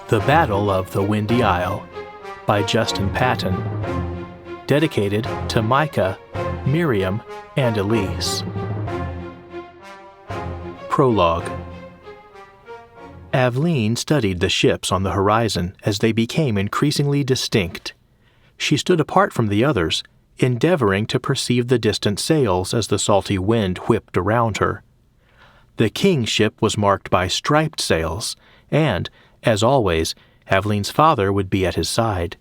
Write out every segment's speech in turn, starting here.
The Battle of the Windy Isle by Justin Patton. Dedicated to Micah, Miriam, and Elise. Prologue. Aveline studied the ships on the horizon as they became increasingly distinct. She stood apart from the others, endeavoring to perceive the distant sails as the salty wind whipped around her. The king's ship was marked by striped sails, and, as always, Aveline's father would be at his side.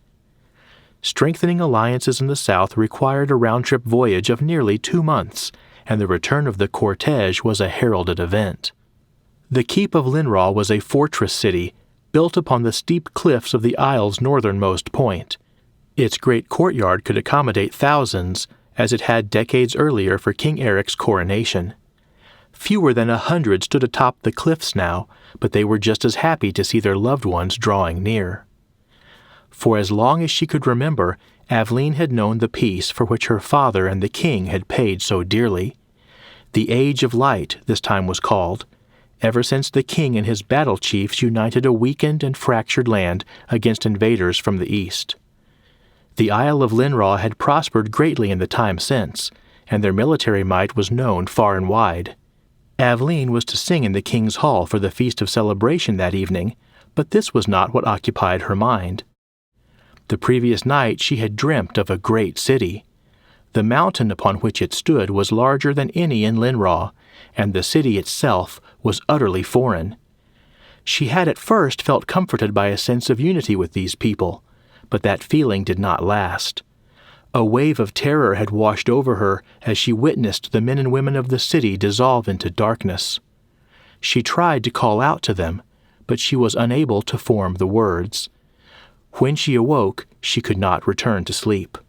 Strengthening alliances in the south required a round-trip voyage of nearly 2 months, and the return of the cortege was a heralded event. The keep of Linraw was a fortress city, built upon the steep cliffs of the isle's northernmost point. Its great courtyard could accommodate thousands, as it had decades earlier for King Eric's coronation. Fewer than 100 stood atop the cliffs now, but they were just as happy to see their loved ones drawing near. For as long as she could remember, Aveline had known the peace for which her father and the king had paid so dearly. The Age of Light, this time was called, ever since the king and his battle chiefs united a weakened and fractured land against invaders from the east. The Isle of Linraw had prospered greatly in the time since, and their military might was known far and wide. Aveline was to sing in the king's hall for the feast of celebration that evening, but this was not what occupied her mind. The previous night she had dreamt of a great city. The mountain upon which it stood was larger than any in Linraw, and the city itself was utterly foreign. She had at first felt comforted by a sense of unity with these people, but that feeling did not last. A wave of terror had washed over her as she witnessed the men and women of the city dissolve into darkness. She tried to call out to them, but she was unable to form the words. When she awoke, she could not return to sleep.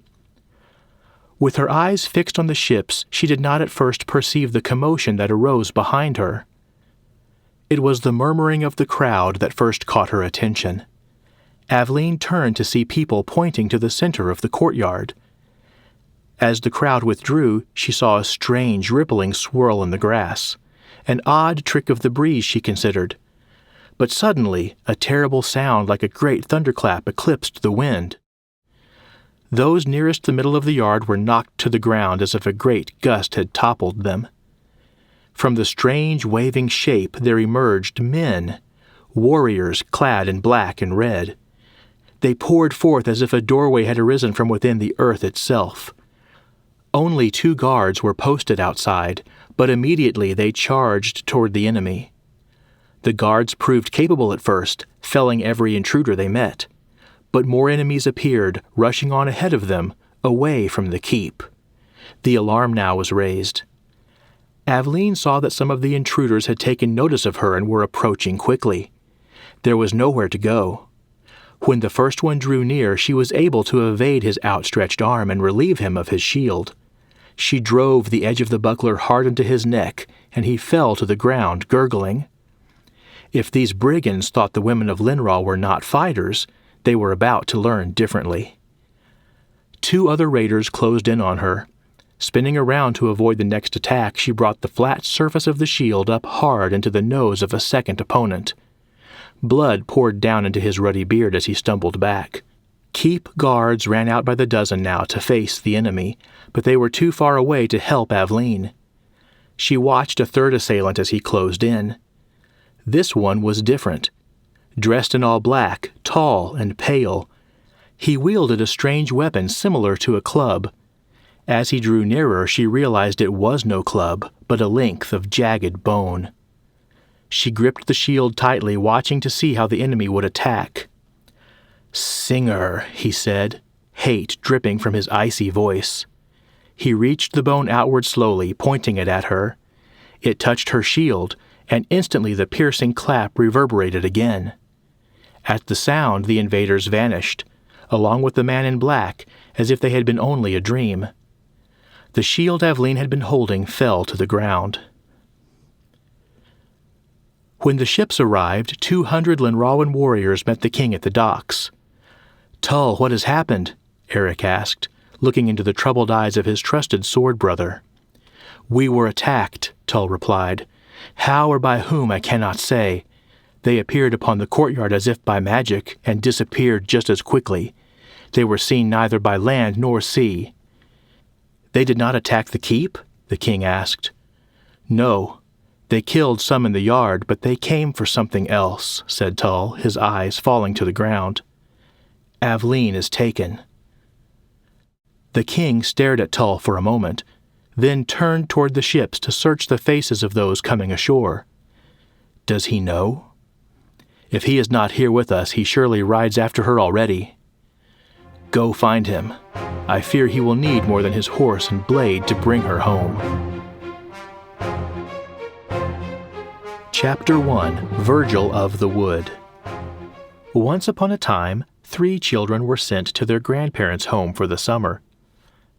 With her eyes fixed on the ships, she did not at first perceive the commotion that arose behind her. It was the murmuring of the crowd that first caught her attention. Aveline turned to see people pointing to the center of the courtyard. As the crowd withdrew, she saw a strange, rippling swirl in the grass. An odd trick of the breeze, she considered. But suddenly, a terrible sound like a great thunderclap eclipsed the wind. Those nearest the middle of the yard were knocked to the ground as if a great gust had toppled them. From the strange, waving shape there emerged men, warriors clad in black and red. They poured forth as if a doorway had arisen from within the earth itself. Only 2 guards were posted outside, but immediately they charged toward the enemy. The guards proved capable at first, felling every intruder they met. But more enemies appeared, rushing on ahead of them, away from the keep. The alarm now was raised. Aveline saw that some of the intruders had taken notice of her and were approaching quickly. There was nowhere to go. When the first one drew near, she was able to evade his outstretched arm and relieve him of his shield. She drove the edge of the buckler hard into his neck, and he fell to the ground, gurgling. If these brigands thought the women of Linraw were not fighters, they were about to learn differently. 2 other raiders closed in on her. Spinning around to avoid the next attack, she brought the flat surface of the shield up hard into the nose of a second opponent. Blood poured down into his ruddy beard as he stumbled back. Keep guards ran out by the dozen now to face the enemy, but they were too far away to help Aveline. She watched a third assailant as he closed in. This one was different. Dressed in all black, tall and pale, he wielded a strange weapon similar to a club. As he drew nearer, she realized it was no club, but a length of jagged bone. She gripped the shield tightly, watching to see how the enemy would attack. "Singer," he said, hate dripping from his icy voice. He reached the bone outward slowly, pointing it at her. It touched her shield, and instantly the piercing clap reverberated again. At the sound, the invaders vanished, along with the man in black, as if they had been only a dream. The shield Aveline had been holding fell to the ground. When the ships arrived, 200 Linrawan warriors met the king at the docks. "Tull, what has happened?" Eric asked, looking into the troubled eyes of his trusted sword brother. "We were attacked," Tull replied. "How or by whom I cannot say. They appeared upon the courtyard as if by magic, and disappeared just as quickly. They were seen neither by land nor sea. "They did not attack the keep?" the king asked. "No. They killed some in the yard, but they came for something else," said Tull, his eyes falling to the ground. "Aveline is taken." The king stared at Tull for a moment, then turned toward the ships to search the faces of those coming ashore. "Does he know? If he is not here with us, he surely rides after her already. Go find him. I fear he will need more than his horse and blade to bring her home." Chapter 1: Virgil of the Wood. Once upon a time, 3 children were sent to their grandparents' home for the summer.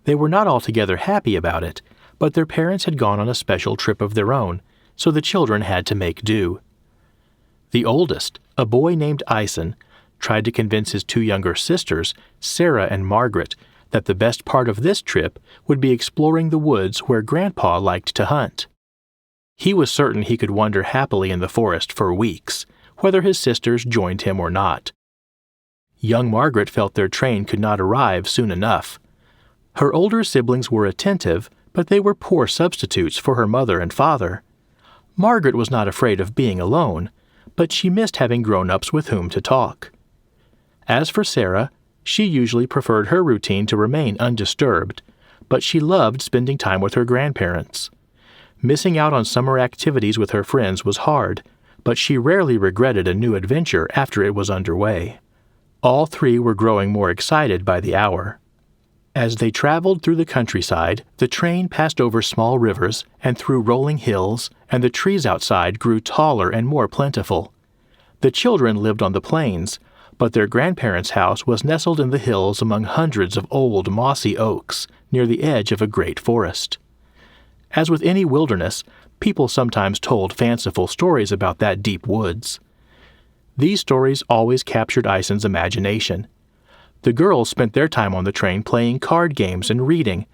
They were not altogether happy about it, but their parents had gone on a special trip of their own, so the children had to make do. The oldest, a boy named Ison, tried to convince his 2 younger sisters, Sarah and Margaret, that the best part of this trip would be exploring the woods where Grandpa liked to hunt. He was certain he could wander happily in the forest for weeks, whether his sisters joined him or not. Young Margaret felt their train could not arrive soon enough. Her older siblings were attentive, but they were poor substitutes for her mother and father. Margaret was not afraid of being alone, but she missed having grown-ups with whom to talk. As for Sarah, she usually preferred her routine to remain undisturbed, but she loved spending time with her grandparents. Missing out on summer activities with her friends was hard, but she rarely regretted a new adventure after it was underway. All 3 were growing more excited by the hour. As they traveled through the countryside, the train passed over small rivers and through rolling hills, and the trees outside grew taller and more plentiful. The children lived on the plains, but their grandparents' house was nestled in the hills among hundreds of old mossy oaks near the edge of a great forest. As with any wilderness, people sometimes told fanciful stories about that deep woods. These stories always captured Ison's imagination. The girls spent their time on the train playing card games and reading,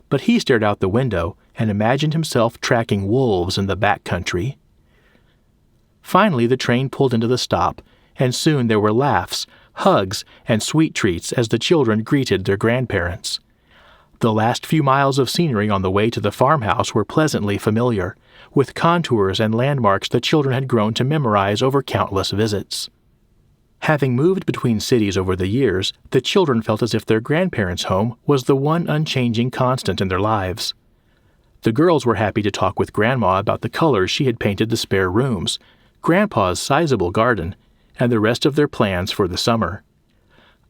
but he stared out the window and imagined himself tracking wolves in the back country. Finally, the train pulled into the stop, and soon there were laughs, hugs, and sweet treats as the children greeted their grandparents. The last few miles of scenery on the way to the farmhouse were pleasantly familiar, with contours and landmarks the children had grown to memorize over countless visits. Having moved between cities over the years, the children felt as if their grandparents' home was the one unchanging constant in their lives. The girls were happy to talk with Grandma about the colors she had painted the spare rooms, Grandpa's sizable garden, and the rest of their plans for the summer.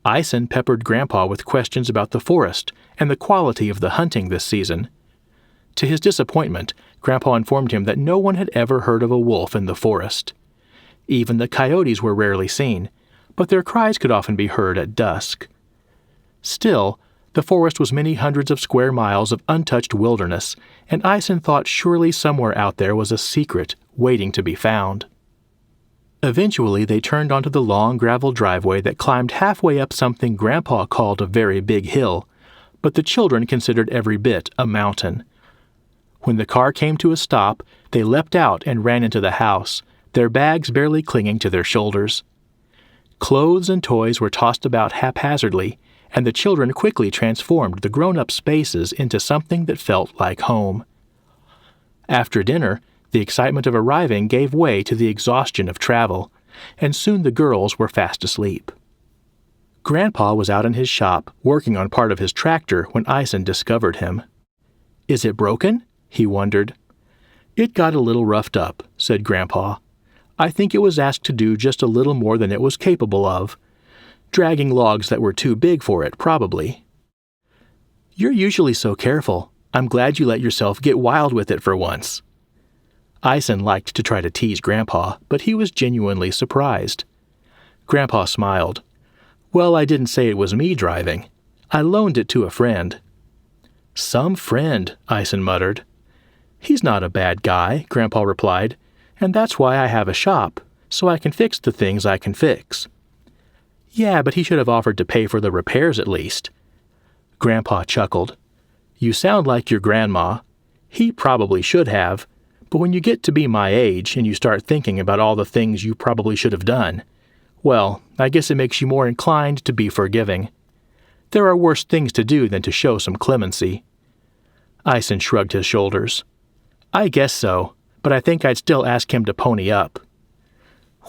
Ison peppered Grandpa with questions about the forest and the quality of the hunting this season. To his disappointment, Grandpa informed him that no one had ever heard of a wolf in the forest. Even the coyotes were rarely seen, but their cries could often be heard at dusk. Still, the forest was many hundreds of square miles of untouched wilderness, and Ison thought surely somewhere out there was a secret waiting to be found. Eventually, they turned onto the long gravel driveway that climbed halfway up something Grandpa called a very big hill, but the children considered every bit a mountain. When the car came to a stop, they leapt out and ran into the house, their bags barely clinging to their shoulders. Clothes and toys were tossed about haphazardly, and the children quickly transformed the grown-up spaces into something that felt like home. After dinner, the excitement of arriving gave way to the exhaustion of travel, and soon the girls were fast asleep. Grandpa was out in his shop, working on part of his tractor when Ison discovered him. "Is it broken?" he wondered. "It got a little roughed up," said Grandpa. "I think it was asked to do just a little more than it was capable of. Dragging logs that were too big for it, probably." "You're usually so careful. I'm glad you let yourself get wild with it for once." Ison liked to try to tease Grandpa, but he was genuinely surprised. Grandpa smiled. "Well, I didn't say it was me driving. I loaned it to a friend." "Some friend," Ison muttered. "He's not a bad guy," Grandpa replied, "and that's why I have a shop, so I can fix the things I can fix." "Yeah, but he should have offered to pay for the repairs at least." Grandpa chuckled. "You sound like your grandma. He probably should have, But when you get to be my age and you start thinking about all the things you probably should have done, well, I guess it makes you more inclined to be forgiving. There are worse things to do than to show some clemency." Ison shrugged his shoulders. "I guess so, but I think I'd still ask him to pony up."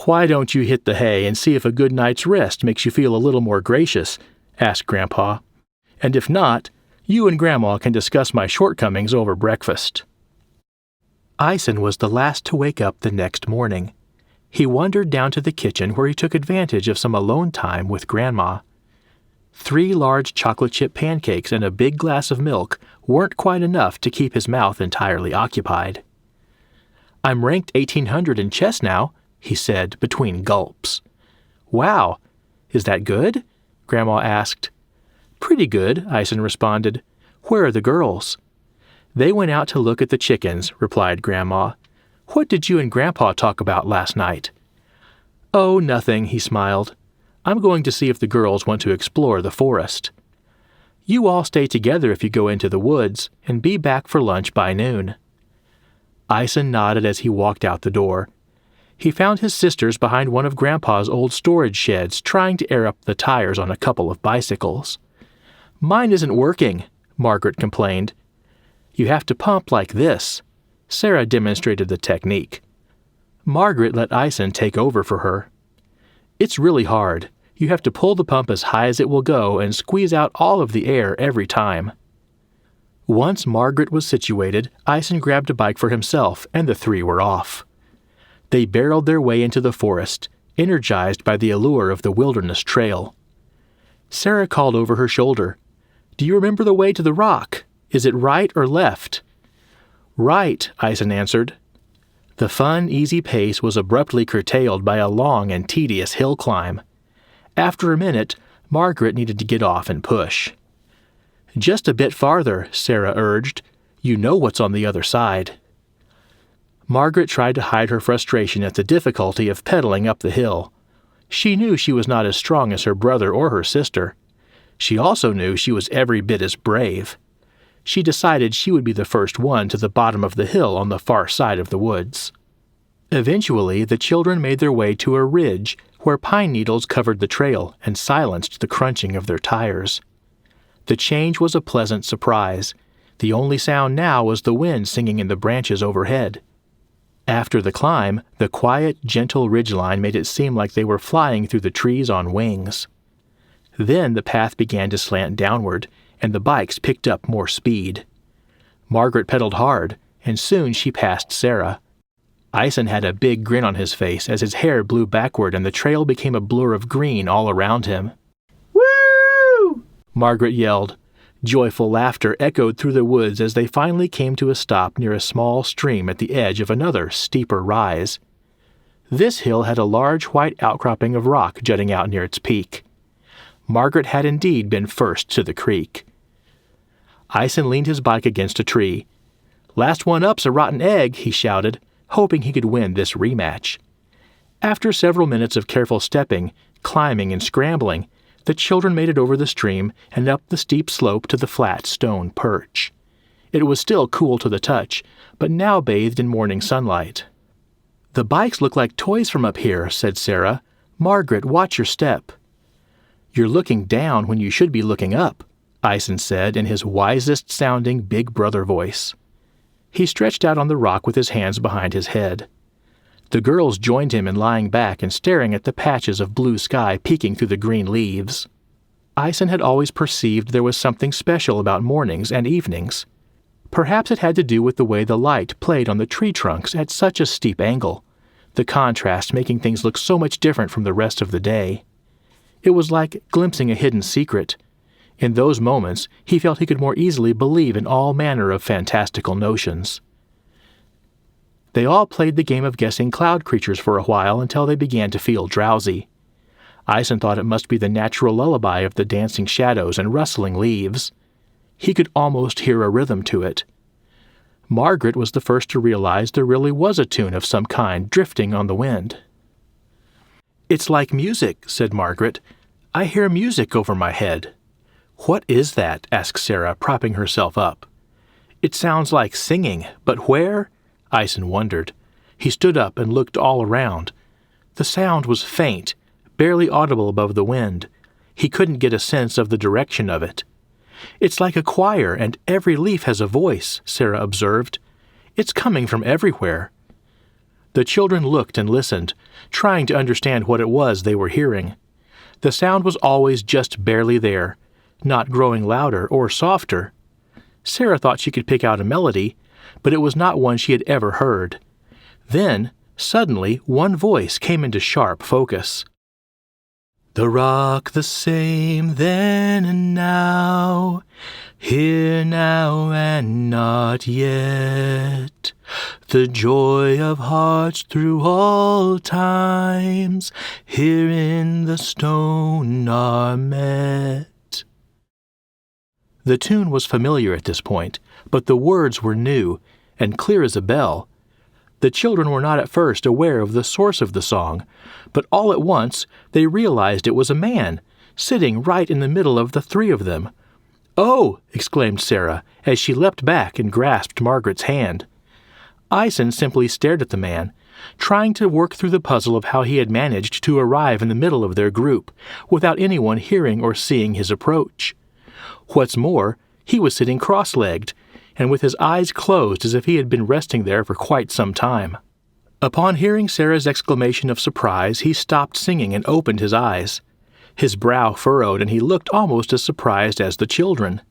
"Why don't you hit the hay and see if a good night's rest makes you feel a little more gracious?" asked Grandpa. "And if not, you and Grandma can discuss my shortcomings over breakfast." Ison was the last to wake up the next morning. He wandered down to the kitchen where he took advantage of some alone time with Grandma. 3 large chocolate chip pancakes and a big glass of milk weren't quite enough to keep his mouth entirely occupied. "I'm ranked 1800 in chess now," he said between gulps. "Wow, is that good?" Grandma asked. "Pretty good," Ison responded. "Where are the girls?" "They went out to look at the chickens," replied Grandma. "What did you and Grandpa talk about last night?" "Oh, nothing," he smiled. "I'm going to see if the girls want to explore the forest." "You all stay together if you go into the woods, and be back for lunch by noon." Ison nodded as he walked out the door. He found his sisters behind one of Grandpa's old storage sheds trying to air up the tires on a couple of bicycles. "Mine isn't working," Margaret complained. "You have to pump like this." Sarah demonstrated the technique. Margaret let Ison take over for her. "It's really hard. You have to pull the pump as high as it will go and squeeze out all of the air every time." Once Margaret was situated, Ison grabbed a bike for himself, and the 3 were off. They barreled their way into the forest, energized by the allure of the wilderness trail. Sarah called over her shoulder, "Do you remember the way to the rock? Is it right or left?" "Right," Ison answered. The fun, easy pace was abruptly curtailed by a long and tedious hill climb. After a minute, Margaret needed to get off and push. "Just a bit farther," Sarah urged. "You know what's on the other side." Margaret tried to hide her frustration at the difficulty of pedaling up the hill. She knew she was not as strong as her brother or her sister. She also knew she was every bit as brave. She decided she would be the first one to the bottom of the hill on the far side of the woods. Eventually, the children made their way to a ridge where pine needles covered the trail and silenced the crunching of their tires. The change was a pleasant surprise. The only sound now was the wind singing in the branches overhead. After the climb, the quiet, gentle ridgeline made it seem like they were flying through the trees on wings. Then the path began to slant downward, and the bikes picked up more speed. Margaret pedaled hard, and soon she passed Sarah. Ison had a big grin on his face as his hair blew backward and the trail became a blur of green all around him. "Woo!" Margaret yelled. Joyful laughter echoed through the woods as they finally came to a stop near a small stream at the edge of another, steeper rise. This hill had a large white outcropping of rock jutting out near its peak. Margaret had indeed been first to the creek. Ison leaned his bike against a tree. "Last one up's a rotten egg," he shouted, hoping he could win this rematch. After several minutes of careful stepping, climbing, and scrambling, the children made it over the stream and up the steep slope to the flat stone perch. It was still cool to the touch, but now bathed in morning sunlight. "The bikes look like toys from up here," said Sarah. "Margaret, watch your step." "You're looking down when you should be looking up," Ison said in his wisest-sounding big brother voice. He stretched out on the rock with his hands behind his head. The girls joined him in lying back and staring at the patches of blue sky peeking through the green leaves. Ison had always perceived there was something special about mornings and evenings. Perhaps it had to do with the way the light played on the tree trunks at such a steep angle, the contrast making things look so much different from the rest of the day. It was like glimpsing a hidden secret. In those moments, he felt he could more easily believe in all manner of fantastical notions. They all played the game of guessing cloud creatures for a while until they began to feel drowsy. Ison thought it must be the natural lullaby of the dancing shadows and rustling leaves. He could almost hear a rhythm to it. Margaret was the first to realize there really was a tune of some kind drifting on the wind. "It's like music," said Margaret. "I hear music over my head." "What is that?" asked Sarah, propping herself up. "It sounds like singing, but where?" Ison wondered. He stood up and looked all around. The sound was faint, barely audible above the wind. He couldn't get a sense of the direction of it. "It's like a choir, and every leaf has a voice," Sarah observed. "It's coming from everywhere." The children looked and listened, trying to understand what it was they were hearing. The sound was always just barely there, not growing louder or softer. Sarah thought she could pick out a melody, but it was not one she had ever heard. Then, suddenly, one voice came into sharp focus. "The rock the same then and now, here now and not yet. The joy of hearts through all times, here in the stone are met." The tune was familiar at this point, but the words were new and clear as a bell. The children were not at first aware of the source of the song, but all at once they realized it was a man, sitting right in the middle of the three of them. "Oh!" exclaimed Sarah, as she leapt back and grasped Margaret's hand. Ison simply stared at the man, trying to work through the puzzle of how he had managed to arrive in the middle of their group, without anyone hearing or seeing his approach. What's more, he was sitting cross-legged, and with his eyes closed as if he had been resting there for quite some time. Upon hearing Sarah's exclamation of surprise, he stopped singing and opened his eyes. His brow furrowed, and he looked almost as surprised as the children.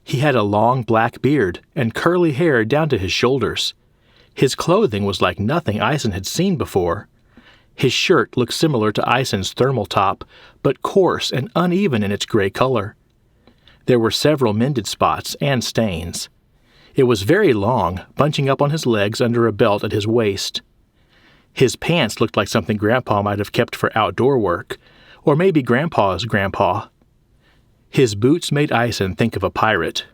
He had a long black beard and curly hair down to his shoulders. His clothing was like nothing Ison had seen before. His shirt looked similar to Ison's thermal top, but coarse and uneven in its gray color. There were several mended spots and stains. It was very long, bunching up on his legs under a belt at his waist. His pants looked like something Grandpa might have kept for outdoor work, or maybe Grandpa's grandpa. His boots made Ison think of a pirate.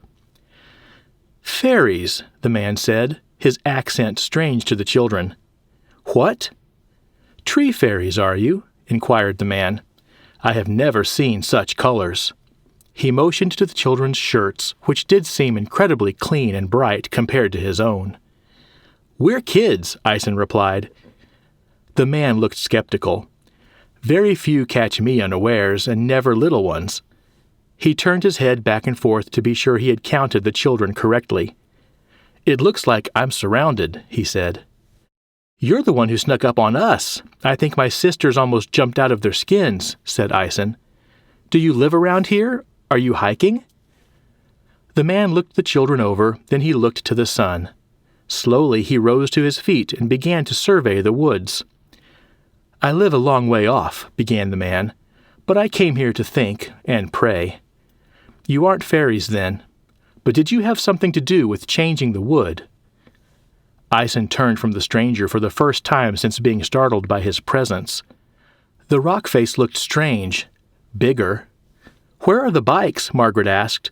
"Fairies," the man said, his accent strange to the children. "What?" "Tree fairies, are you?" inquired the man. "I have never seen such colors." He motioned to the children's shirts, which did seem incredibly clean and bright compared to his own. "We're kids," Ison replied. The man looked skeptical. "Very few catch me unawares, and never little ones." He turned his head back and forth to be sure he had counted the children correctly. "It looks like I'm surrounded," he said. "You're the one who snuck up on us. I think my sisters almost jumped out of their skins," said Ison. "Do you live around here? Are you hiking?" The man looked the children over, then he looked to the sun. Slowly he rose to his feet and began to survey the woods. "I live a long way off," began the man, "but I came here to think and pray." "You aren't fairies, then. But did you have something to do with changing the wood?" Ison turned from the stranger for the first time since being startled by his presence. The rock face looked strange, bigger. "Where are the bikes?" Margaret asked.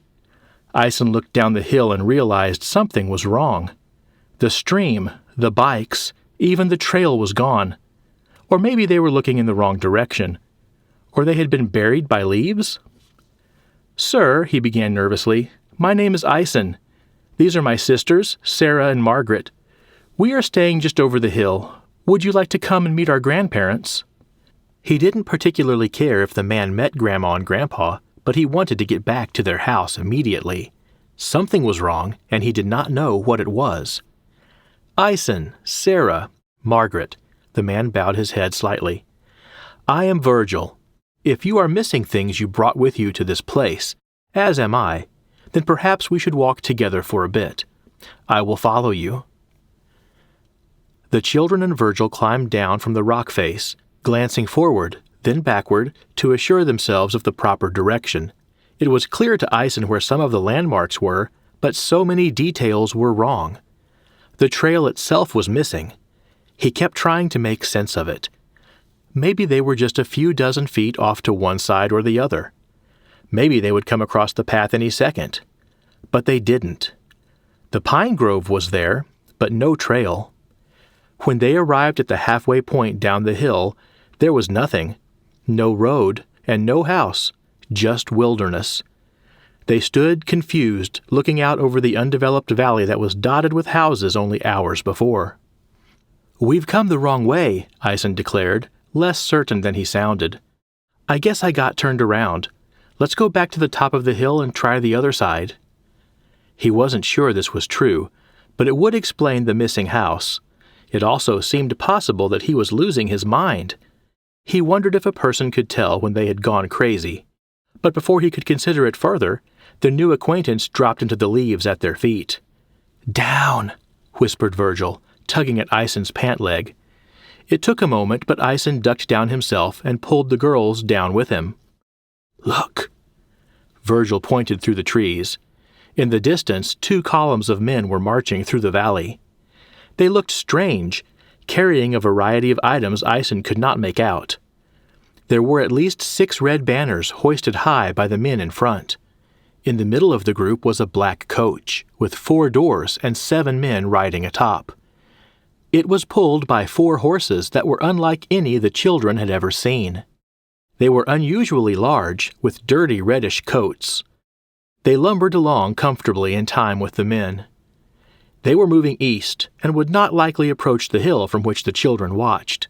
Ison looked down the hill and realized something was wrong. The stream, the bikes, even the trail was gone. Or maybe they were looking in the wrong direction. Or they had been buried by leaves? "Sir," he began nervously, "my name is Ison. These are my sisters, Sarah and Margaret. We are staying just over the hill. Would you like to come and meet our grandparents?" He didn't particularly care if the man met Grandma and Grandpa, but he wanted to get back to their house immediately. Something was wrong, and he did not know what it was. "Ison, Sarah, Margaret," the man bowed his head slightly. "I am Virgil. If you are missing things you brought with you to this place, as am I, then perhaps we should walk together for a bit. I will follow you." The children and Virgil climbed down from the rock face, glancing forward, then backward, to assure themselves of the proper direction. It was clear to Ison where some of the landmarks were, but so many details were wrong. The trail itself was missing. He kept trying to make sense of it. Maybe they were just a few dozen feet off to one side or the other. Maybe they would come across the path any second. But they didn't. The pine grove was there, but no trail. When they arrived at the halfway point down the hill, there was nothing. No road, and no house, just wilderness. They stood confused, looking out over the undeveloped valley that was dotted with houses only hours before. "We've come the wrong way," Eisen declared, less certain than he sounded. "I guess I got turned around. Let's go back to the top of the hill and try the other side." He wasn't sure this was true, but it would explain the missing house. It also seemed possible that he was losing his mind. He wondered if a person could tell when they had gone crazy. But before he could consider it further, their new acquaintance dropped into the leaves at their feet. "Down," whispered Virgil, tugging at Eisen's pant leg. It took a moment, but Eisen ducked down himself and pulled the girls down with him. "Look!" Virgil pointed through the trees. In the distance, 2 columns of men were marching through the valley. They looked strange, carrying a variety of items Eisen could not make out. There were at least 6 red banners hoisted high by the men in front. In the middle of the group was a black coach, with 4 doors and 7 men riding atop. It was pulled by 4 horses that were unlike any the children had ever seen. They were unusually large, with dirty reddish coats. They lumbered along comfortably in time with the men. They were moving east and would not likely approach the hill from which the children watched.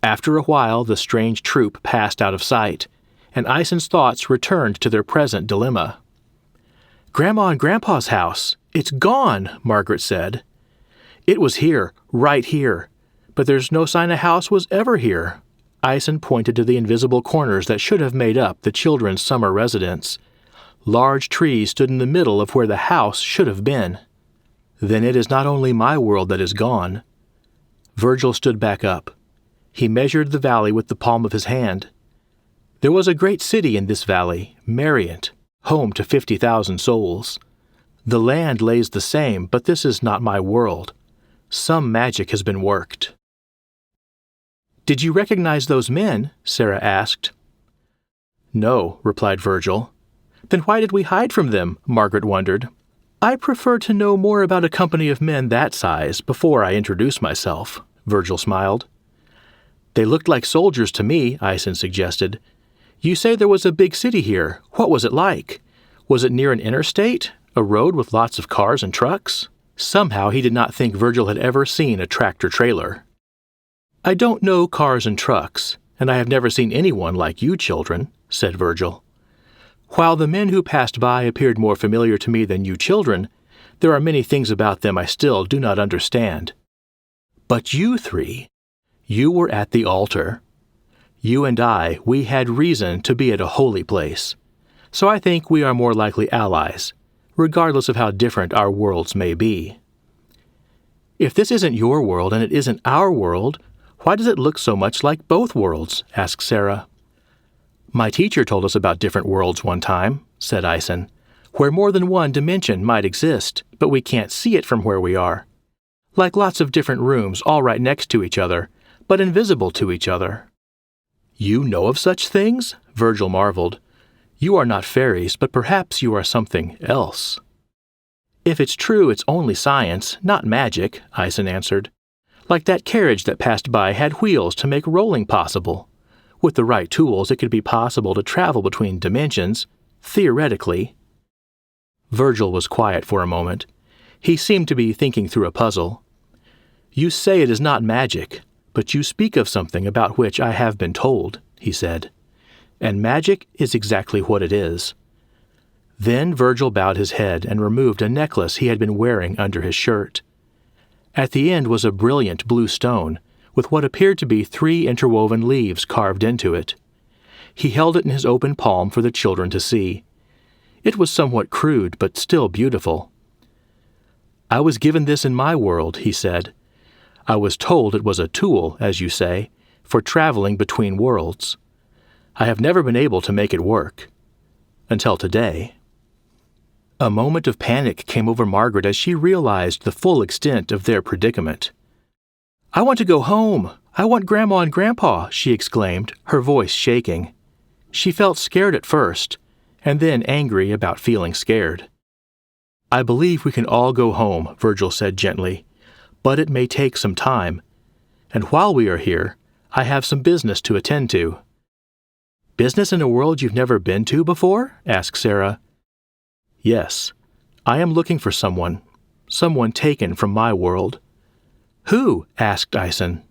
After a while, the strange troop passed out of sight, and Eisen's thoughts returned to their present dilemma. "Grandma and Grandpa's house! It's gone!" Margaret said. "It was here, right here, but there's no sign a house was ever here." Eisen pointed to the invisible corners that should have made up the children's summer residence. Large trees stood in the middle of where the house should have been. "Then it is not only my world that is gone." Virgil stood back up. He measured the valley with the palm of his hand. There was a great city in this valley, Mariant, home to 50,000 souls. The land lays the same, but this is not my world. Some magic has been worked. "Did you recognize those men?" Sarah asked. "No," replied Virgil. "Then why did we hide from them?" Margaret wondered. "I prefer to know more about a company of men that size before I introduce myself," Virgil smiled. "They looked like soldiers to me," Eisen suggested. "You say there was a big city here. What was it like? Was it near an interstate? A road with lots of cars and trucks?" Somehow he did not think Virgil had ever seen a tractor-trailer. "I don't know cars and trucks, and I have never seen anyone like you children," said Virgil. "While the men who passed by appeared more familiar to me than you children, there are many things about them I still do not understand. But you 3, you were at the altar. You and I, we had reason to be at a holy place. So I think we are more likely allies, regardless of how different our worlds may be." "If this isn't your world and it isn't our world, why does it look so much like both worlds?" asked Sarah. "My teacher told us about different worlds one time," said Eisen, "where more than one dimension might exist, but we can't see it from where we are. Like lots of different rooms all right next to each other, but invisible to each other." "You know of such things?" Virgil marveled. "You are not fairies, but perhaps you are something else." "If it's true, it's only science, not magic," Eisen answered. "Like that carriage that passed by had wheels to make rolling possible. With the right tools, it could be possible to travel between dimensions, theoretically." Virgil was quiet for a moment. He seemed to be thinking through a puzzle. "You say it is not magic, but you speak of something about which I have been told," he said. "And magic is exactly what it is." Then Virgil bowed his head and removed a necklace he had been wearing under his shirt. At the end was a brilliant blue stone, with what appeared to be 3 interwoven leaves carved into it. He held it in his open palm for the children to see. It was somewhat crude, but still beautiful. "I was given this in my world," he said. "I was told it was a tool, as you say, for traveling between worlds. I have never been able to make it work. Until today." A moment of panic came over Margaret as she realized the full extent of their predicament. "I want to go home! I want Grandma and Grandpa!" she exclaimed, her voice shaking. She felt scared at first, and then angry about feeling scared. "I believe we can all go home," Virgil said gently, "but it may take some time. And while we are here, I have some business to attend to." "Business in a world you've never been to before?" asked Sarah. "Yes. I am looking for someone taken from my world." "Who?" asked Ison.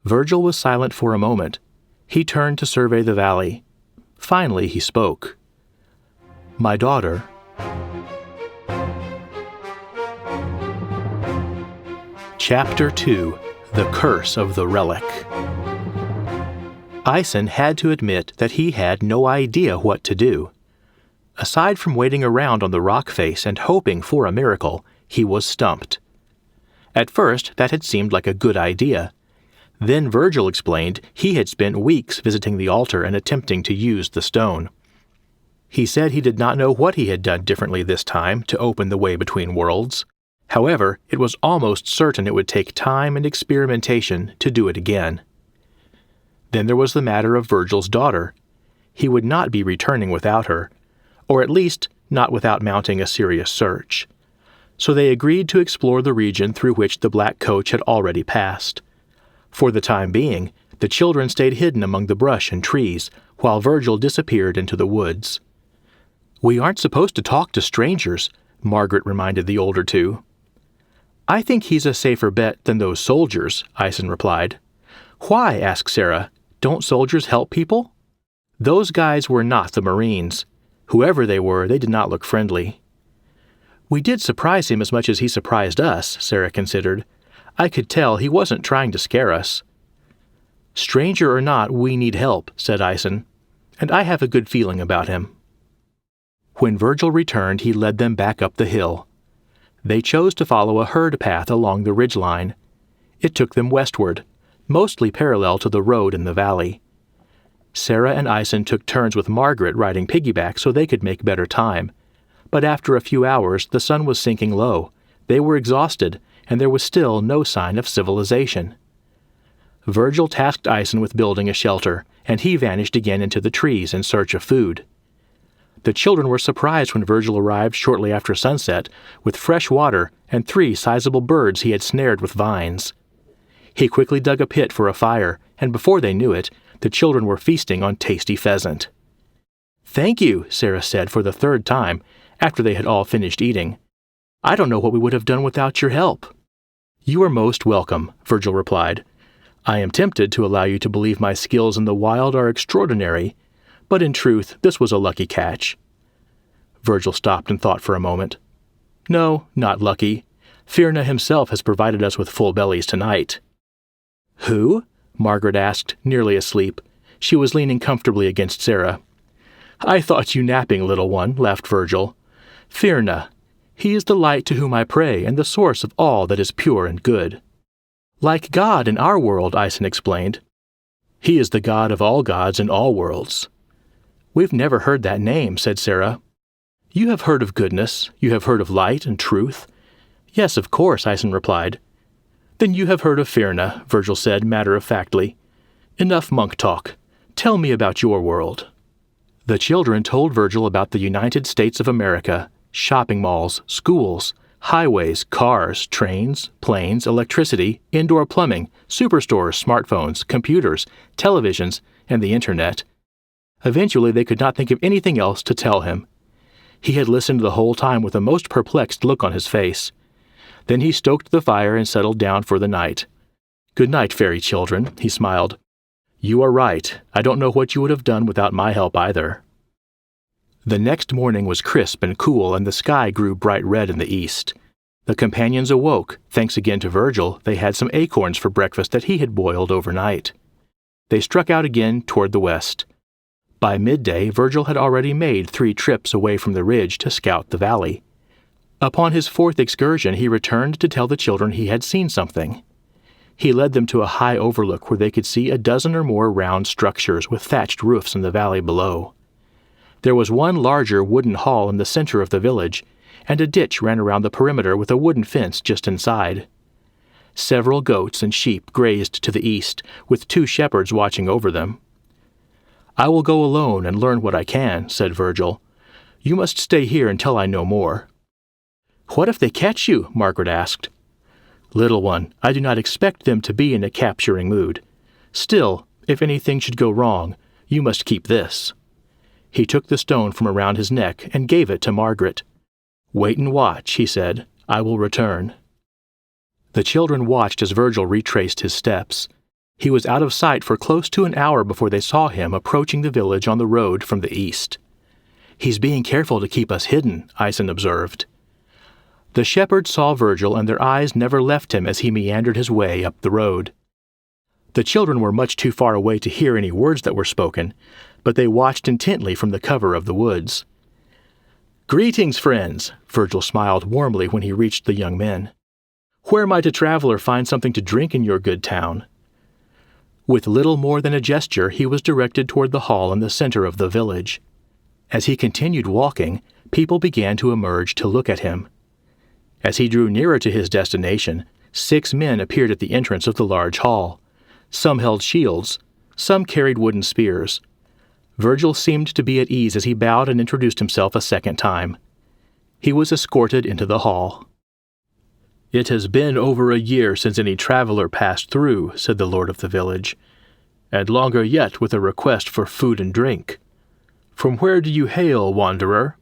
Virgil was silent for a moment. He turned to survey the valley. Finally he spoke. "My daughter." Chapter 2. The Curse of the Relic. Ison had to admit that he had no idea what to do. Aside from waiting around on the rock face and hoping for a miracle, he was stumped. At first, that had seemed like a good idea. Then Virgil explained he had spent weeks visiting the altar and attempting to use the stone. He said he did not know what he had done differently this time to open the way between worlds. However, it was almost certain it would take time and experimentation to do it again. Then there was the matter of Virgil's daughter. He would not be returning without her, or at least not without mounting a serious search. So they agreed to explore the region through which the black coach had already passed. For the time being, the children stayed hidden among the brush and trees, while Virgil disappeared into the woods. "We aren't supposed to talk to strangers," Margaret reminded the older two. "I think he's a safer bet than those soldiers," Ison replied. "Why?" asked Sarah. "Don't soldiers help people?" "Those guys were not the Marines. Whoever they were, they did not look friendly." "We did surprise him as much as he surprised us," Sarah considered. "I could tell he wasn't trying to scare us." "Stranger or not, we need help," said Ison, "and I have a good feeling about him." When Virgil returned, he led them back up the hill. They chose to follow a herd path along the ridgeline. It took them westward, mostly parallel to the road in the valley. Sarah and Ison took turns with Margaret riding piggyback so they could make better time. But after a few hours, the sun was sinking low. They were exhausted, and there was still no sign of civilization. Virgil tasked Ison with building a shelter, and he vanished again into the trees in search of food. The children were surprised when Virgil arrived shortly after sunset with fresh water and 3 sizable birds he had snared with vines. He quickly dug a pit for a fire, and before they knew it, the children were feasting on tasty pheasant. "Thank you," Sarah said for the 3rd time, after they had all finished eating. "I don't know what we would have done without your help." "You are most welcome," Virgil replied. "I am tempted to allow you to believe my skills in the wild are extraordinary, but in truth this was a lucky catch." Virgil stopped and thought for a moment. "No, not lucky. Firna himself has provided us with full bellies tonight." "Who?" Margaret asked, nearly asleep. She was leaning comfortably against Sarah. "I thought you napping, little one," laughed Virgil. "Firna. He is the light to whom I pray and the source of all that is pure and good." "Like God in our world," Ison explained. "He is the God of all gods in all worlds." "We've never heard that name," said Sarah. "You have heard of goodness. You have heard of light and truth." "Yes, of course," Ison replied. "Then you have heard of Firna," Virgil said matter-of-factly. "Enough monk talk. Tell me about your world." The children told Virgil about the United States of America, shopping malls, schools, highways, cars, trains, planes, electricity, indoor plumbing, superstores, smartphones, computers, televisions, and the Internet. Eventually they could not think of anything else to tell him. He had listened the whole time with a most perplexed look on his face. Then he stoked the fire and settled down for the night. "Good night, fairy children," he smiled. "You are right. I don't know what you would have done without my help either." The next morning was crisp and cool, and the sky grew bright red in the east. The companions awoke. Thanks again to Virgil, they had some acorns for breakfast that he had boiled overnight. They struck out again toward the west. By midday, Virgil had already made 3 trips away from the ridge to scout the valley. Upon his 4th excursion, he returned to tell the children he had seen something. He led them to a high overlook where they could see a dozen or more round structures with thatched roofs in the valley below. There was one larger wooden hall in the center of the village, and a ditch ran around the perimeter with a wooden fence just inside. Several goats and sheep grazed to the east, with 2 shepherds watching over them. "I will go alone and learn what I can," said Virgil. "You must stay here until I know more." "What if they catch you?" Margaret asked. "Little one, I do not expect them to be in a capturing mood. Still, if anything should go wrong, you must keep this." He took the stone from around his neck and gave it to Margaret. "Wait and watch," he said. "I will return." The children watched as Virgil retraced his steps. He was out of sight for close to an hour before they saw him approaching the village on the road from the east. "He's being careful to keep us hidden," Aisen observed. The shepherds saw Virgil, and their eyes never left him as he meandered his way up the road. The children were much too far away to hear any words that were spoken, but they watched intently from the cover of the woods. "Greetings, friends," Virgil smiled warmly when he reached the young men. "Where might a traveler find something to drink in your good town?" With little more than a gesture, he was directed toward the hall in the center of the village. As he continued walking, people began to emerge to look at him. As he drew nearer to his destination, 6 men appeared at the entrance of the large hall. Some held shields, some carried wooden spears. Virgil seemed to be at ease as he bowed and introduced himself a second time. He was escorted into the hall. "It has been over a year since any traveler passed through," said the lord of the village, "and longer yet with a request for food and drink. From where do you hail, wanderer?"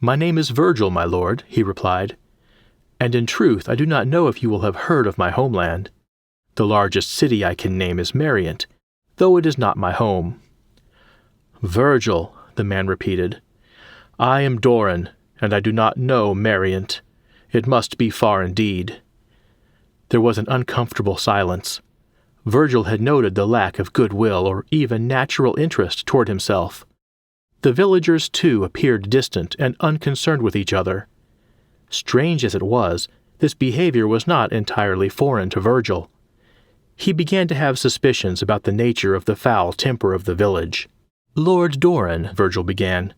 "My name is Virgil, my lord," he replied, "and in truth I do not know if you will have heard of my homeland. The largest city I can name is Mariant, though it is not my home." "Virgil," the man repeated. "I am Doran, and I do not know Mariant. It must be far indeed." There was an uncomfortable silence. Virgil had noted the lack of goodwill or even natural interest toward himself. The villagers, too, appeared distant and unconcerned with each other. Strange as it was, this behavior was not entirely foreign to Virgil. He began to have suspicions about the nature of the foul temper of the village. "Lord Doran," Virgil began,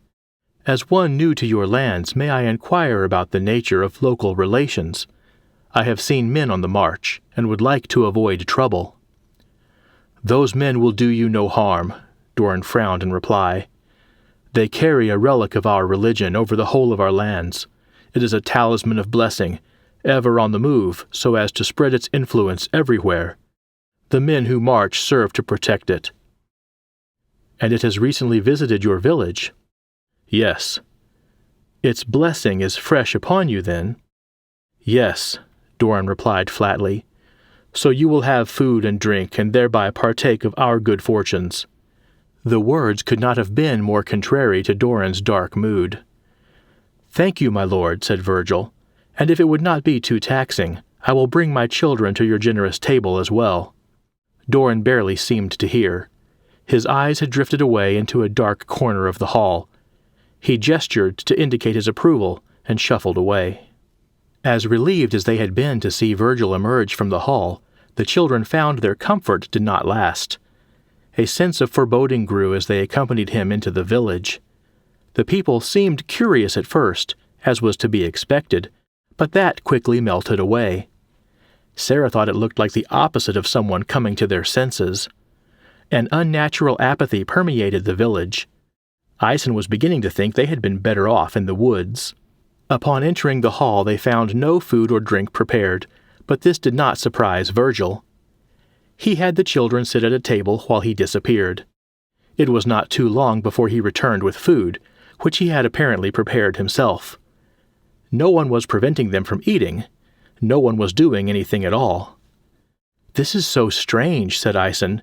"as one new to your lands, may I inquire about the nature of local relations? I have seen men on the march, and would like to avoid trouble." "Those men will do you no harm," Doran frowned in reply. "They carry a relic of our religion over the whole of our lands. It is a talisman of blessing, ever on the move, so as to spread its influence everywhere. The men who march serve to protect it." "And it has recently visited your village?" "Yes." "Its blessing is fresh upon you, then?" "Yes," Doran replied flatly. "So you will have food and drink, and thereby partake of our good fortunes." The words could not have been more contrary to Doran's dark mood. "Thank you, my lord," said Virgil, "and if it would not be too taxing, I will bring my children to your generous table as well." Doran barely seemed to hear. His eyes had drifted away into a dark corner of the hall. He gestured to indicate his approval and shuffled away. As relieved as they had been to see Virgil emerge from the hall, the children found their comfort did not last. A sense of foreboding grew as they accompanied him into the village. The people seemed curious at first, as was to be expected, but that quickly melted away. Sarah thought it looked like the opposite of someone coming to their senses. An unnatural apathy permeated the village. Aisen was beginning to think they had been better off in the woods. Upon entering the hall they found no food or drink prepared, but this did not surprise Virgil. He had the children sit at a table while he disappeared. It was not too long before he returned with food, which he had apparently prepared himself. No one was preventing them from eating. No one was doing anything at all. "This is so strange," said Aisen.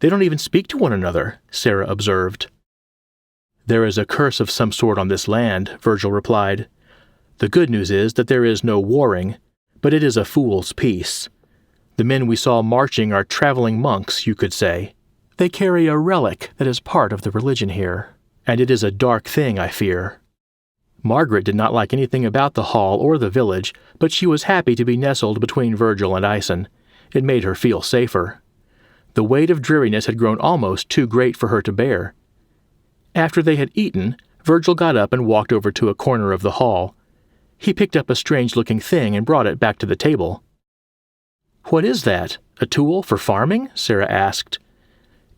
"They don't even speak to one another," Sarah observed. "There is a curse of some sort on this land," Virgil replied. "The good news is that there is no warring, but it is a fool's peace. The men we saw marching are traveling monks, you could say. They carry a relic that is part of the religion here, and it is a dark thing, I fear." Margaret did not like anything about the hall or the village, but she was happy to be nestled between Virgil and Aisen. It made her feel safer. The weight of dreariness had grown almost too great for her to bear. After they had eaten, Virgil got up and walked over to a corner of the hall. He picked up a strange-looking thing and brought it back to the table. "What is that? A tool for farming?" Sarah asked.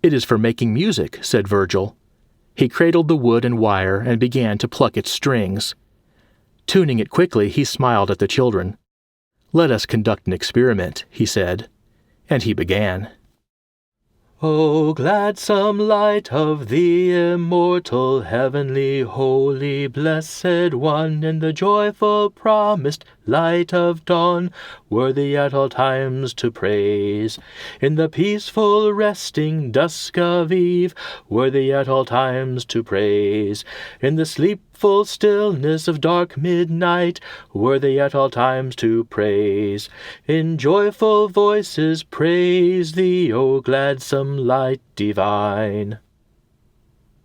"It is for making music," said Virgil. He cradled the wood and wire and began to pluck its strings. Tuning it quickly, he smiled at the children. "Let us conduct an experiment," he said. And he began. O gladsome light of the immortal, heavenly, holy, blessed one, in the joyful promised light of dawn, worthy at all times to praise. In the peaceful resting dusk of eve, worthy at all times to praise. In the sleepful stillness of dark midnight, worthy at all times to praise. In joyful voices praise thee, O gladsome light divine.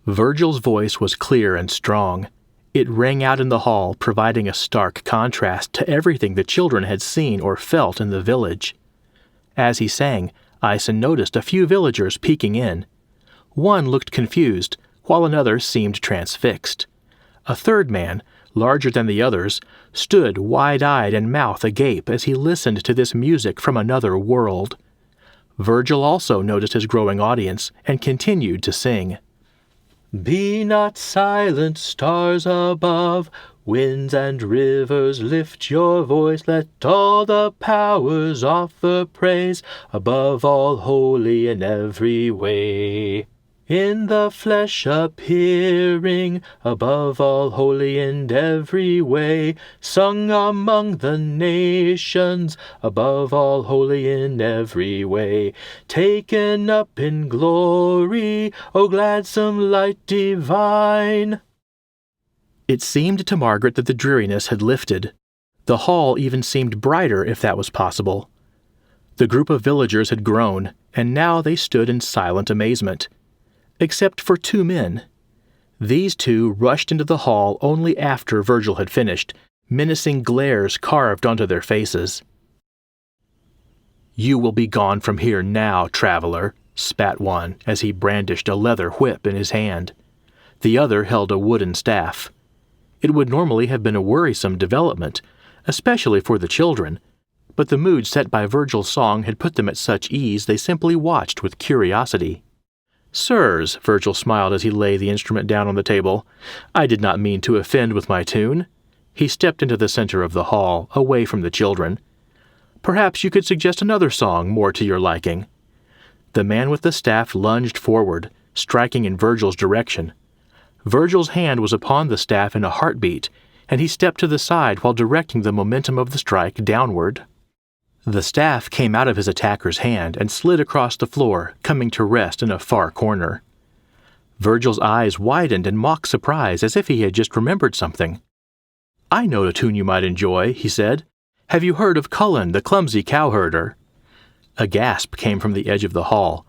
Virgil's voice was clear and strong. It rang out in the hall, providing a stark contrast to everything the children had seen or felt in the village. As he sang, Aisen noticed a few villagers peeking in. One looked confused, while another seemed transfixed. A third man, larger than the others, stood wide-eyed and mouth agape as he listened to this music from another world. Virgil also noticed his growing audience and continued to sing. Be not silent, stars above, winds and rivers, lift your voice, let all the powers offer praise, above all holy in every way. In the flesh appearing, above all holy in every way, sung among the nations, above all holy in every way, taken up in glory, O gladsome light divine. It seemed to Margaret that the dreariness had lifted. The hall even seemed brighter, if that was possible. The group of villagers had grown, and now they stood in silent amazement. Except for two men. These two rushed into the hall only after Virgil had finished, menacing glares carved onto their faces. You will be gone from here now, traveler, spat one as he brandished a leather whip in his hand. The other held a wooden staff. It would normally have been a worrisome development, especially for the children, but the mood set by Virgil's song had put them at such ease they simply watched with curiosity. Sirs, Virgil smiled as he laid the instrument down on the table, I did not mean to offend with my tune. He stepped into the center of the hall, away from the children. Perhaps you could suggest another song more to your liking. The man with the staff lunged forward, striking in Virgil's direction. Virgil's hand was upon the staff in a heartbeat, and he stepped to the side while directing the momentum of the strike downward. The staff came out of his attacker's hand and slid across the floor, coming to rest in a far corner. Virgil's eyes widened in mock surprise as if he had just remembered something. I know a tune you might enjoy, he said. Have you heard of Cullen, the clumsy cowherder? A gasp came from the edge of the hall.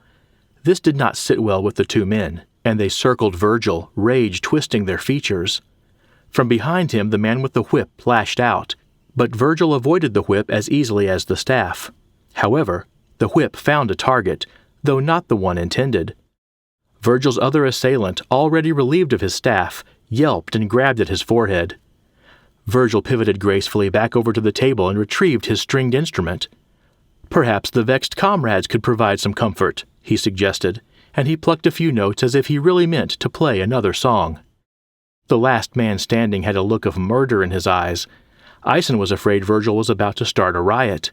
This did not sit well with the two men, and they circled Virgil, rage twisting their features. From behind him the man with the whip lashed out, but Virgil avoided the whip as easily as the staff. However, the whip found a target, though not the one intended. Virgil's other assailant, already relieved of his staff, yelped and grabbed at his forehead. Virgil pivoted gracefully back over to the table and retrieved his stringed instrument. Perhaps the vexed comrades could provide some comfort, he suggested, and he plucked a few notes as if he really meant to play another song. The last man standing had a look of murder in his eyes. Aisen was afraid Virgil was about to start a riot.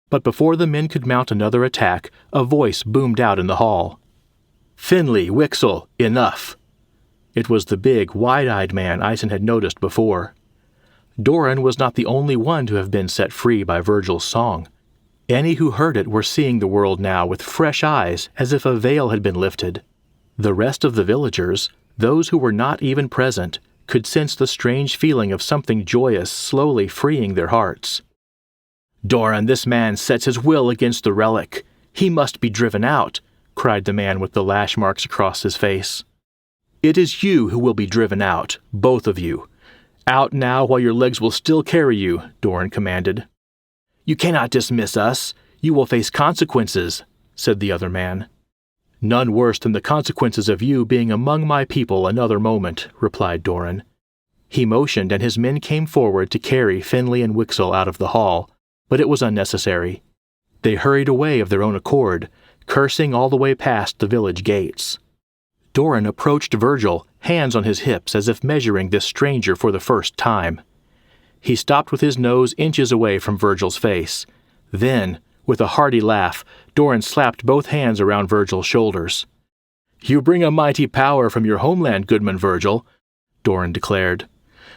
But before the men could mount another attack, a voice boomed out in the hall. Finley, Wixel, enough! It was the big, wide-eyed man Aisen had noticed before. Doran was not the only one to have been set free by Virgil's song. Any who heard it were seeing the world now with fresh eyes, as if a veil had been lifted. The rest of the villagers, those who were not even present, could sense the strange feeling of something joyous slowly freeing their hearts. Doran, this man sets his will against the relic. He must be driven out, cried the man with the lash marks across his face. It is you who will be driven out, both of you. Out now while your legs will still carry you, Doran commanded. You cannot dismiss us. You will face consequences, said the other man. None worse than the consequences of you being among my people another moment, replied Doran. He motioned and his men came forward to carry Finley and Wixel out of the hall, but it was unnecessary. They hurried away of their own accord, cursing all the way past the village gates. Doran approached Virgil, hands on his hips as if measuring this stranger for the first time. He stopped with his nose inches away from Virgil's face. Then, With a hearty laugh, Doran slapped both hands around Virgil's shoulders. "You bring a mighty power from your homeland, Goodman Virgil," Doran declared.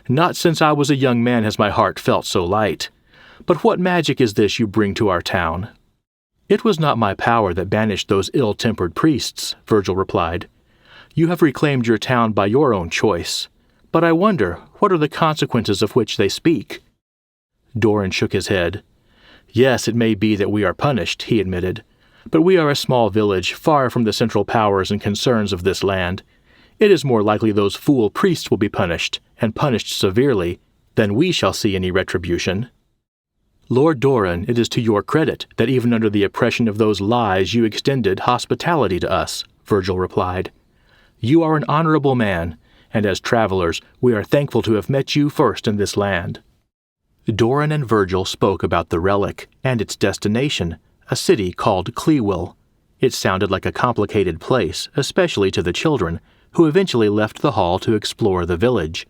"Not since I was a young man has my heart felt so light. But what magic is this you bring to our town?" "It was not my power that banished those ill-tempered priests," Virgil replied. "You have reclaimed your town by your own choice. But I wonder, what are the consequences of which they speak?" Doran shook his head. "Yes, it may be that we are punished," he admitted. "But we are a small village, far from the central powers and concerns of this land. It is more likely those fool priests will be punished, and punished severely, than we shall see any retribution." "Lord Doran, it is to your credit that even under the oppression of those lies you extended hospitality to us," Virgil replied. "You are an honorable man, and as travelers we are thankful to have met you first in this land." Doran and Virgil spoke about the relic and its destination, a city called Clewell. It sounded like a complicated place, especially to the children, who eventually left the hall to explore the village.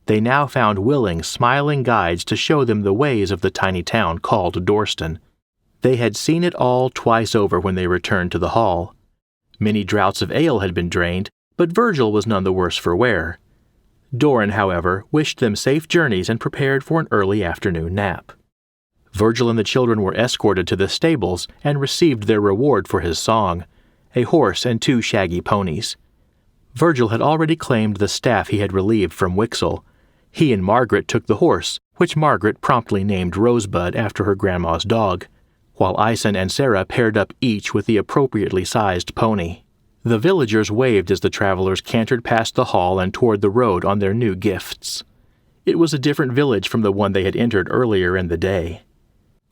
They now found willing, smiling guides to show them the ways of the tiny town called Dorston. They had seen it all twice over when they returned to the hall. Many draughts of ale had been drained, but Virgil was none the worse for wear. Doran, however, wished them safe journeys and prepared for an early afternoon nap. Virgil and the children were escorted to the stables and received their reward for his song, a horse and 2 shaggy ponies. Virgil had already claimed the staff he had relieved from Wixel. He and Margaret took the horse, which Margaret promptly named Rosebud after her grandma's dog, while Ison and Sarah paired up each with the appropriately sized pony. The villagers waved as the travelers cantered past the hall and toward the road on their new gifts. It was a different village from the one they had entered earlier in the day.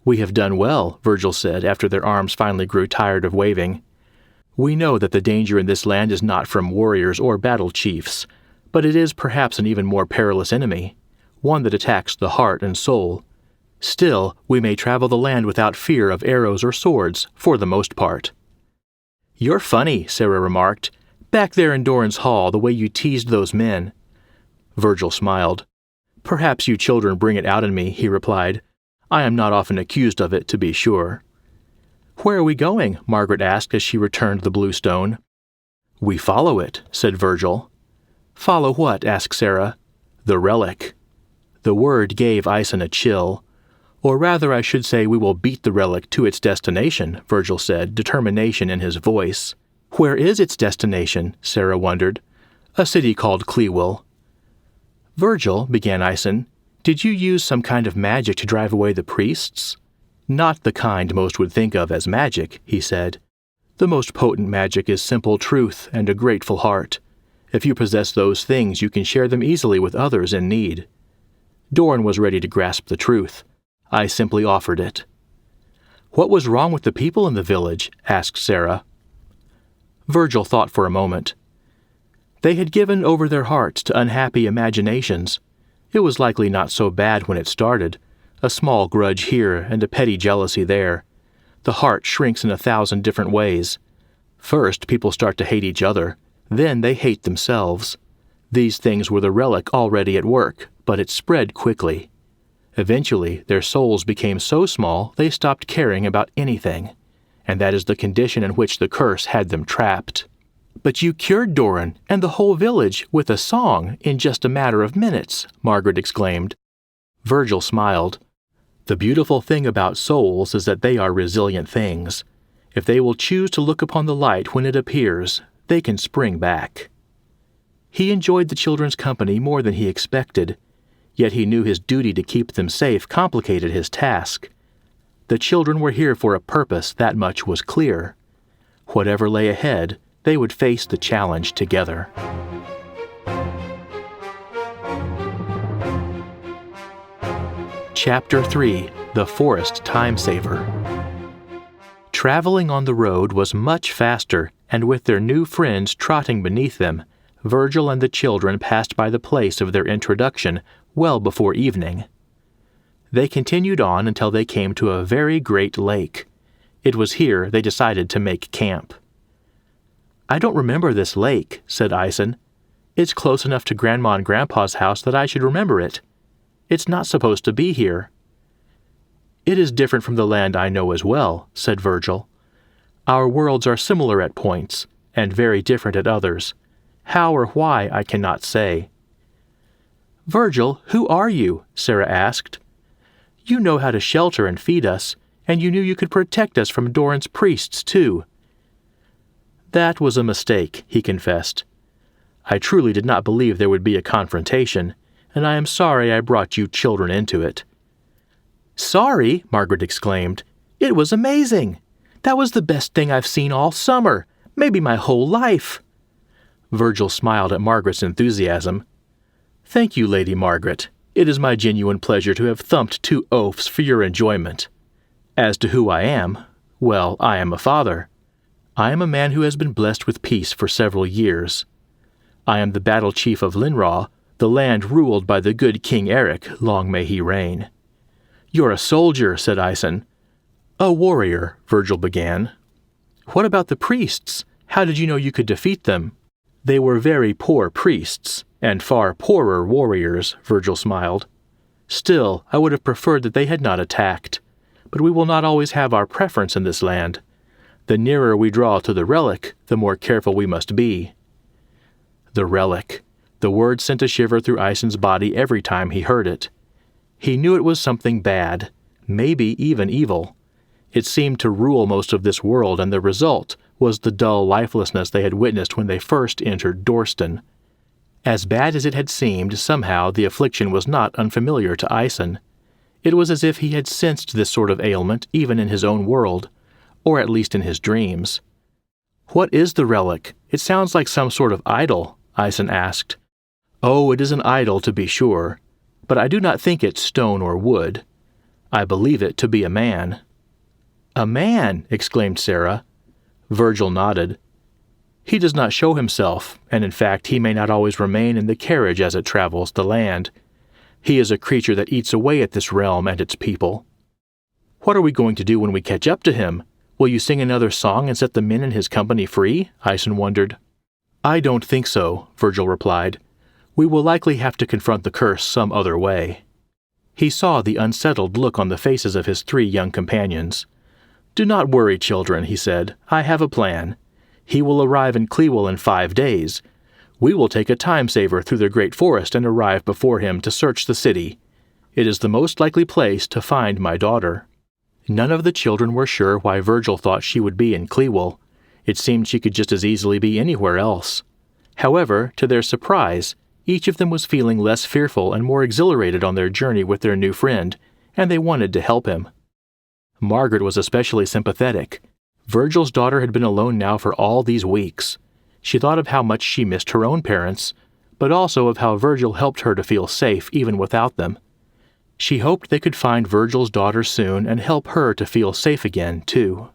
"We have done well," Virgil said after their arms finally grew tired of waving. "We know that the danger in this land is not from warriors or battle chiefs, but it is perhaps an even more perilous enemy, one that attacks the heart and soul. Still, we may travel the land without fear of arrows or swords, for the most part." "You're funny," Sarah remarked. "Back there in Doran's hall, the way you teased those men." Virgil smiled. "Perhaps you children bring it out in me," he replied. "I am not often accused of it, to be sure." "Where are we going?" Margaret asked as she returned the blue stone. "We follow it," said Virgil. "Follow what?" asked Sarah. "The relic." The word gave Ison a chill. "Or rather, I should say we will beat the relic to its destination," Virgil said, determination in his voice. "Where is its destination?" Sarah wondered. "A city called Clewell." "Virgil," began Ison, "did you use some kind of magic to drive away the priests?" "Not the kind most would think of as magic," he said. "The most potent magic is simple truth and a grateful heart. If you possess those things, you can share them easily with others in need." Doran was ready to grasp the truth. I simply offered it. "What was wrong with the people in the village?" asked Sarah. Virgil thought for a moment. They had given over their hearts to unhappy imaginations. It was likely not so bad when it started, a small grudge here and a petty jealousy there. The heart shrinks in 1,000 different ways. First, people start to hate each other. Then they hate themselves. These things were the relic already at work, but it spread quickly. Eventually, their souls became so small they stopped caring about anything, and that is the condition in which the curse had them trapped. "But you cured Doran and the whole village with a song in just a matter of minutes," Margaret exclaimed. Virgil smiled. "The beautiful thing about souls is that they are resilient things. If they will choose to look upon the light when it appears, they can spring back." He enjoyed the children's company more than he expected. Yet he knew his duty to keep them safe complicated his task. The children were here for a purpose, that much was clear. Whatever lay ahead, they would face the challenge together. Chapter 3: The Forest Time Saver. Traveling on the road was much faster, and with their new friends trotting beneath them, Virgil and the children passed by the place of their introduction well before evening. They continued on until they came to a very great lake. It was here they decided to make camp. "I don't remember this lake," said Ison. "It's close enough to Grandma and Grandpa's house that I should remember it. It's not supposed to be here." "It is different from the land I know as well," said Virgil. "Our worlds are similar at points, and very different at others. How or why I cannot say." "Virgil, who are you?" Sarah asked. "You know how to shelter and feed us, and you knew you could protect us from Doran's priests, too." "That was a mistake," he confessed. "I truly did not believe there would be a confrontation, and I am sorry I brought you children into it." "Sorry?" Margaret exclaimed. "It was amazing! That was the best thing I've seen all summer, maybe my whole life." Virgil smiled at Margaret's enthusiasm. "Thank you, Lady Margaret. It is my genuine pleasure to have thumped 2 oafs for your enjoyment. As to who I am, well, I am a father. I am a man who has been blessed with peace for several years. I am the battle chief of Linraw, the land ruled by the good King Eric, long may he reign." "You're a soldier," said Aisen. "A warrior," Virgil began. "What about the priests? How did you know you could defeat them?" "They were very poor priests, and far poorer warriors," Virgil smiled. "Still, I would have preferred that they had not attacked. But we will not always have our preference in this land. The nearer we draw to the relic, the more careful we must be." The relic. The word sent a shiver through Aisen's body every time he heard it. He knew it was something bad, maybe even evil. It seemed to rule most of this world, and the result was the dull lifelessness they had witnessed when they first entered Dorston. As bad as it had seemed, somehow the affliction was not unfamiliar to Aisen. It was as if he had sensed this sort of ailment even in his own world, or at least in his dreams. "What is the relic? It sounds like some sort of idol," Aisen asked. "Oh, it is an idol to be sure, but I do not think it stone or wood. I believe it to be a man." "A man!" exclaimed Sarah. Virgil nodded. "He does not show himself, and in fact he may not always remain in the carriage as it travels the land. He is a creature that eats away at this realm and its people." "What are we going to do when we catch up to him? Will you sing another song and set the men in his company free?" Aisen wondered. "I don't think so," Virgil replied. "We will likely have to confront the curse some other way." He saw the unsettled look on the faces of his 3 young companions. "Do not worry, children," he said. "I have a plan. He will arrive in Clewell in 5 days. We will take a time-saver through the great forest and arrive before him to search the city. It is the most likely place to find my daughter." None of the children were sure why Virgil thought she would be in Clewell. It seemed she could just as easily be anywhere else. However, to their surprise, each of them was feeling less fearful and more exhilarated on their journey with their new friend, and they wanted to help him. Margaret was especially sympathetic. Virgil's daughter had been alone now for all these weeks. She thought of how much she missed her own parents, but also of how Virgil helped her to feel safe even without them. She hoped they could find Virgil's daughter soon and help her to feel safe again, too.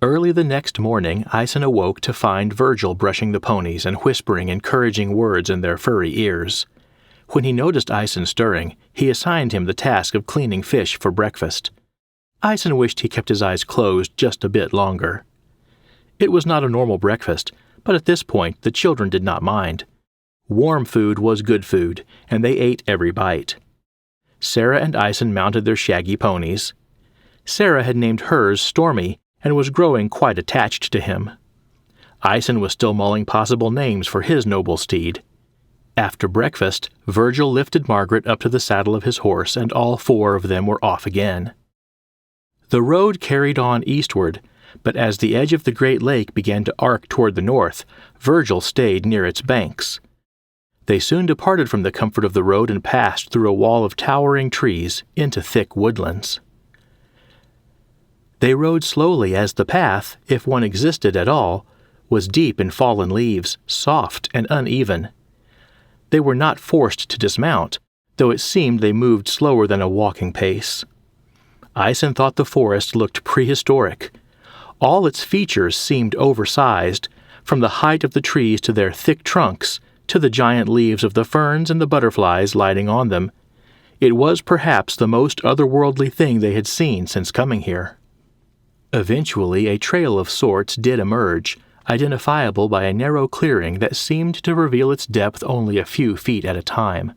Early the next morning, Aisen awoke to find Virgil brushing the ponies and whispering encouraging words in their furry ears. When he noticed Aisen stirring, he assigned him the task of cleaning fish for breakfast. Aisen wished he kept his eyes closed just a bit longer. It was not a normal breakfast, but at this point the children did not mind. Warm food was good food, and they ate every bite. Sarah and Aisen mounted their shaggy ponies. Sarah had named hers Stormy and was growing quite attached to him. Aisen was still mulling possible names for his noble steed. After breakfast, Virgil lifted Margaret up to the saddle of his horse, and all 4 of them were off again. The road carried on eastward, but as the edge of the Great Lake began to arc toward the north, Virgil stayed near its banks. They soon departed from the comfort of the road and passed through a wall of towering trees into thick woodlands. They rode slowly as the path, if one existed at all, was deep in fallen leaves, soft and uneven. They were not forced to dismount, though it seemed they moved slower than a walking pace. Aisen thought the forest looked prehistoric. All its features seemed oversized, from the height of the trees to their thick trunks, to the giant leaves of the ferns and the butterflies lighting on them. It was perhaps the most otherworldly thing they had seen since coming here. Eventually, a trail of sorts did emerge, identifiable by a narrow clearing that seemed to reveal its depth only a few feet at a time.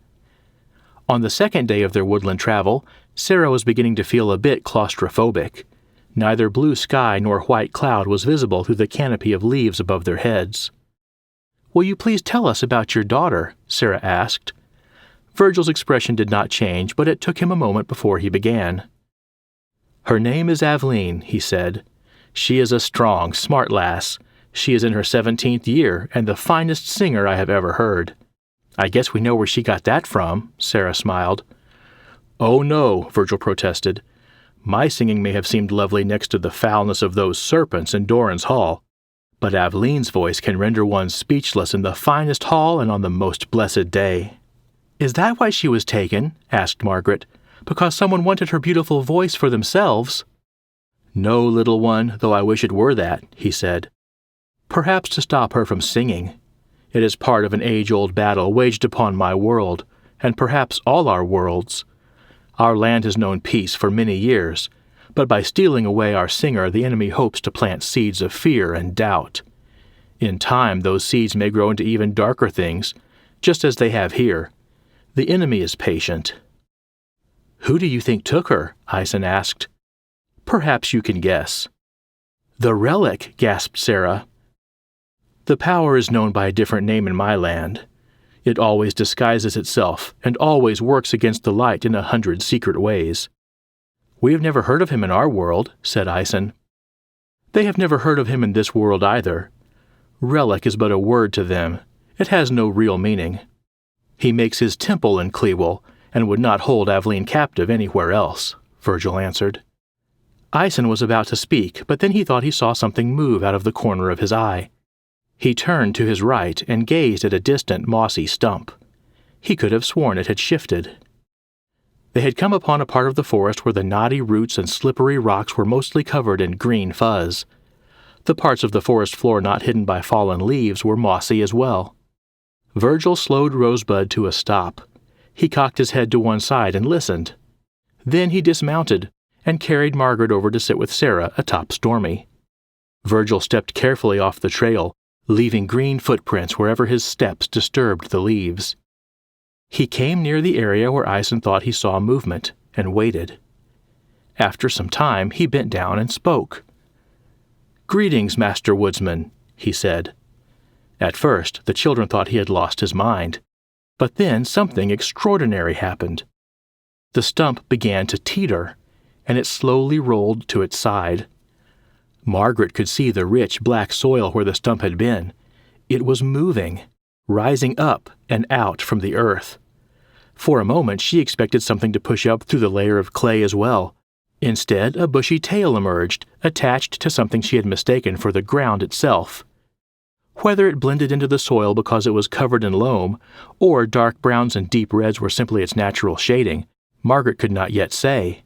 On the second day of their woodland travel, Sarah was beginning to feel a bit claustrophobic. Neither blue sky nor white cloud was visible through the canopy of leaves above their heads. "Will you please tell us about your daughter?" Sarah asked. Virgil's expression did not change, but it took him a moment before he began. "Her name is Aveline," he said. "She is a strong, smart lass. She is in her 17th year, and the finest singer I have ever heard." "I guess we know where she got that from," Sarah smiled. "Oh no," Virgil protested. "My singing may have seemed lovely next to the foulness of those serpents in Doran's hall, but Aveline's voice can render one speechless in the finest hall and on the most blessed day." "Is that why she was taken?" asked Margaret. "Because someone wanted her beautiful voice for themselves?" "No, little one, though I wish it were that," he said. "Perhaps to stop her from singing. It is part of an age-old battle waged upon my world, and perhaps all our worlds. Our land has known peace for many years, but by stealing away our singer the enemy hopes to plant seeds of fear and doubt. In time those seeds may grow into even darker things, just as they have here. The enemy is patient." "Who do you think took her?" Eisen asked. "Perhaps you can guess." "The relic," gasped Sarah. "The power is known by a different name in my land. It always disguises itself and always works against the light in 100 secret ways." "We have never heard of him in our world," said Eisen. "They have never heard of him in this world either. Relic is but a word to them. It has no real meaning. He makes his temple in Clewell, and would not hold Aveline captive anywhere else," Virgil answered. Eisen was about to speak, but then he thought he saw something move out of the corner of his eye. He turned to his right and gazed at a distant mossy stump. He could have sworn it had shifted. They had come upon a part of the forest where the knotty roots and slippery rocks were mostly covered in green fuzz. The parts of the forest floor not hidden by fallen leaves were mossy as well. Virgil slowed Rosebud to a stop. He cocked his head to one side and listened. Then he dismounted and carried Margaret over to sit with Sarah atop Stormy. Virgil stepped carefully off the trail, leaving green footprints wherever his steps disturbed the leaves. He came near the area where Eisen thought he saw movement, and waited. After some time, he bent down and spoke. "Greetings, Master Woodsman," he said. At first, the children thought he had lost his mind, but then something extraordinary happened. The stump began to teeter, and it slowly rolled to its side. Margaret could see the rich black soil where the stump had been. It was moving, rising up and out from the earth. For a moment she expected something to push up through the layer of clay as well. Instead, a bushy tail emerged, attached to something she had mistaken for the ground itself. Whether it blended into the soil because it was covered in loam, or dark browns and deep reds were simply its natural shading, Margaret could not yet say.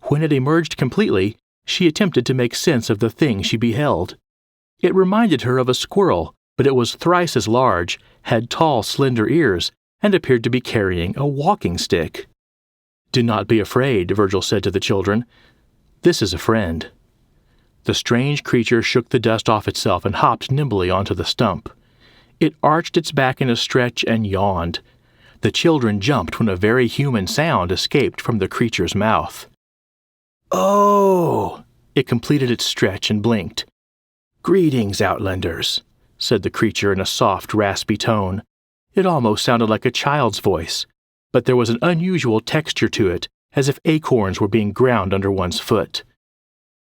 When it emerged completely, she attempted to make sense of the thing she beheld. It reminded her of a squirrel, but it was thrice as large, had tall, slender ears, and appeared to be carrying a walking stick. "Do not be afraid," Virgil said to the children. "This is a friend." The strange creature shook the dust off itself and hopped nimbly onto the stump. It arched its back in a stretch and yawned. The children jumped when a very human sound escaped from the creature's mouth. "Oh!" It completed its stretch and blinked. "Greetings, Outlanders," said the creature in a soft, raspy tone. It almost sounded like a child's voice, but there was an unusual texture to it, as if acorns were being ground under one's foot.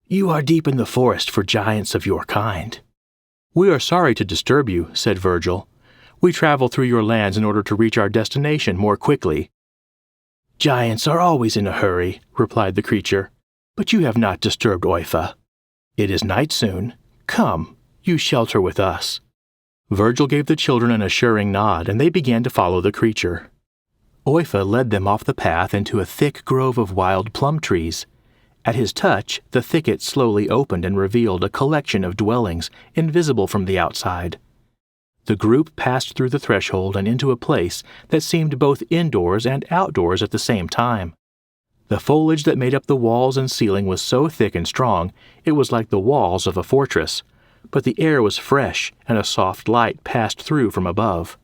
"You are deep in the forest for giants of your kind." "We are sorry to disturb you," said Virgil. "We travel through your lands in order to reach our destination more quickly." "Giants are always in a hurry," replied the creature. "But you have not disturbed Oifa. It is night soon. Come, you shelter with us." Virgil gave the children an assuring nod, and they began to follow the creature. Oifa led them off the path into a thick grove of wild plum trees. At his touch, the thicket slowly opened and revealed a collection of dwellings, invisible from the outside. The group passed through the threshold and into a place that seemed both indoors and outdoors at the same time. The foliage that made up the walls and ceiling was so thick and strong, it was like the walls of a fortress, but the air was fresh and a soft light passed through from above.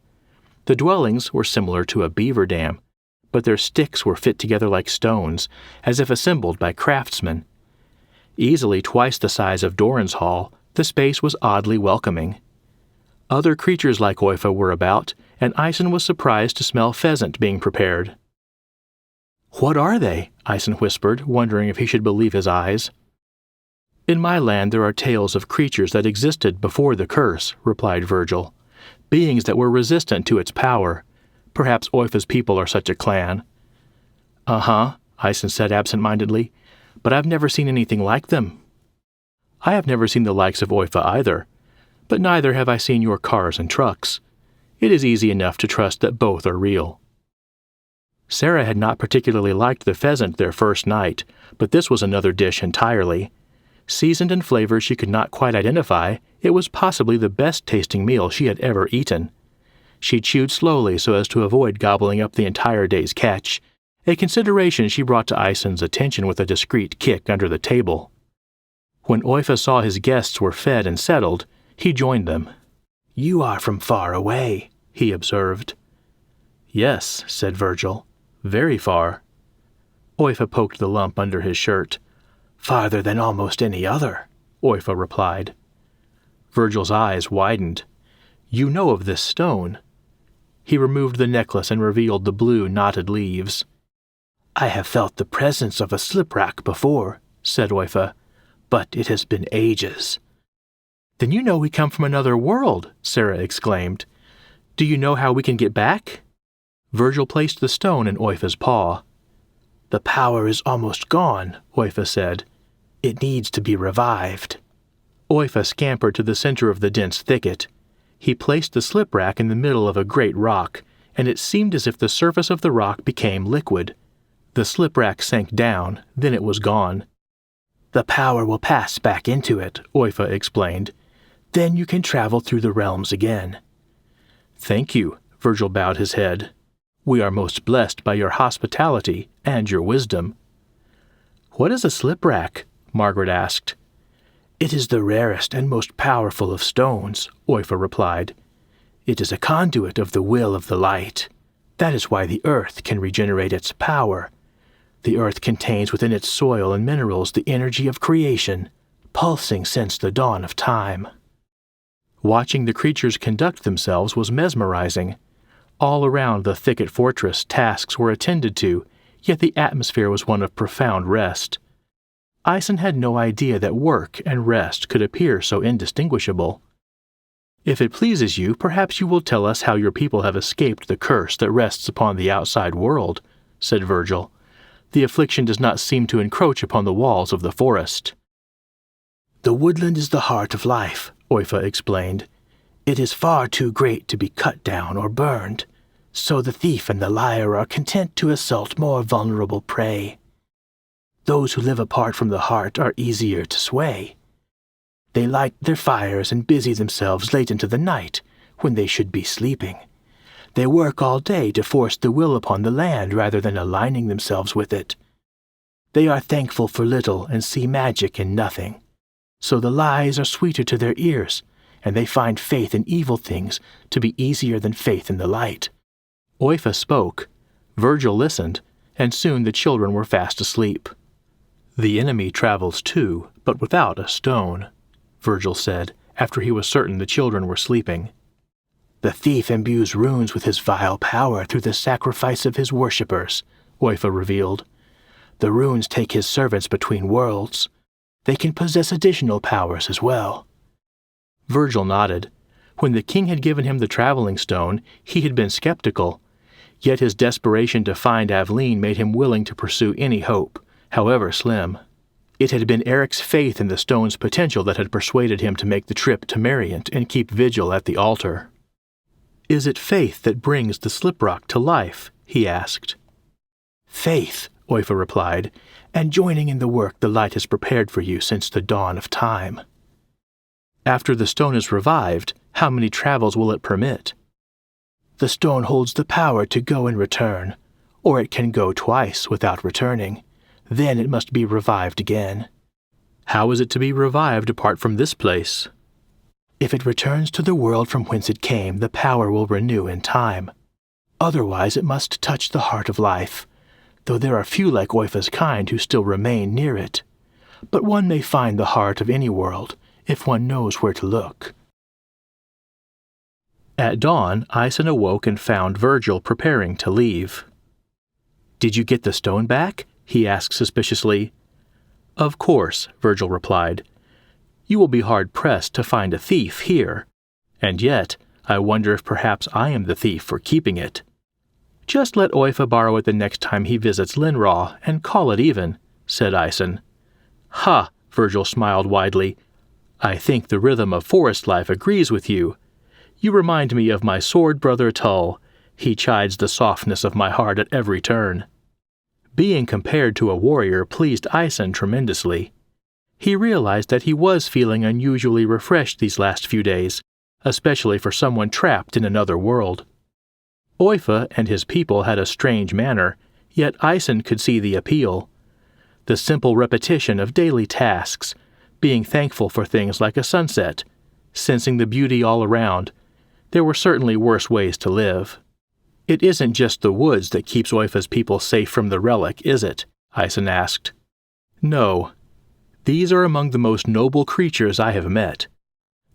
The dwellings were similar to a beaver dam, but their sticks were fit together like stones, as if assembled by craftsmen. Easily twice the size of Doran's hall, the space was oddly welcoming. Other creatures like Oifa were about, and Ison was surprised to smell pheasant being prepared. "What are they?" Ison whispered, wondering if he should believe his eyes. "In my land there are tales of creatures that existed before the curse," replied Virgil. "Beings that were resistant to its power. Perhaps Oifa's people are such a clan." "Uh-huh," Ison said absent-mindedly, "but I've never seen anything like them." "I have never seen the likes of Oifa either, but neither have I seen your cars and trucks. It is easy enough to trust that both are real." Sarah had not particularly liked the pheasant their first night, but this was another dish entirely. Seasoned in flavors she could not quite identify, it was possibly the best-tasting meal she had ever eaten. She chewed slowly so as to avoid gobbling up the entire day's catch, a consideration she brought to Ison's attention with a discreet kick under the table. When Oifa saw his guests were fed and settled, he joined them. "You are from far away," he observed. "Yes," said Virgil. "Very far." Oifa poked the lump under his shirt. "Farther than almost any other," Oifa replied. Virgil's eyes widened. "You know of this stone?" He removed the necklace and revealed the blue knotted leaves. "I have felt the presence of a sliprack before," said Oifa, "but it has been ages." "Then you know we come from another world," Sarah exclaimed. "Do you know how we can get back?" Virgil placed the stone in Oifa's paw. "The power is almost gone," Oifa said. "It needs to be revived." Oifa scampered to the center of the dense thicket. He placed the sliprack in the middle of a great rock, and it seemed as if the surface of the rock became liquid. The sliprack sank down, then it was gone. "The power will pass back into it," Oifa explained. "Then you can travel through the realms again." "Thank you," Virgil bowed his head. "We are most blessed by your hospitality and your wisdom." "What is a sliprack?" Margaret asked. "It is the rarest and most powerful of stones," Oifa replied. "It is a conduit of the will of the light. That is why the earth can regenerate its power. The earth contains within its soil and minerals the energy of creation, pulsing since the dawn of time." Watching the creatures conduct themselves was mesmerizing. All around the thicket fortress tasks were attended to, yet the atmosphere was one of profound rest. Ison had no idea that work and rest could appear so indistinguishable. "If it pleases you, perhaps you will tell us how your people have escaped the curse that rests upon the outside world," said Virgil. "The affliction does not seem to encroach upon the walls of the forest." "The woodland is the heart of life," Oifa explained. "It is far too great to be cut down or burned, so the thief and the liar are content to assault more vulnerable prey. Those who live apart from the heart are easier to sway. They light their fires and busy themselves late into the night, when they should be sleeping. They work all day to force the will upon the land rather than aligning themselves with it. They are thankful for little and see magic in nothing. So the lies are sweeter to their ears, and they find faith in evil things to be easier than faith in the light." Oifa spoke. Virgil listened, and soon the children were fast asleep. "The enemy travels too, but without a stone," Virgil said, after he was certain the children were sleeping. "The thief imbues runes with his vile power through the sacrifice of his worshippers," Oifa revealed. "The runes take his servants between worlds. They can possess additional powers as well." Virgil nodded. When the king had given him the traveling stone, he had been skeptical. Yet his desperation to find Aveline made him willing to pursue any hope, however slim. It had been Eric's faith in the stone's potential that had persuaded him to make the trip to Mariant and keep vigil at the altar. "Is it faith that brings the sliprock to life?" he asked. "Faith," Oifa replied, "and joining in the work the light has prepared for you since the dawn of time." "After the stone is revived, how many travels will it permit?" "The stone holds the power to go and return, or it can go twice without returning. Then it must be revived again." "How is it to be revived apart from this place?" "If it returns to the world from whence it came, the power will renew in time. Otherwise it must touch the heart of life, though there are few like Oifa's kind who still remain near it. But one may find the heart of any world, if one knows where to look. At dawn, Aisen awoke and found Virgil preparing to leave. "Did you get the stone back?" he asked suspiciously. "Of course," Virgil replied. "You will be hard-pressed to find a thief here. And yet, I wonder if perhaps I am the thief for keeping it. Just let Oifa borrow it the next time he visits Linraw, and call it even," said Aisen. "Ha!" Virgil smiled widely. "I think the rhythm of forest life agrees with you. You remind me of my sword brother Tull. He chides the softness of my heart at every turn." Being compared to a warrior pleased Aisen tremendously. He realized that he was feeling unusually refreshed these last few days, especially for someone trapped in another world. Oifa and his people had a strange manner, yet Aisen could see the appeal. The simple repetition of daily tasks, being thankful for things like a sunset, sensing the beauty all around. There were certainly worse ways to live. "It isn't just the woods that keeps Oifa's people safe from the relic, is it?" Aisen asked. "No. These are among the most noble creatures I have met.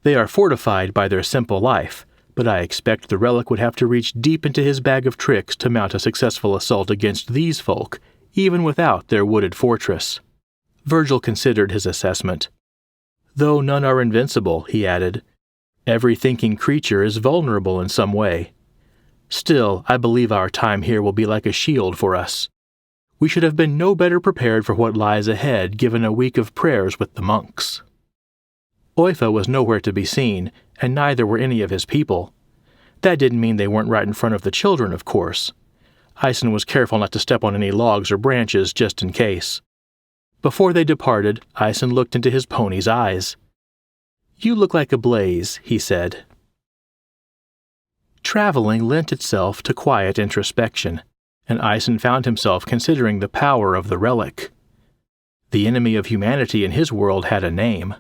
They are fortified by their simple life, but I expect the relic would have to reach deep into his bag of tricks to mount a successful assault against these folk, even without their wooded fortress." Virgil considered his assessment. "Though none are invincible," he added. "Every thinking creature is vulnerable in some way. Still, I believe our time here will be like a shield for us. We should have been no better prepared for what lies ahead given a week of prayers with the monks." Oifa was nowhere to be seen, and neither were any of his people. That didn't mean they weren't right in front of the children, of course. Aisen was careful not to step on any logs or branches just in case. Before they departed, Aisen looked into his pony's eyes. "You look like a blaze," he said. Traveling lent itself to quiet introspection, and Aisen found himself considering the power of the relic. The enemy of humanity in his world had a name.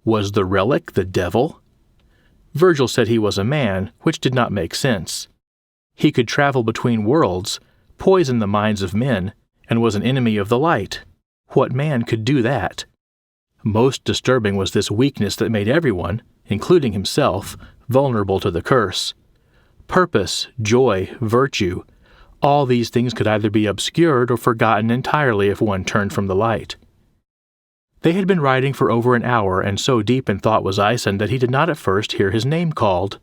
Was the relic the devil? Virgil said he was a man, which did not make sense. He could travel between worlds, poison the minds of men, and was an enemy of the light. What man could do that? Most disturbing was this weakness that made everyone, including himself, vulnerable to the curse. Purpose, joy, virtue, all these things could either be obscured or forgotten entirely if one turned from the light. They had been riding for over an hour, and so deep in thought was Aisen that he did not at first hear his name called.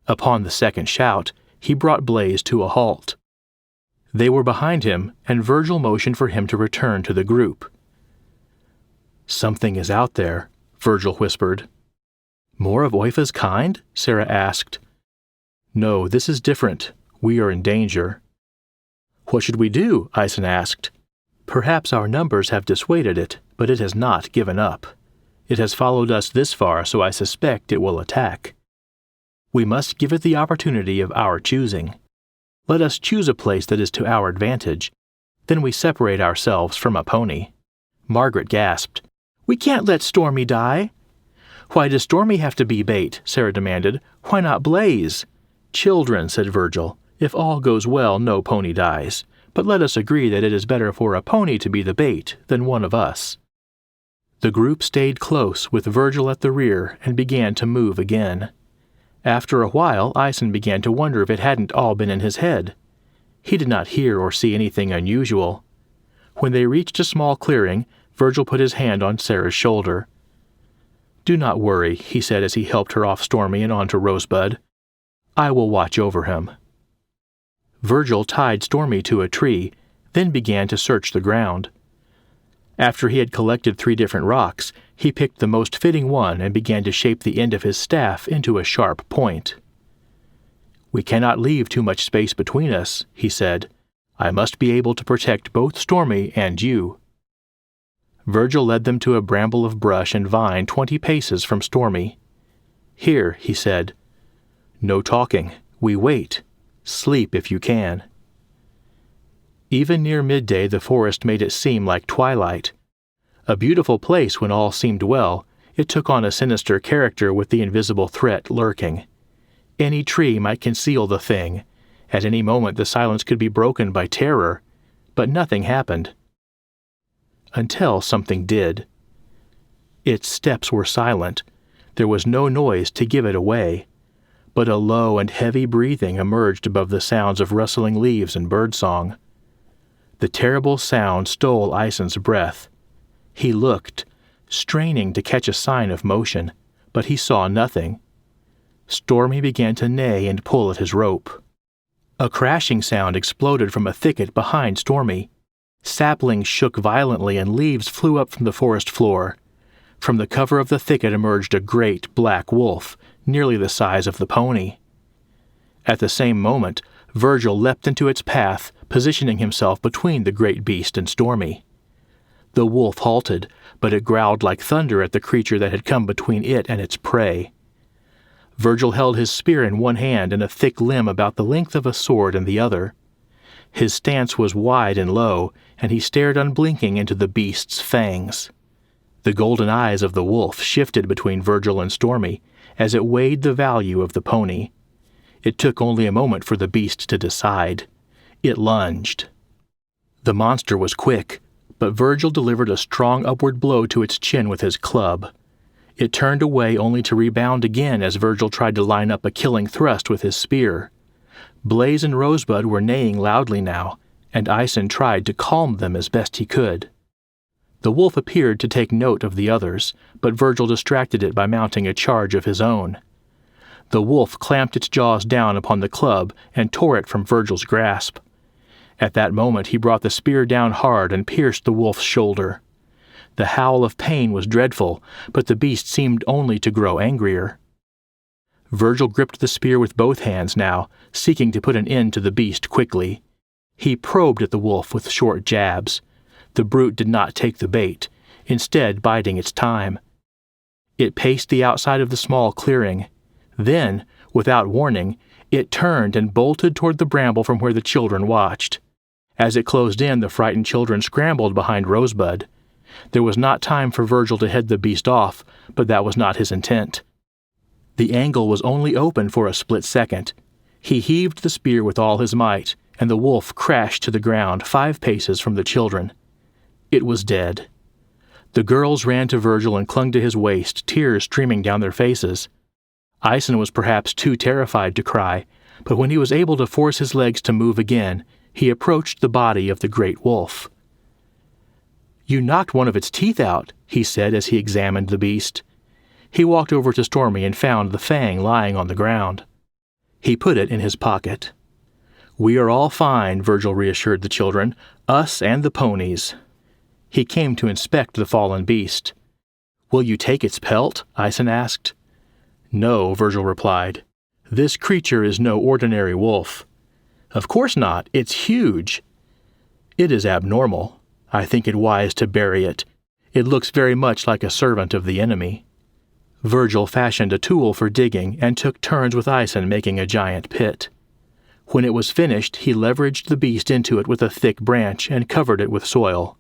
Upon the second shout, he brought Blaze to a halt. They were behind him, and Virgil motioned for him to return to the group. "Something is out there," Virgil whispered. "More of Oifa's kind?" Sarah asked. "No, this is different. We are in danger." "What should we do?" Aisen asked. "Perhaps our numbers have dissuaded it, but it has not given up. It has followed us this far, so I suspect it will attack. We must give it the opportunity of our choosing. Let us choose a place that is to our advantage. Then we separate ourselves from a pony." Margaret gasped. "We can't let Stormy die." "Why does Stormy have to be bait?" Sarah demanded. "Why not Blaze?" "Children," said Virgil. "If all goes well, no pony dies. But let us agree that it is better for a pony to be the bait than one of us." The group stayed close, with Virgil at the rear, and began to move again. After a while, Aisen began to wonder if it hadn't all been in his head. He did not hear or see anything unusual. When they reached a small clearing, Virgil put his hand on Sarah's shoulder. "Do not worry," he said as he helped her off Stormy and onto Rosebud. "I will watch over him." Virgil tied Stormy to a tree, then began to search the ground. After he had collected 3 different rocks, he picked the most fitting one and began to shape the end of his staff into a sharp point. "We cannot leave too much space between us," he said. "I must be able to protect both Stormy and you." Virgil led them to a bramble of brush and vine 20 paces from Stormy. "Here," he said. "No talking. We wait. Sleep if you can." Even near midday the forest made it seem like twilight. A beautiful place when all seemed well, it took on a sinister character with the invisible threat lurking. Any tree might conceal the thing, At any moment the silence could be broken by terror, but nothing happened. Until something did. Its steps were silent. There was no noise to give it away, but a low and heavy breathing emerged above the sounds of rustling leaves and birdsong. The terrible sound stole Ison's breath. He looked, straining to catch a sign of motion, but he saw nothing. Stormy began to neigh and pull at his rope. A crashing sound exploded from a thicket behind Stormy. Saplings shook violently and leaves flew up from the forest floor. From the cover of the thicket emerged a great black wolf, nearly the size of the pony. At the same moment, Virgil leapt into its path, positioning himself between the great beast and Stormy. The wolf halted, but it growled like thunder at the creature that had come between it and its prey. Virgil held his spear in one hand and a thick limb about the length of a sword in the other. His stance was wide and low, and he stared unblinking into the beast's fangs. The golden eyes of the wolf shifted between Virgil and Stormy as it weighed the value of the pony. It took only a moment for the beast to decide. It lunged. The monster was quick, but Virgil delivered a strong upward blow to its chin with his club. It turned away only to rebound again as Virgil tried to line up a killing thrust with his spear. Blaze and Rosebud were neighing loudly now, and Ison tried to calm them as best he could. The wolf appeared to take note of the others, but Virgil distracted it by mounting a charge of his own. The wolf clamped its jaws down upon the club and tore it from Virgil's grasp. At that moment he brought the spear down hard and pierced the wolf's shoulder. The howl of pain was dreadful, but the beast seemed only to grow angrier. Virgil gripped the spear with both hands now, seeking to put an end to the beast quickly. He probed at the wolf with short jabs. The brute did not take the bait, instead biding its time. It paced the outside of the small clearing. Then, without warning, it turned and bolted toward the bramble from where the children watched. As it closed in, the frightened children scrambled behind Rosebud. There was not time for Virgil to head the beast off, but that was not his intent. The angle was only open for a split second. He heaved the spear with all his might, and the wolf crashed to the ground 5 paces from the children. It was dead. The girls ran to Virgil and clung to his waist, tears streaming down their faces. Ison was perhaps too terrified to cry, but when he was able to force his legs to move again, he approached the body of the great wolf. "You knocked one of its teeth out," he said as he examined the beast. He walked over to Stormy and found the fang lying on the ground. He put it in his pocket. "We are all fine," Virgil reassured the children, "us and the ponies." He came to inspect the fallen beast. "Will you take its pelt?" Ison asked. "No," Virgil replied. "This creature is no ordinary wolf." "Of course not. It's huge." "It is abnormal. I think it wise to bury it. It looks very much like a servant of the enemy." Virgil fashioned a tool for digging and took turns with Ison making a giant pit. When it was finished, he leveraged the beast into it with a thick branch and covered it with soil.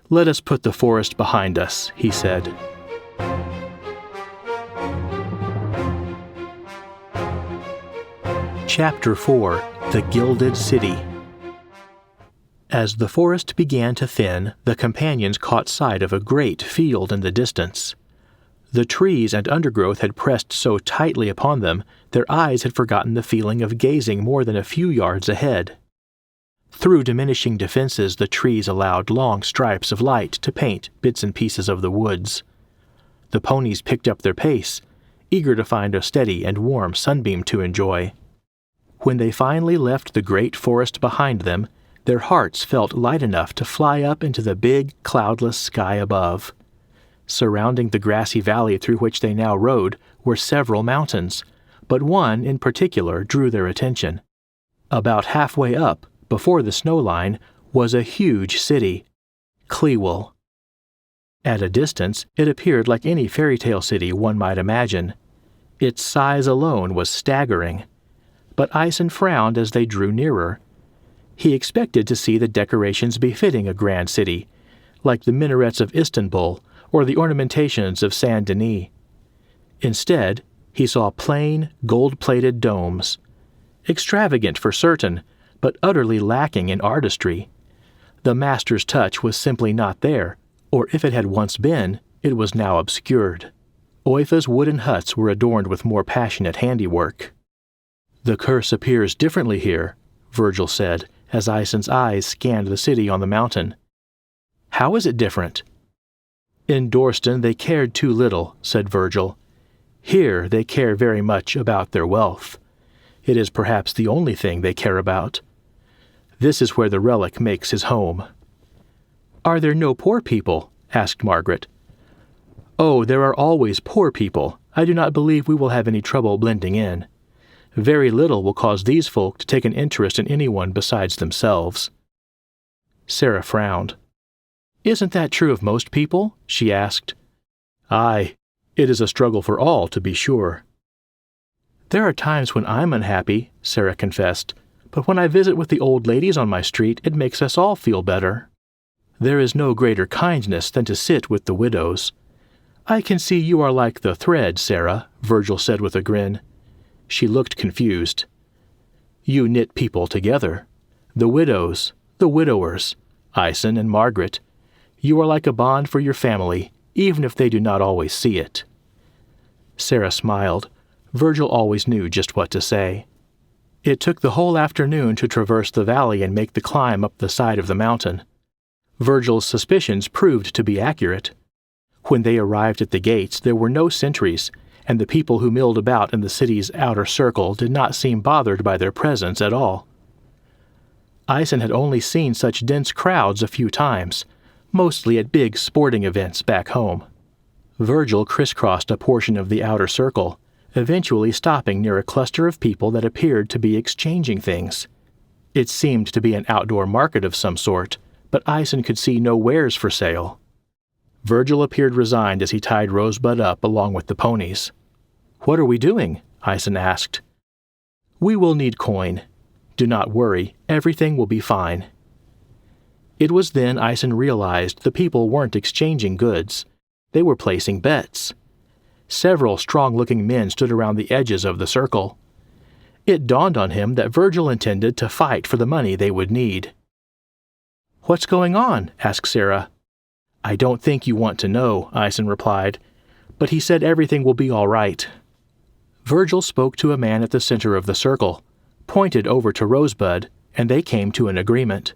"Let us put the forest behind us," he said. Chapter 4: The Gilded City. As the forest began to thin, the companions caught sight of a great field in the distance. The trees and undergrowth had pressed so tightly upon them, their eyes had forgotten the feeling of gazing more than a few yards ahead. Through diminishing defenses, the trees allowed long stripes of light to paint bits and pieces of the woods. The ponies picked up their pace, eager to find a steady and warm sunbeam to enjoy. When they finally left the great forest behind them, their hearts felt light enough to fly up into the big, cloudless sky above. Surrounding the grassy valley through which they now rode were several mountains, but one in particular drew their attention. About halfway up, before the snow line, was a huge city, Clewell. At a distance, it appeared like any fairy tale city one might imagine. Its size alone was staggering. But Ison frowned as they drew nearer. He expected to see the decorations befitting a grand city, like the minarets of Istanbul or the ornamentations of Saint Denis. Instead, he saw plain, gold-plated domes. extravagant for certain, but utterly lacking in artistry. The master's touch was simply not there, or if it had once been, it was now obscured. Oifa's wooden huts were adorned with more passionate handiwork. "The curse appears differently here," Virgil said, as Aesen's eyes scanned the city on the mountain. "How is it different?" "In Dorston they cared too little," said Virgil. "Here they care very much about their wealth. It is perhaps the only thing they care about. This is where the relic makes his home." "Are there no poor people?" asked Margaret. "Oh, there are always poor people. I do not believe we will have any trouble blending in. Very little will cause these folk to take an interest in anyone besides themselves." Sarah frowned. "Isn't that true of most people?" she asked. "Aye, it is a struggle for all, to be sure." "There are times when I'm unhappy," Sarah confessed, "but when I visit with the old ladies on my street, it makes us all feel better. There is no greater kindness than to sit with the widows." "I can see you are like the thread, Sarah," Virgil said with a grin. She looked confused. "You knit people together. The widows, the widowers, Aesen and Margaret. You are like a bond for your family, even if they do not always see it." Sarah smiled. Virgil always knew just what to say. It took the whole afternoon to traverse the valley and make the climb up the side of the mountain. Virgil's suspicions proved to be accurate. When they arrived at the gates, there were no sentries, and the people who milled about in the city's outer circle did not seem bothered by their presence at all. Aesen had only seen such dense crowds a few times, mostly at big sporting events back home. Virgil crisscrossed a portion of the outer circle, eventually stopping near a cluster of people that appeared to be exchanging things. It seemed to be an outdoor market of some sort, but Aesen could see no wares for sale. Virgil appeared resigned as he tied Rosebud up along with the ponies. "What are we doing?" Aesen asked. "We will need coin. Do not worry, everything will be fine." It was then Aesen realized the people weren't exchanging goods. They were placing bets. Several strong-looking men stood around the edges of the circle. It dawned on him that Virgil intended to fight for the money they would need. "What's going on?" asked Sarah. "I don't think you want to know," Aesen replied, "but he said everything will be all right." Virgil spoke to a man at the center of the circle, pointed over to Rosebud, and they came to an agreement.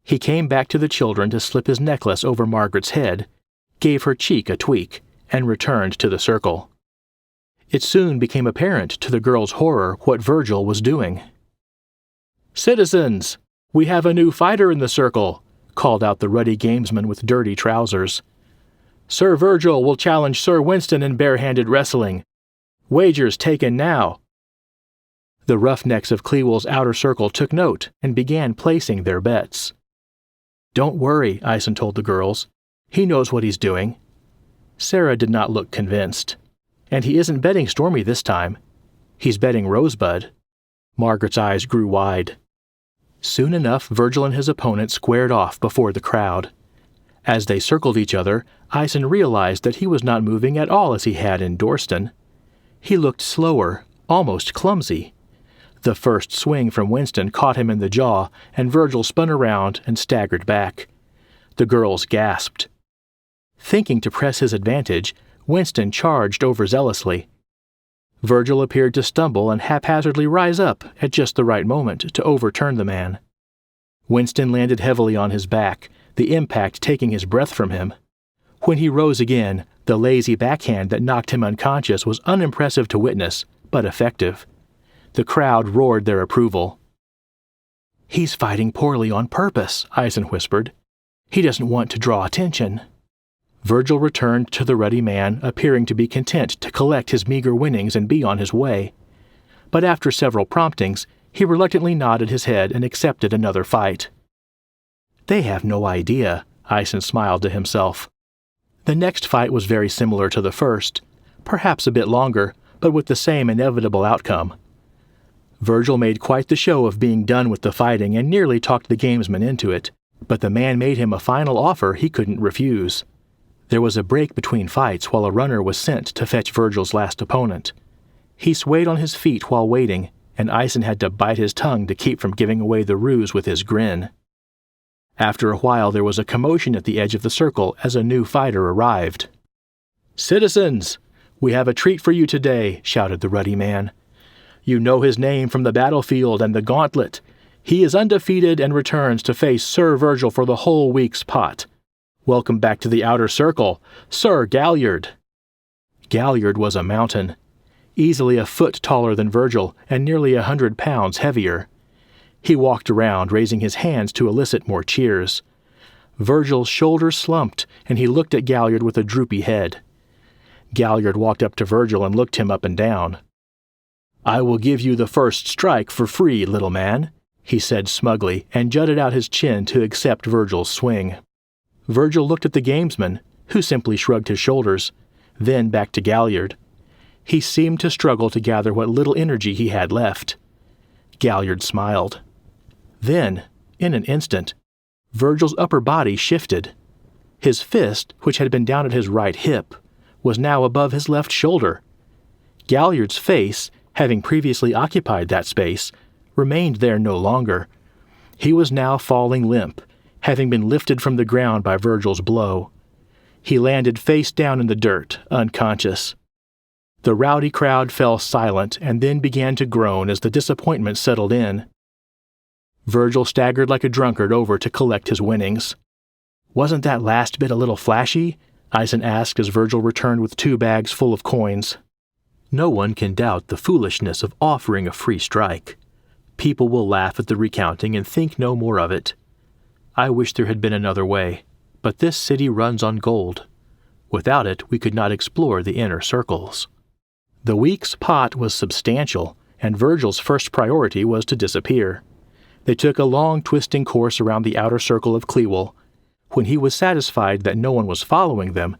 He came back to the children to slip his necklace over Margaret's head, gave her cheek a tweak, and returned to the circle. It soon became apparent to the girls' horror what Virgil was doing. "Citizens, we have a new fighter in the circle," called out the ruddy gamesman with dirty trousers. "Sir Virgil will challenge Sir Winston in bare-handed wrestling. Wagers taken now." The roughnecks of Clewell's outer circle took note and began placing their bets. "Don't worry," Aesen told the girls. "He knows what he's doing." Sarah did not look convinced. "And he isn't betting Stormy this time. He's betting Rosebud." Margaret's eyes grew wide. Soon enough, Virgil and his opponent squared off before the crowd. As they circled each other, Aesen realized that he was not moving at all as he had in Dorston. He looked slower, almost clumsy. The first swing from Winston caught him in the jaw, and Virgil spun around and staggered back. The girls gasped. Thinking to press his advantage, Winston charged overzealously. Virgil appeared to stumble and haphazardly rise up at just the right moment to overturn the man. Winston landed heavily on his back, the impact taking his breath from him. When he rose again, the lazy backhand that knocked him unconscious was unimpressive to witness, but effective. The crowd roared their approval. "He's fighting poorly on purpose," Aesen whispered. "He doesn't want to draw attention." Virgil returned to the ruddy man, appearing to be content to collect his meager winnings and be on his way. But after several promptings, he reluctantly nodded his head and accepted another fight. "They have no idea," Aesen smiled to himself. The next fight was very similar to the first, perhaps a bit longer, but with the same inevitable outcome. Virgil made quite the show of being done with the fighting and nearly talked the gamesman into it, but the man made him a final offer he couldn't refuse. There was a break between fights while a runner was sent to fetch Virgil's last opponent. He swayed on his feet while waiting, and Ison had to bite his tongue to keep from giving away the ruse with his grin. After a while there was a commotion at the edge of the circle as a new fighter arrived. "Citizens, we have a treat for you today," shouted the ruddy man. "You know his name from the battlefield and the gauntlet. He is undefeated and returns to face Sir Virgil for the whole week's pot. Welcome back to the outer circle, Sir Galliard." Galliard was a mountain, easily a foot taller than Virgil and nearly 100 pounds heavier. He walked around, raising his hands to elicit more cheers. Virgil's shoulders slumped, and he looked at Galliard with a droopy head. Galliard walked up to Virgil and looked him up and down. "I will give you the first strike for free, little man," he said smugly, and jutted out his chin to accept Virgil's swing. Virgil looked at the gamesman, who simply shrugged his shoulders, then back to Galliard. He seemed to struggle to gather what little energy he had left. Galliard smiled. Then, in an instant, Virgil's upper body shifted. His fist, which had been down at his right hip, was now above his left shoulder. Galliard's face, having previously occupied that space, remained there no longer. He was now falling limp, having been lifted from the ground by Virgil's blow. He landed face down in the dirt, unconscious. The rowdy crowd fell silent and then began to groan as the disappointment settled in. Virgil staggered like a drunkard over to collect his winnings. "Wasn't that last bit a little flashy?" Ison asked as Virgil returned with 2 bags full of coins. No one can doubt the foolishness of offering a free strike. People will laugh at the recounting and think no more of it. I wish there had been another way, but this city runs on gold. Without it, we could not explore the inner circles. The week's pot was substantial, and Virgil's first priority was to disappear. They took a long, twisting course around the outer circle of Clewell. When he was satisfied that no one was following them,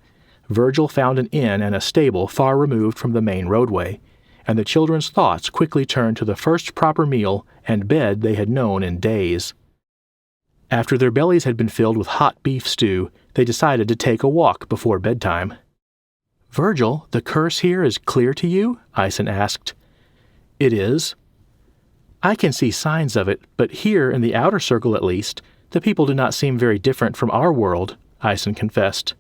Virgil found an inn and a stable far removed from the main roadway, and the children's thoughts quickly turned to the first proper meal and bed they had known in days. After their bellies had been filled with hot beef stew, they decided to take a walk before bedtime. "Virgil, the curse here is clear to you?" Ison asked. "It is." "I can see signs of it, but here in the outer circle at least, the people do not seem very different from our world," Ison confessed.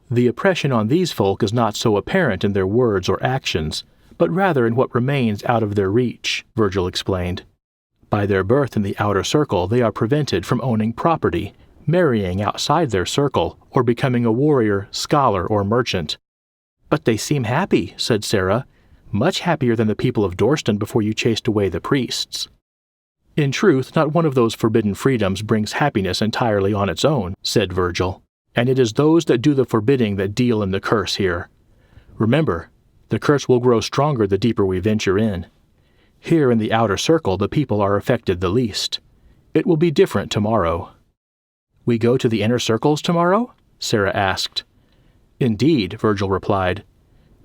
"The oppression on these folk is not so apparent in their words or actions, but rather in what remains out of their reach," Virgil explained. "By their birth in the outer circle, they are prevented from owning property, marrying outside their circle, or becoming a warrior, scholar, or merchant." "But they seem happy," said Sarah, "much happier than the people of Dorston before you chased away the priests." "In truth, not one of those forbidden freedoms brings happiness entirely on its own," said Virgil, "and it is those that do the forbidding that deal in the curse here. Remember, the curse will grow stronger the deeper we venture in. Here in the outer circle the people are affected the least. It will be different tomorrow." "We go to the inner circles tomorrow?" Sarah asked. "Indeed," Virgil replied.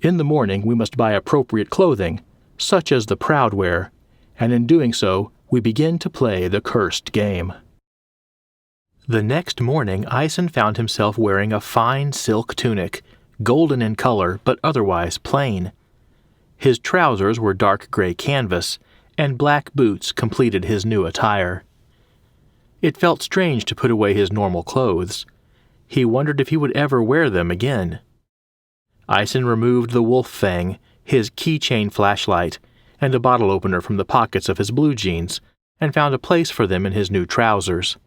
"In the morning we must buy appropriate clothing, such as the proud wear, and in doing so we begin to play the cursed game." The next morning Ison found himself wearing a fine silk tunic, golden in color but otherwise plain. His trousers were dark gray canvas, and black boots completed his new attire. It felt strange to put away his normal clothes. He wondered if he would ever wear them again. Ison removed the wolf fang, his keychain flashlight, and a bottle opener from the pockets of his blue jeans, and found a place for them in his new trousers.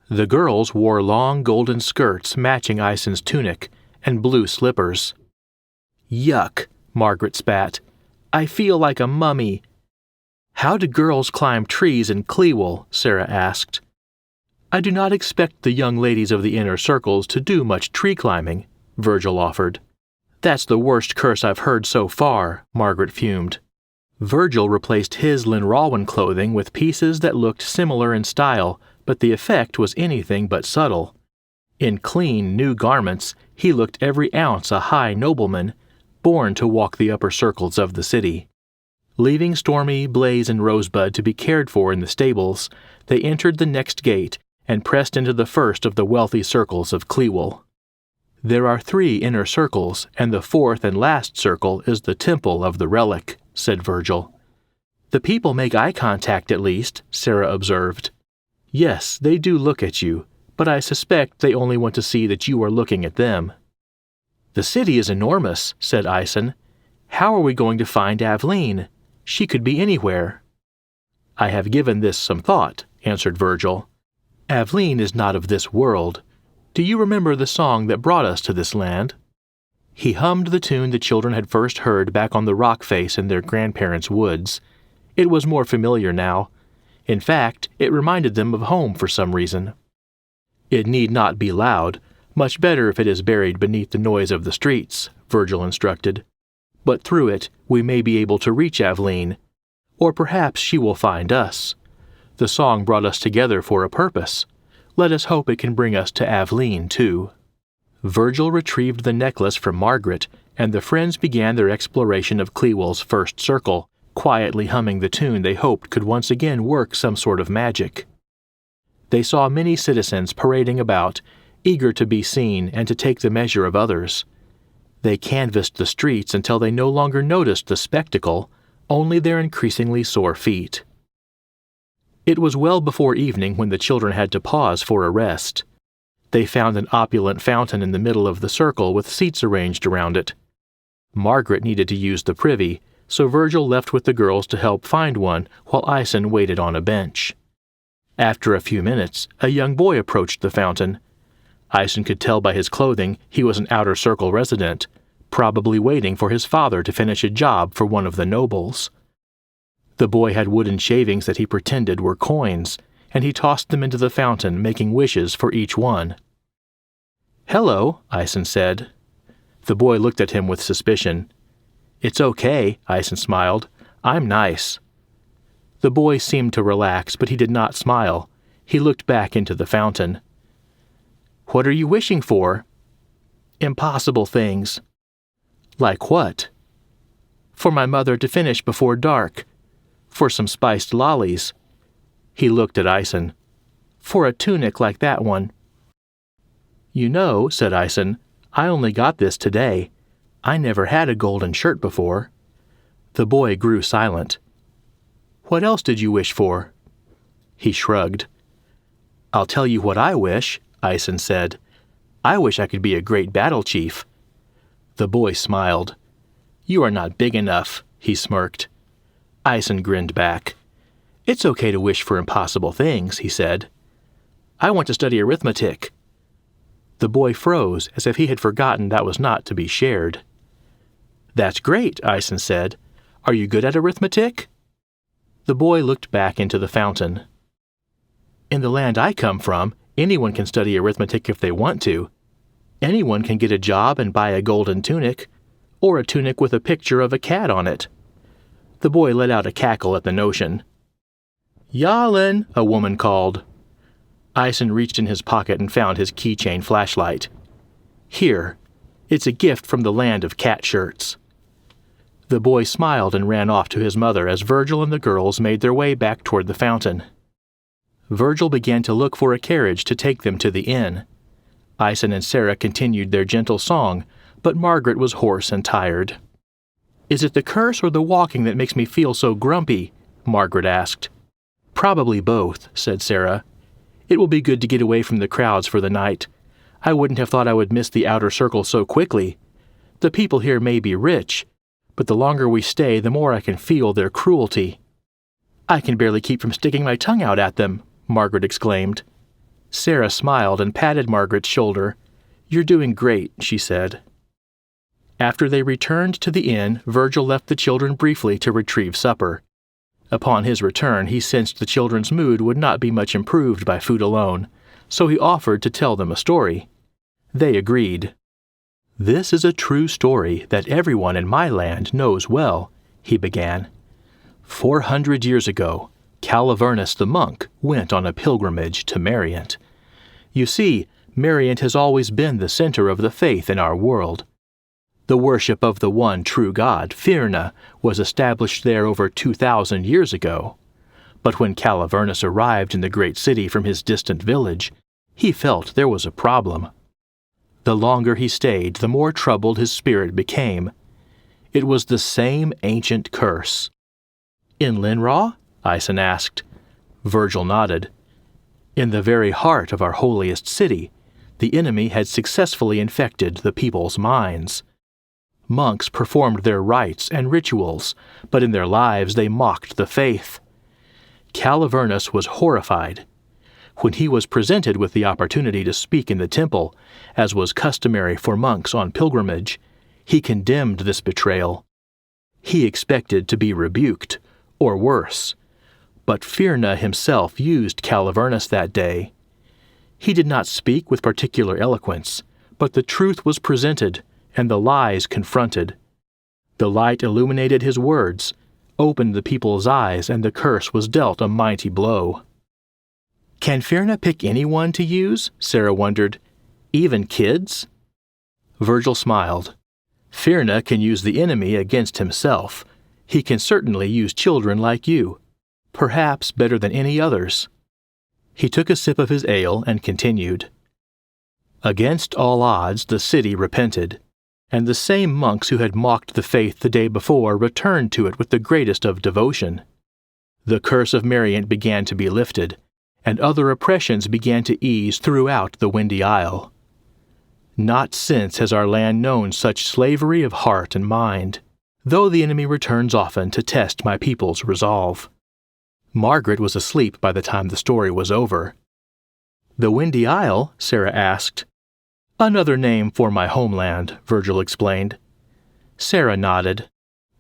The girls wore long golden skirts matching Ison's tunic, and blue slippers. "Yuck," Margaret spat. "I feel like a mummy." "How do girls climb trees in Clewell?" Sarah asked. "I do not expect the young ladies of the inner circles to do much tree climbing," Virgil offered. "That's the worst curse I've heard so far," Margaret fumed. Virgil replaced his Lynrawyn clothing with pieces that looked similar in style, but the effect was anything but subtle. In clean, new garments, he looked every ounce a high nobleman, born to walk the upper circles of the city. Leaving Stormy, Blaze, and Rosebud to be cared for in the stables, they entered the next gate and pressed into the first of the wealthy circles of Clewell. "There are 3 inner circles, and the 4th and last circle is the Temple of the Relic," said Virgil. "The people make eye contact at least," Sarah observed. "Yes, they do look at you, but I suspect they only want to see that you are looking at them." "The city is enormous," said Ison. "How are we going to find Aveline? She could be anywhere." "I have given this some thought," answered Virgil. "Aveline is not of this world. Do you remember the song that brought us to this land?" He hummed the tune the children had first heard back on the rock face in their grandparents' woods. It was more familiar now. In fact, it reminded them of home for some reason. "It need not be loud. Much better if it is buried beneath the noise of the streets," Virgil instructed. "But through it we may be able to reach Aveline. Or perhaps she will find us. The song brought us together for a purpose. Let us hope it can bring us to Aveline, too." Virgil retrieved the necklace from Margaret, and the friends began their exploration of Clewell's first circle, quietly humming the tune they hoped could once again work some sort of magic. They saw many citizens parading about, eager to be seen and to take the measure of others. They canvassed the streets until they no longer noticed the spectacle, only their increasingly sore feet. It was well before evening when the children had to pause for a rest. They found an opulent fountain in the middle of the circle with seats arranged around it. Margaret needed to use the privy, so Virgil left with the girls to help find one while Ison waited on a bench. After a few minutes, a young boy approached the fountain. Ison could tell by his clothing he was an outer circle resident, probably waiting for his father to finish a job for one of the nobles. The boy had wooden shavings that he pretended were coins, and he tossed them into the fountain, making wishes for each one. "Hello," Ison said. The boy looked at him with suspicion. "It's okay," Ison smiled. "I'm nice." The boy seemed to relax, but he did not smile. He looked back into the fountain. "What are you wishing for?" "Impossible things." "Like what?" "For my mother to finish before dark. For some spiced lollies." He looked at Ison. "For a tunic like that one." "You know," said Ison, "I only got this today. I never had a golden shirt before." The boy grew silent. "What else did you wish for?" He shrugged. "I'll tell you what I wish," Ison said. "I wish I could be a great battle chief." The boy smiled. "You are not big enough," he smirked. Ison grinned back. "It's okay to wish for impossible things," he said. "I want to study arithmetic." The boy froze, as if he had forgotten that was not to be shared. "That's great," Ison said. "Are you good at arithmetic?" The boy looked back into the fountain. "In the land I come from, anyone can study arithmetic if they want to. Anyone can get a job and buy a golden tunic, or a tunic with a picture of a cat on it." The boy let out a cackle at the notion. "Yallen," a woman called. Ison reached in his pocket and found his keychain flashlight. "Here. It's a gift from the land of cat shirts." The boy smiled and ran off to his mother as Virgil and the girls made their way back toward the fountain. Virgil began to look for a carriage to take them to the inn. Ison and Sarah continued their gentle song, but Margaret was hoarse and tired. "Is it the curse or the walking that makes me feel so grumpy?" Margaret asked. "Probably both," said Sarah. "It will be good to get away from the crowds for the night. I wouldn't have thought I would miss the outer circle so quickly. The people here may be rich, but the longer we stay, the more I can feel their cruelty." "I can barely keep from sticking my tongue out at them," Margaret exclaimed. Sarah smiled and patted Margaret's shoulder. "You're doing great," she said. After they returned to the inn, Virgil left the children briefly to retrieve supper. Upon his return, he sensed the children's mood would not be much improved by food alone, so he offered to tell them a story. They agreed. "This is a true story that everyone in my land knows well," he began. 400 years ago, Calavernus the monk went on a pilgrimage to Mariant. You see, Mariant has always been the center of the faith in our world. The worship of the one true God, Firna, was established there over 2,000 years ago. But when Calavernus arrived in the great city from his distant village, he felt there was a problem. The longer he stayed, the more troubled his spirit became. It was the same ancient curse. In Linraw? Ison asked. Virgil nodded. In the very heart of our holiest city, the enemy had successfully infected the people's minds. Monks performed their rites and rituals, but in their lives they mocked the faith. Calivernus was horrified. When he was presented with the opportunity to speak in the temple, as was customary for monks on pilgrimage, he condemned this betrayal. He expected to be rebuked, or worse. But Firna himself used Calivernus that day. He did not speak with particular eloquence, but the truth was presented, and the lies confronted. The light illuminated his words, opened the people's eyes, and the curse was dealt a mighty blow. Can Firna pick anyone to use? Sarah wondered. Even kids? Virgil smiled. Firna can use the enemy against himself. He can certainly use children like you, perhaps better than any others. He took a sip of his ale and continued. Against all odds the city repented, and the same monks who had mocked the faith the day before returned to it with the greatest of devotion. The curse of Mariant began to be lifted, and other oppressions began to ease throughout the Windy Isle. Not since has our land known such slavery of heart and mind, though the enemy returns often to test my people's resolve. Margaret was asleep by the time the story was over. The Windy Isle? Sarah asked. Another name for my homeland, Virgil explained. Sarah nodded.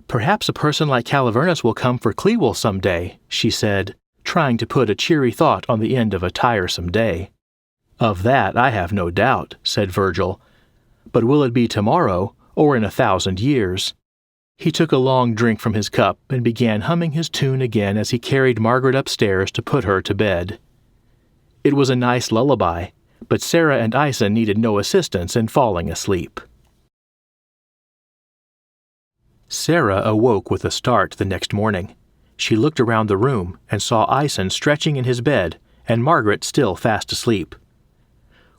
Perhaps a person like Calivernus will come for Clewell someday, she said, trying to put a cheery thought on the end of a tiresome day. Of that I have no doubt, said Virgil. But will it be tomorrow, or in 1,000 years? He took a long drink from his cup and began humming his tune again as he carried Margaret upstairs to put her to bed. It was a nice lullaby, but Sarah and Isa needed no assistance in falling asleep. Sarah awoke with a start the next morning. She looked around the room and saw Ison stretching in his bed and Margaret still fast asleep.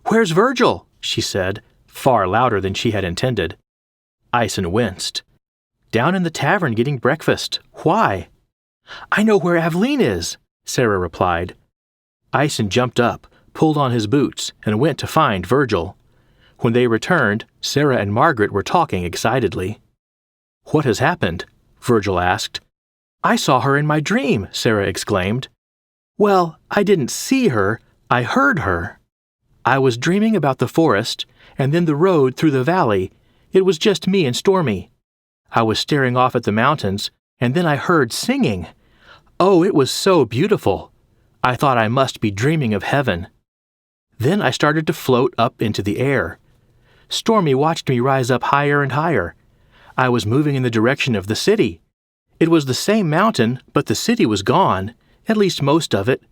"Where's Virgil?" she said, far louder than she had intended. Ison winced. "Down in the tavern getting breakfast. Why?" "I know where Aveline is," Sarah replied. Ison jumped up, pulled on his boots, and went to find Virgil. When they returned, Sarah and Margaret were talking excitedly. "What has happened?" Virgil asked. "I saw her in my dream," Sarah exclaimed. "Well, I didn't see her, I heard her. I was dreaming about the forest, and then the road through the valley. It was just me and Stormy. I was staring off at the mountains, and then I heard singing. Oh, it was so beautiful. I thought I must be dreaming of heaven. Then I started to float up into the air. Stormy watched me rise up higher and higher. I was moving in the direction of the city. It was the same mountain, but the city was gone, at least most of it.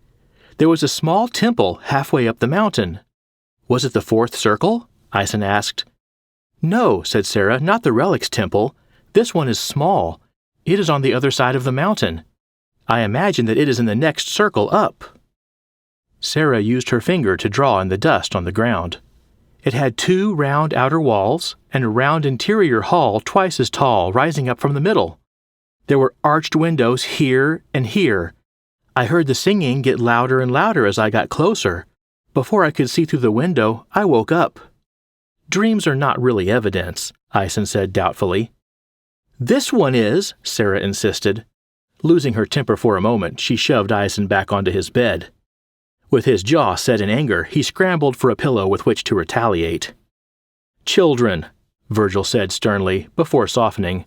There was a small temple halfway up the mountain." "Was it the fourth circle?" Ison asked. "No," said Sarah, "not the Relics Temple. This one is small. It is on the other side of the mountain. I imagine that it is in the next circle up." Sarah used her finger to draw in the dust on the ground. It had 2 round outer walls and a round interior hall twice as tall rising up from the middle. There were arched windows here and here. I heard the singing get louder and louder as I got closer. Before I could see through the window, I woke up." "Dreams are not really evidence," Ison said doubtfully. "This one is," Sarah insisted. Losing her temper for a moment, she shoved Ison back onto his bed. With his jaw set in anger, he scrambled for a pillow with which to retaliate. "Children," Virgil said sternly, before softening.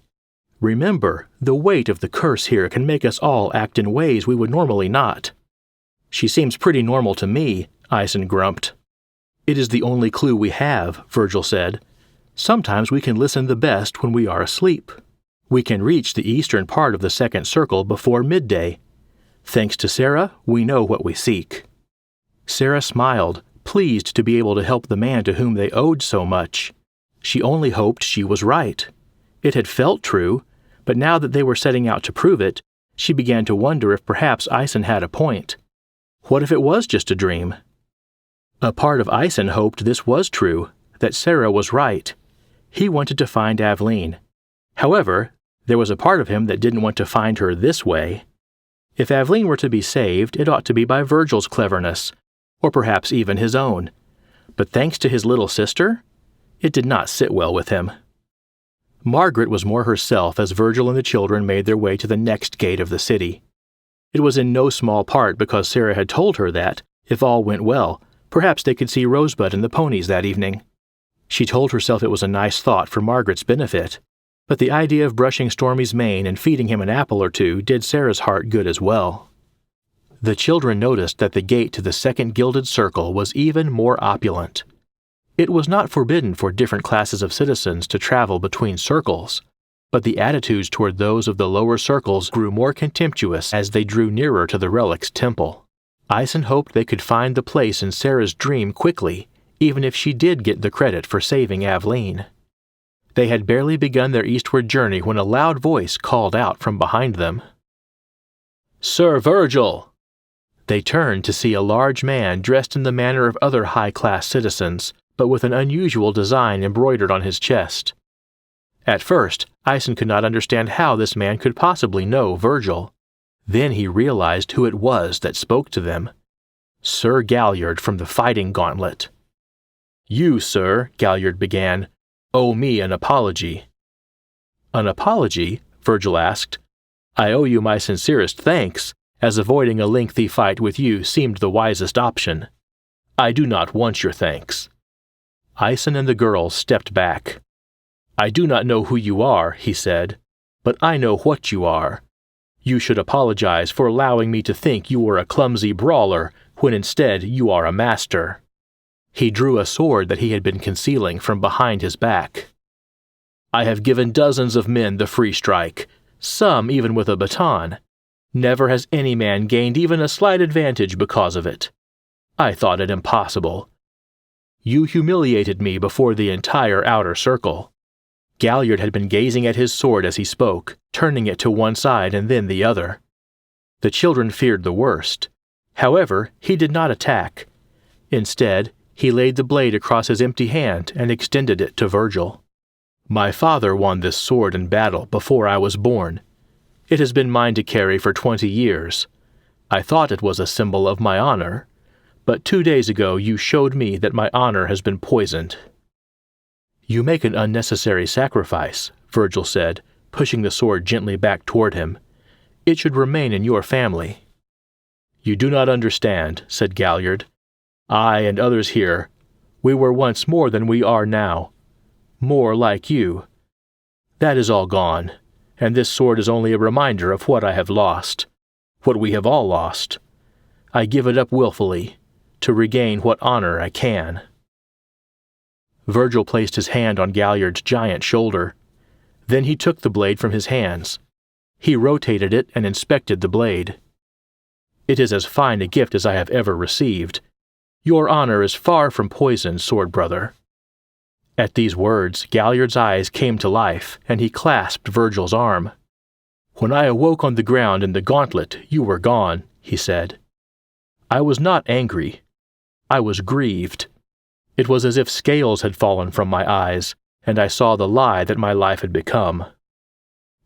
"Remember, the weight of the curse here can make us all act in ways we would normally not." "She seems pretty normal to me," Ison grumped. "It is the only clue we have," Virgil said. "Sometimes we can listen the best when we are asleep. We can reach the eastern part of the second circle before midday. Thanks to Sarah, we know what we seek." Sarah smiled, pleased to be able to help the man to whom they owed so much. She only hoped she was right. It had felt true, but now that they were setting out to prove it, she began to wonder if perhaps Ison had a point. What if it was just a dream? A part of Ison hoped this was true, that Sarah was right. He wanted to find Aveline. However, there was a part of him that didn't want to find her this way. If Aveline were to be saved, it ought to be by Virgil's cleverness, or perhaps even his own. But thanks to his little sister? It did not sit well with him. Margaret was more herself as Virgil and the children made their way to the next gate of the city. It was in no small part because Sarah had told her that, if all went well, perhaps they could see Rosebud and the ponies that evening. She told herself it was a nice thought for Margaret's benefit, but the idea of brushing Stormy's mane and feeding him an apple or two did Sarah's heart good as well. The children noticed that the gate to the second gilded circle was even more opulent. It was not forbidden for different classes of citizens to travel between circles, but the attitudes toward those of the lower circles grew more contemptuous as they drew nearer to the relic's temple. Ison hoped they could find the place in Sarah's dream quickly, even if she did get the credit for saving Aveline. They had barely begun their eastward journey when a loud voice called out from behind them. "Sir Virgil!" They turned to see a large man dressed in the manner of other high-class citizens, but with an unusual design embroidered on his chest. At first, Ison could not understand how this man could possibly know Virgil. Then he realized who it was that spoke to them. Sir Galliard from the Fighting Gauntlet. "You, sir," Galliard began, "owe me an apology." "An apology?" Virgil asked. "I owe you my sincerest thanks, as avoiding a lengthy fight with you seemed the wisest option. I do not want your thanks." Ison and the girls stepped back. "I do not know who you are," he said, "but I know what you are. You should apologize for allowing me to think you were a clumsy brawler when instead you are a master." He drew a sword that he had been concealing from behind his back. "I have given dozens of men the free strike, some even with a baton. Never has any man gained even a slight advantage because of it. I thought it impossible. You humiliated me before the entire outer circle." Galliard had been gazing at his sword as he spoke, turning it to one side and then the other. The children feared the worst. However, he did not attack. Instead, he laid the blade across his empty hand and extended it to Virgil. "My father won this sword in battle before I was born. It has been mine to carry for 20 years. I thought it was a symbol of my honor, but 2 days ago you showed me that my honor has been poisoned." "You make an unnecessary sacrifice," Virgil said, pushing the sword gently back toward him. "It should remain in your family." "You do not understand," said Galliard. "I and others here, we were once more than we are now. More like you. That is all gone, and this sword is only a reminder of what I have lost, what we have all lost. I give it up willfully, to regain what honor I can." Virgil placed his hand on Galliard's giant shoulder. Then he took the blade from his hands. He rotated it and inspected the blade. "It is as fine a gift as I have ever received. Your honor is far from poisoned, sword brother." At these words, Galliard's eyes came to life, and he clasped Virgil's arm. "When I awoke on the ground in the gauntlet, you were gone," he said. "I was not angry. I was grieved. It was as if scales had fallen from my eyes, and I saw the lie that my life had become."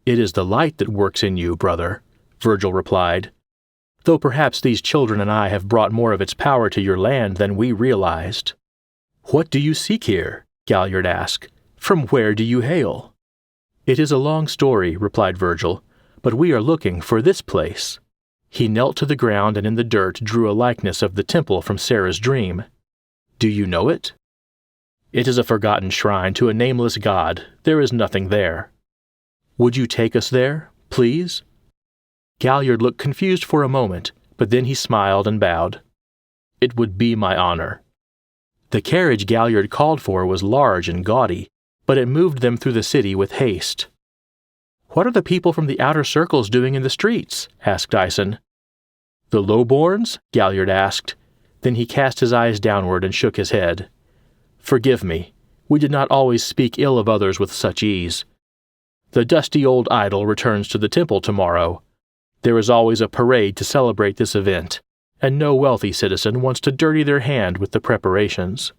"It is the light that works in you, brother," Virgil replied, "though perhaps these children and I have brought more of its power to your land than we realized." "What do you seek here?" Galliard asked. "From where do you hail?" "It is a long story," replied Virgil, "but we are looking for this place." He knelt to the ground and in the dirt drew a likeness of the temple from Sarah's dream. "Do you know it?" "It is a forgotten shrine to a nameless god. There is nothing there." "Would you take us there, please?" Galliard looked confused for a moment, but then he smiled and bowed. "It would be my honor." The carriage Galliard called for was large and gaudy, but it moved them through the city with haste. "What are the people from the outer circles doing in the streets?" asked Ison. "The lowborns?" Galliard asked. Then he cast his eyes downward and shook his head. "Forgive me. We did not always speak ill of others with such ease. The dusty old idol returns to the temple tomorrow. There is always a parade to celebrate this event, and no wealthy citizen wants to dirty their hand with the preparations.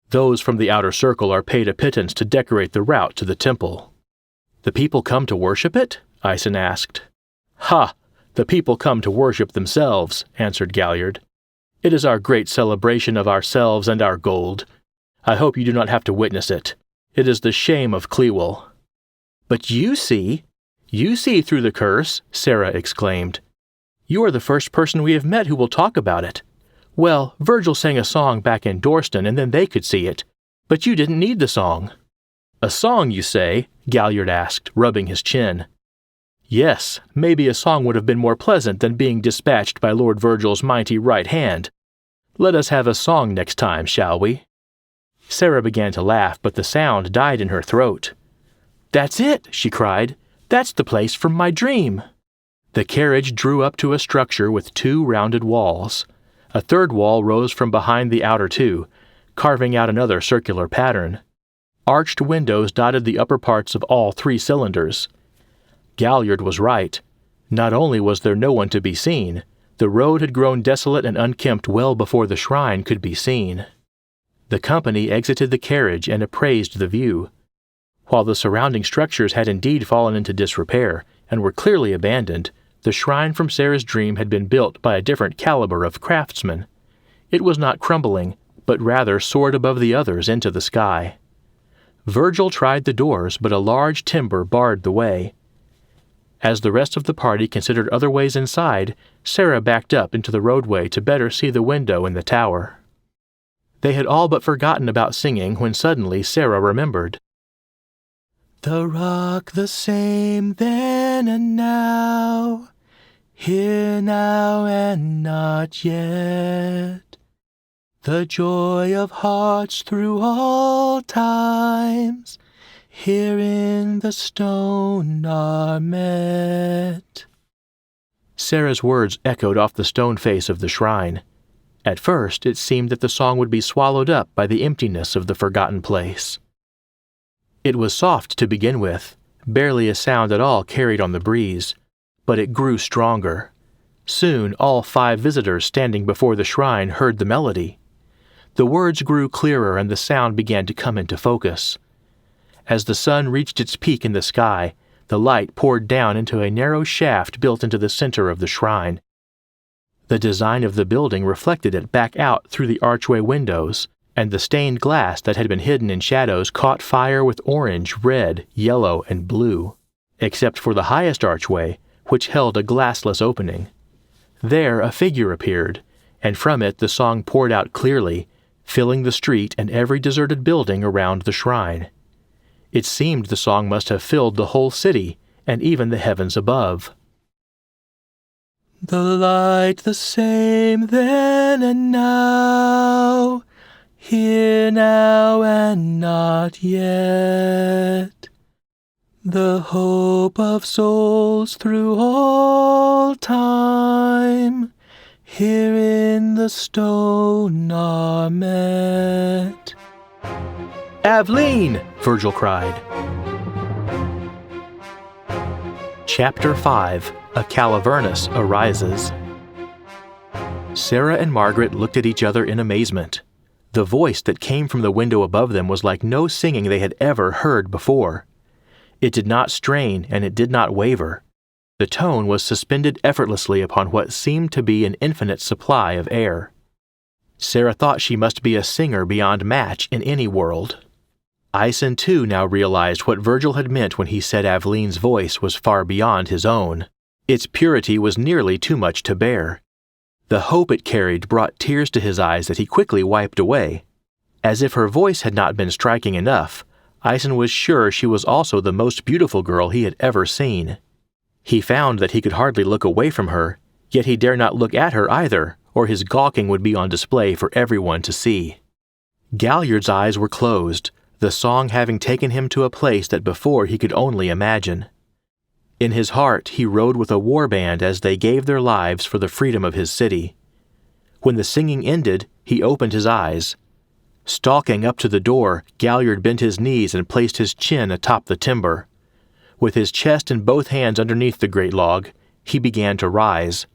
Those from the outer circle are paid a pittance to decorate the route to the temple." "The people come to worship it?" Ison asked. "Ha! "The people come to worship themselves," answered Galliard. "It is our great celebration of ourselves and our gold. I hope you do not have to witness it. It is the shame of Clewell." "But you see through the curse," Sarah exclaimed. "You are the first person we have met who will talk about it. Well, Virgil sang a song back in Dorston, and then they could see it. But you didn't need the song." "A song, you say?" Galliard asked, rubbing his chin. "Yes, maybe a song would have been more pleasant than being dispatched by Lord Virgil's mighty right hand. Let us have a song next time, shall we?" Sarah began to laugh, but the sound died in her throat. "That's it!" she cried. "That's the place from my dream." The carriage drew up to a structure with 2 rounded walls. A third wall rose from behind the outer 2, carving out another circular pattern. Arched windows dotted the upper parts of all 3 cylinders. Galliard was right. Not only was there no one to be seen, the road had grown desolate and unkempt well before the shrine could be seen. The company exited the carriage and appraised the view. While the surrounding structures had indeed fallen into disrepair and were clearly abandoned, the shrine from Sarah's dream had been built by a different caliber of craftsmen. It was not crumbling, but rather soared above the others into the sky. Virgil tried the doors, but a large timber barred the way. As the rest of the party considered other ways inside, Sarah backed up into the roadway to better see the window in the tower. They had all but forgotten about singing when suddenly Sarah remembered. "The rock the same then and now, here now and not yet. The joy of hearts through all times, here in the stone are met." Sarah's words echoed off the stone face of the shrine. At first, it seemed that the song would be swallowed up by the emptiness of the forgotten place. It was soft to begin with, barely a sound at all carried on the breeze, but it grew stronger. Soon all 5 visitors standing before the shrine heard the melody. The words grew clearer and the sound began to come into focus. As the sun reached its peak in the sky, the light poured down into a narrow shaft built into the center of the shrine. The design of the building reflected it back out through the archway windows, and the stained glass that had been hidden in shadows caught fire with orange, red, yellow, and blue, except for the highest archway, which held a glassless opening. There a figure appeared, and from it the song poured out clearly, filling the street and every deserted building around the shrine. It seemed the song must have filled the whole city, and even the heavens above. "The light the same then and now, here now and not yet. The hope of souls through all time, here in the stone are met." "Aveline!" Virgil cried. Chapter 5. A Calavernis Arises. Sarah and Margaret looked at each other in amazement. The voice that came from the window above them was like no singing they had ever heard before. It did not strain and it did not waver. The tone was suspended effortlessly upon what seemed to be an infinite supply of air. Sarah thought she must be a singer beyond match in any world. Aisen too now realized what Virgil had meant when he said Aveline's voice was far beyond his own. Its purity was nearly too much to bear. The hope it carried brought tears to his eyes that he quickly wiped away. As if her voice had not been striking enough, Aisen was sure she was also the most beautiful girl he had ever seen. He found that he could hardly look away from her, yet he dare not look at her either, or his gawking would be on display for everyone to see. Galliard's eyes were closed, the song having taken him to a place that before he could only imagine. In his heart he rode with a war band as they gave their lives for the freedom of his city. When the singing ended, he opened his eyes. Stalking up to the door, Galliard bent his knees and placed his chin atop the timber. With his chest and both hands underneath the great log, he began to rise.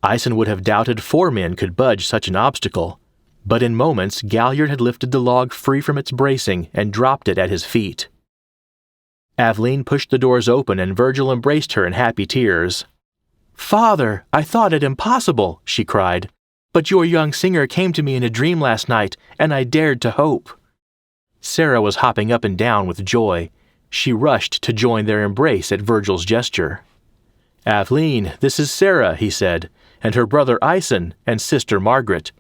Aisen would have doubted 4 men could budge such an obstacle, but in moments Galliard had lifted the log free from its bracing and dropped it at his feet. Aveline pushed the doors open and Virgil embraced her in happy tears. "Father, I thought it impossible," she cried. "But your young singer came to me in a dream last night, and I dared to hope." Sarah was hopping up and down with joy. She rushed to join their embrace at Virgil's gesture. "Aveline, this is Sarah," he said, "and her brother Ison and sister Margaret.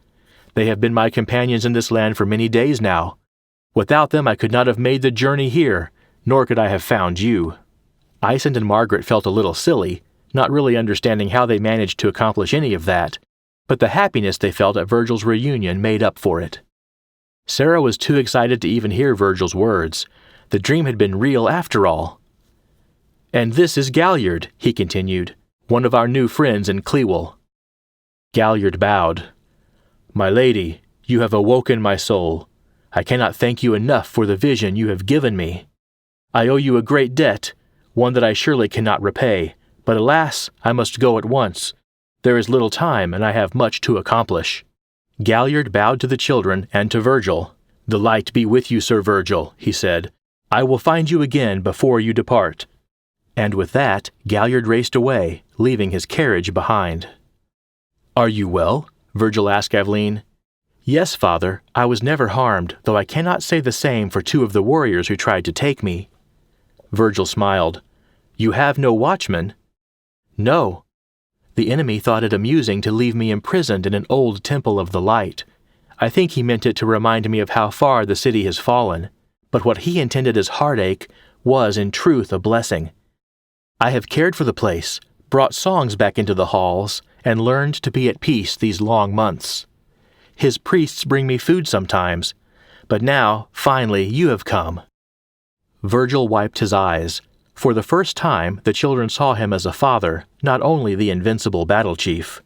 They have been my companions in this land for many days now. Without them I could not have made the journey here, nor could I have found you." Ison and Margaret felt a little silly, not really understanding how they managed to accomplish any of that, but the happiness they felt at Virgil's reunion made up for it. Sarah was too excited to even hear Virgil's words. The dream had been real after all. "And this is Galliard," he continued, "one of our new friends in Clewell." Galliard bowed. "My lady, you have awoken my soul. I cannot thank you enough for the vision you have given me. I owe you a great debt, one that I surely cannot repay, but alas, I must go at once. There is little time, and I have much to accomplish." Galliard bowed to the children and to Virgil. "The light be with you, Sir Virgil," he said. "I will find you again before you depart." And with that, Galliard raced away, leaving his carriage behind. "Are you well?" Virgil asked Aveline. "Yes, father, I was never harmed, though I cannot say the same for two of the warriors who tried to take me." Virgil smiled. "You have no watchman?" "No. The enemy thought it amusing to leave me imprisoned in an old temple of the light. I think he meant it to remind me of how far the city has fallen, but what he intended as heartache was in truth a blessing. I have cared for the place, brought songs back into the halls, and learned to be at peace these long months. His priests bring me food sometimes, but now, finally, you have come." Virgil wiped his eyes. For the first time, the children saw him as a father, not only the invincible battle chief.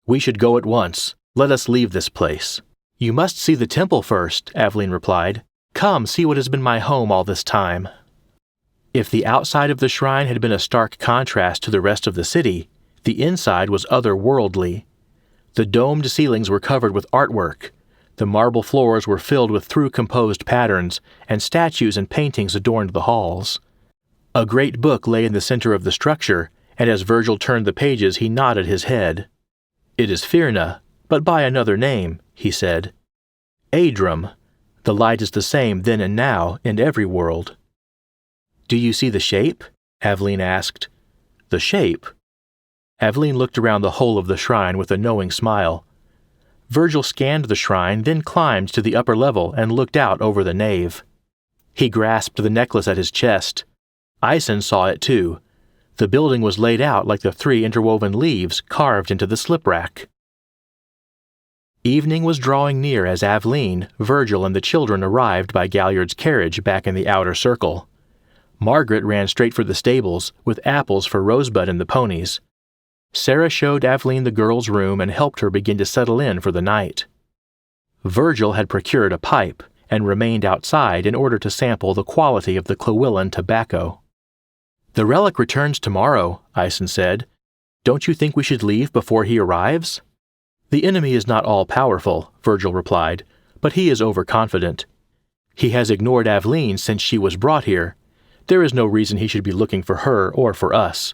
"We should go at once. Let us leave this place." "You must see the temple first," Aveline replied. "Come, see what has been my home all this time." If the outside of the shrine had been a stark contrast to the rest of the city, the inside was otherworldly. The domed ceilings were covered with artwork. The marble floors were filled with through-composed patterns, and statues and paintings adorned the halls. A great book lay in the center of the structure, and as Virgil turned the pages he nodded his head. "It is Firna, but by another name," he said. "Adrum. The light is the same then and now in every world." "Do you see the shape?" Aveline asked. "The shape?" Aveline looked around the whole of the shrine with a knowing smile. Virgil scanned the shrine, then climbed to the upper level and looked out over the nave. He grasped the necklace at his chest. Ison saw it too. The building was laid out like the 3 interwoven leaves carved into the slip-rack. Evening was drawing near as Aveline, Virgil, and the children arrived by Galliard's carriage back in the outer circle. Margaret ran straight for the stables, with apples for Rosebud and the ponies. Sarah showed Aveline the girl's room and helped her begin to settle in for the night. Virgil had procured a pipe and remained outside in order to sample the quality of the Clewellan tobacco. "The relic returns tomorrow," Ison said. "Don't you think we should leave before he arrives?" "The enemy is not all-powerful," Virgil replied, "but he is overconfident. He has ignored Aveline since she was brought here. There is no reason he should be looking for her or for us.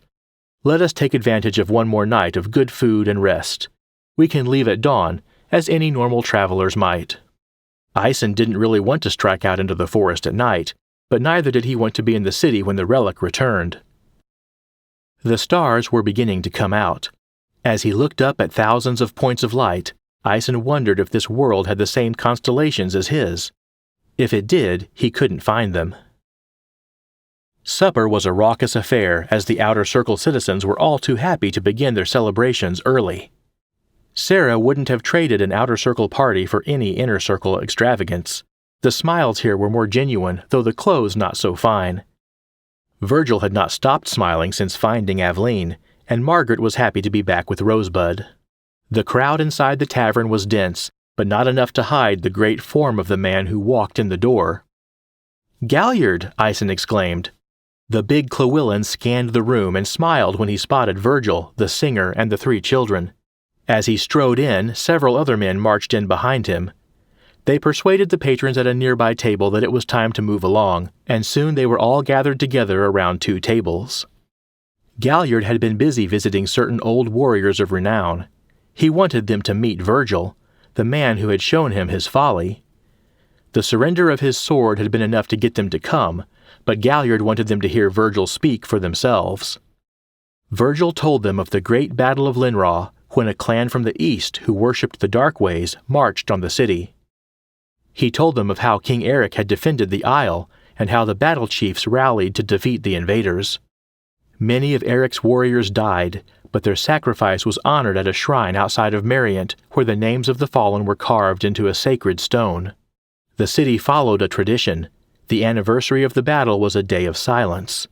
Let us take advantage of one more night of good food and rest. We can leave at dawn, as any normal travelers might." Ison didn't really want to strike out into the forest at night, but neither did he want to be in the city when the relic returned. The stars were beginning to come out. As he looked up at thousands of points of light, Ison wondered if this world had the same constellations as his. If it did, he couldn't find them. Supper was a raucous affair, as the outer circle citizens were all too happy to begin their celebrations early. Sarah wouldn't have traded an outer circle party for any inner circle extravagance. The smiles here were more genuine, though the clothes not so fine. Virgil had not stopped smiling since finding Aveline, and Margaret was happy to be back with Rosebud. The crowd inside the tavern was dense, but not enough to hide the great form of the man who walked in the door. "Galliard!" Ison exclaimed. The big Clewellan scanned the room and smiled when he spotted Virgil, the singer, and the 3 children. As he strode in, several other men marched in behind him. They persuaded the patrons at a nearby table that it was time to move along, and soon they were all gathered together around 2 tables. Galliard had been busy visiting certain old warriors of renown. He wanted them to meet Virgil, the man who had shown him his folly. The surrender of his sword had been enough to get them to come, but Galliard wanted them to hear Virgil speak for themselves. Virgil told them of the great battle of Linraw, when a clan from the east who worshipped the dark ways marched on the city. He told them of how King Eric had defended the Isle and how the battle chiefs rallied to defeat the invaders. Many of Eric's warriors died, but their sacrifice was honored at a shrine outside of Mariant, where the names of the fallen were carved into a sacred stone. The city followed a tradition. The anniversary of the battle was a day of silence.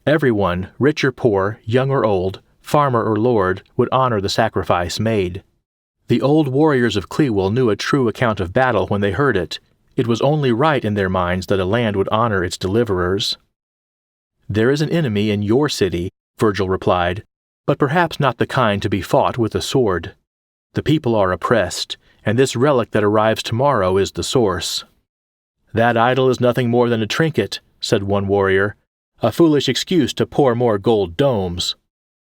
Everyone, rich or poor, young or old, farmer or lord, would honor the sacrifice made. The old warriors of Clewell knew a true account of battle when they heard it. It was only right in their minds that a land would honor its deliverers. "There is an enemy in your city," Virgil replied, "but perhaps not the kind to be fought with a sword. The people are oppressed, and this relic that arrives tomorrow is the source." "That idol is nothing more than a trinket," said one warrior, "a foolish excuse to pour more gold domes."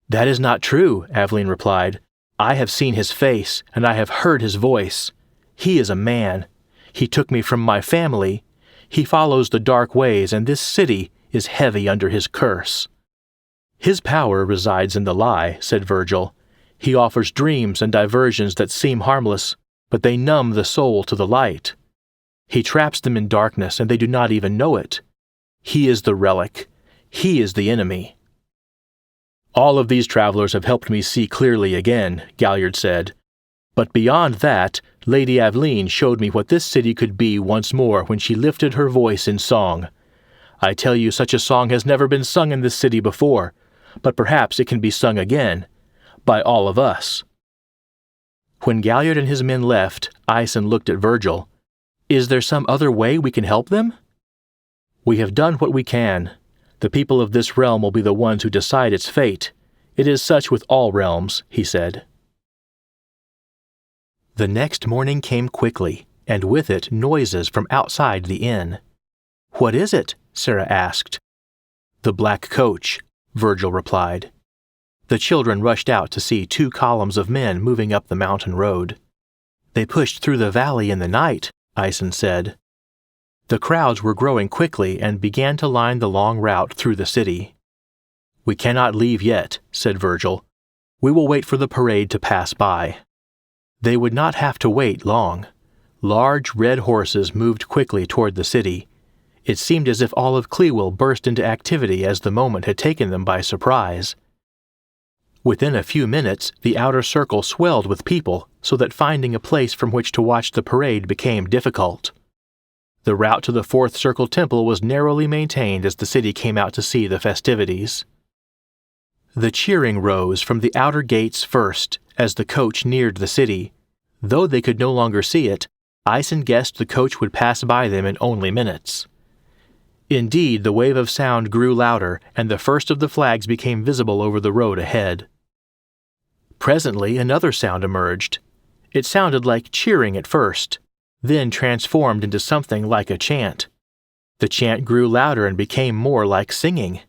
"That is not true," Aveline replied. "I have seen his face, and I have heard his voice. He is a man. He took me from my family. He follows the dark ways, and this city is heavy under his curse." "His power resides in the lie," said Virgil. "He offers dreams and diversions that seem harmless, but they numb the soul to the light. He traps them in darkness, and they do not even know it. He is the relic. He is the enemy." "All of these travelers have helped me see clearly again," Galliard said. "But beyond that, Lady Aveline showed me what this city could be once more when she lifted her voice in song. I tell you, such a song has never been sung in this city before, but perhaps it can be sung again, by all of us." When Galliard and his men left, Aeson looked at Virgil. "Is there some other way we can help them?" "We have done what we can. The people of this realm will be the ones who decide its fate. It is such with all realms," he said. The next morning came quickly, and with it noises from outside the inn. "What is it?" Sarah asked. "The black coach," Virgil replied. The children rushed out to see 2 columns of men moving up the mountain road. "They pushed through the valley in the night," Aeson said. The crowds were growing quickly and began to line the long route through the city. "We cannot leave yet," said Virgil. "We will wait for the parade to pass by." They would not have to wait long. Large red horses moved quickly toward the city. It seemed as if all of Clewell burst into activity as the moment had taken them by surprise. Within a few minutes, the outer circle swelled with people, so that finding a place from which to watch the parade became difficult. The route to the Fourth Circle Temple was narrowly maintained as the city came out to see the festivities. The cheering rose from the outer gates first, as the coach neared the city. Though they could no longer see it, Aeson guessed the coach would pass by them in only minutes. Indeed, the wave of sound grew louder, and the first of the flags became visible over the road ahead. Presently, another sound emerged. It sounded like cheering at first, then transformed into something like a chant. The chant grew louder and became more like singing.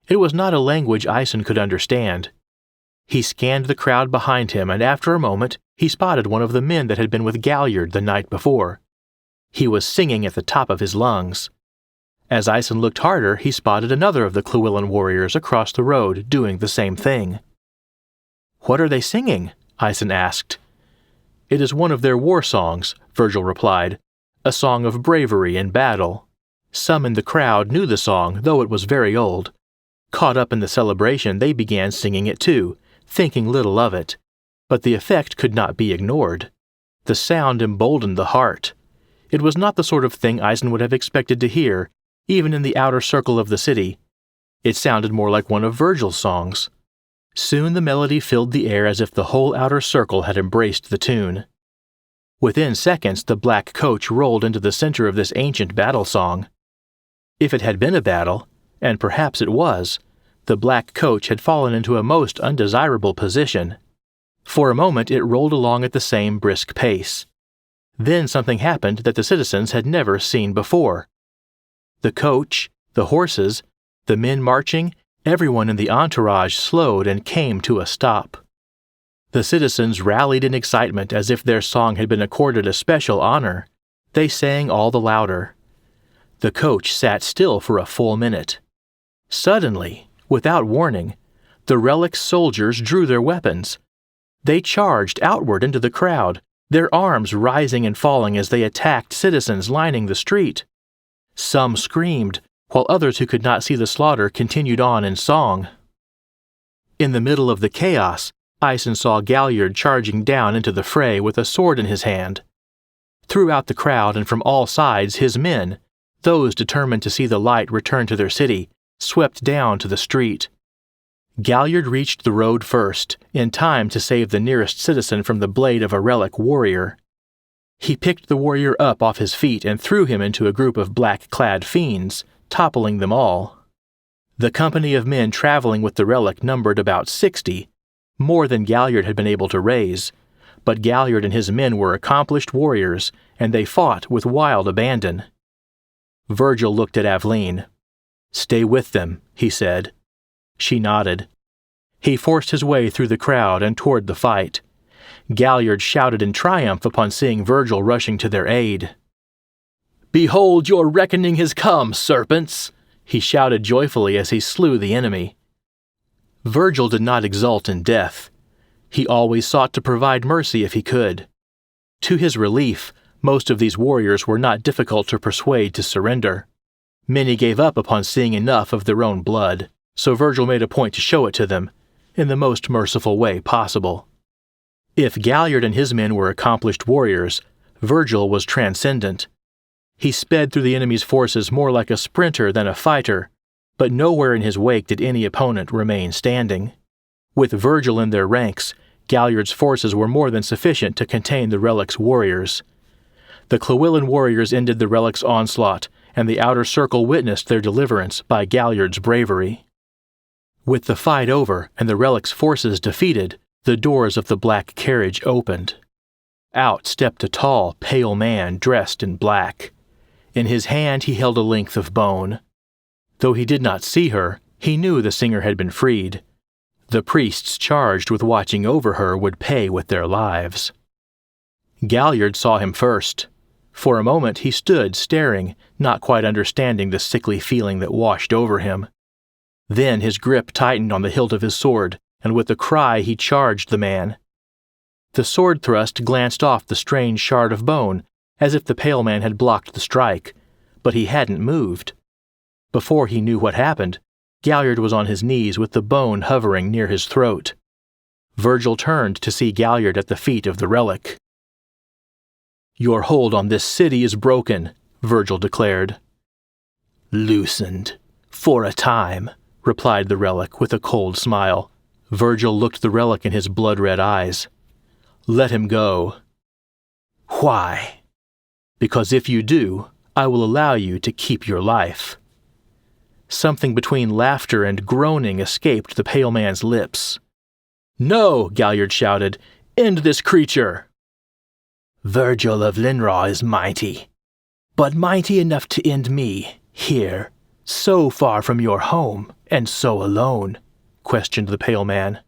It was not a language Aeson could understand. He scanned the crowd behind him, and after a moment, he spotted one of the men that had been with Galliard the night before. He was singing at the top of his lungs. As Aeson looked harder, he spotted another of the Llewellyn warriors across the road doing the same thing. "What are they singing?" Aeson asked. "It is one of their war songs," Virgil replied, "a song of bravery in battle. Some in the crowd knew the song, though it was very old. Caught up in the celebration, they began singing it too, thinking little of it. But the effect could not be ignored. The sound emboldened the heart. It was not the sort of thing Aeson would have expected to hear, even in the outer circle of the city. It sounded more like one of Virgil's songs. Soon the melody filled the air as if the whole outer circle had embraced the tune. Within seconds, the black coach rolled into the center of this ancient battle song. If it had been a battle, and perhaps it was, the black coach had fallen into a most undesirable position. For a moment it rolled along at the same brisk pace. Then something happened that the citizens had never seen before. The coach, the horses, the men marching, Everyone in the entourage slowed and came to a stop. The citizens rallied in excitement as if their song had been accorded a special honor. They sang all the louder. The coach sat still for a full minute. Suddenly, without warning, the Relic's soldiers drew their weapons. They charged outward into the crowd, their arms rising and falling as they attacked citizens lining the street. Some screamed, while others who could not see the slaughter continued on in song. In the middle of the chaos, Ison saw Galliard charging down into the fray with a sword in his hand. Throughout the crowd and from all sides, his men, those determined to see the light return to their city, swept down to the street. Galliard reached the road first, in time to save the nearest citizen from the blade of a Relic warrior. He picked the warrior up off his feet and threw him into a group of black-clad fiends, toppling them all. The company of men traveling with the Relic numbered about 60, more than Galliard had been able to raise, but Galliard and his men were accomplished warriors, and they fought with wild abandon. Virgil looked at Aveline. "Stay with them," he said. She nodded. He forced his way through the crowd and toward the fight. Galliard shouted in triumph upon seeing Virgil rushing to their aid. "Behold, your reckoning has come, serpents!" he shouted joyfully as he slew the enemy. Virgil did not exult in death. He always sought to provide mercy if he could. To his relief, most of these warriors were not difficult to persuade to surrender. Many gave up upon seeing enough of their own blood, so Virgil made a point to show it to them, in the most merciful way possible. If Galliard and his men were accomplished warriors, Virgil was transcendent. He sped through the enemy's forces more like a sprinter than a fighter, but nowhere in his wake did any opponent remain standing. With Virgil in their ranks, Galliard's forces were more than sufficient to contain the Relic's warriors. The Clywillan warriors ended the Relic's onslaught, and the outer circle witnessed their deliverance by Galliard's bravery. With the fight over and the Relic's forces defeated, the doors of the black carriage opened. Out stepped a tall, pale man dressed in black. In his hand he held a length of bone. Though he did not see her, he knew the singer had been freed. The priests charged with watching over her would pay with their lives. Galliard saw him first. For a moment he stood staring, not quite understanding the sickly feeling that washed over him. Then his grip tightened on the hilt of his sword, and with a cry he charged the man. The sword thrust glanced off the strange shard of bone, as if the pale man had blocked the strike, but he hadn't moved. Before he knew what happened, Galliard was on his knees with the bone hovering near his throat. Virgil turned to see Galliard at the feet of the Relic. "Your hold on this city is broken," Virgil declared. "Loosened, for a time," replied the Relic with a cold smile. Virgil looked the Relic in his blood-red eyes. "Let him go." "Why?" "Because if you do, I will allow you to keep your life." Something between laughter and groaning escaped the pale man's lips. "No!" Galliard shouted. "End this creature!" "Virgil of Linraw is mighty, but mighty enough to end me, here, so far from your home, and so alone?" questioned the pale man.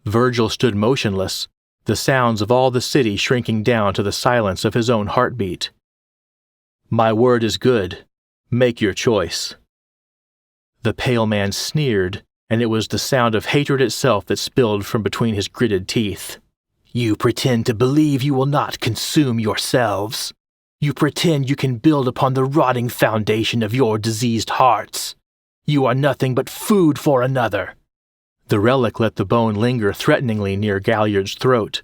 Virgil stood motionless, the sounds of all the city shrinking down to the silence of his own heartbeat. "My word is good. Make your choice." The pale man sneered, and it was the sound of hatred itself that spilled from between his gritted teeth. "You pretend to believe you will not consume yourselves. You pretend you can build upon the rotting foundation of your diseased hearts. You are nothing but food for another." The Relic let the bone linger threateningly near Galliard's throat.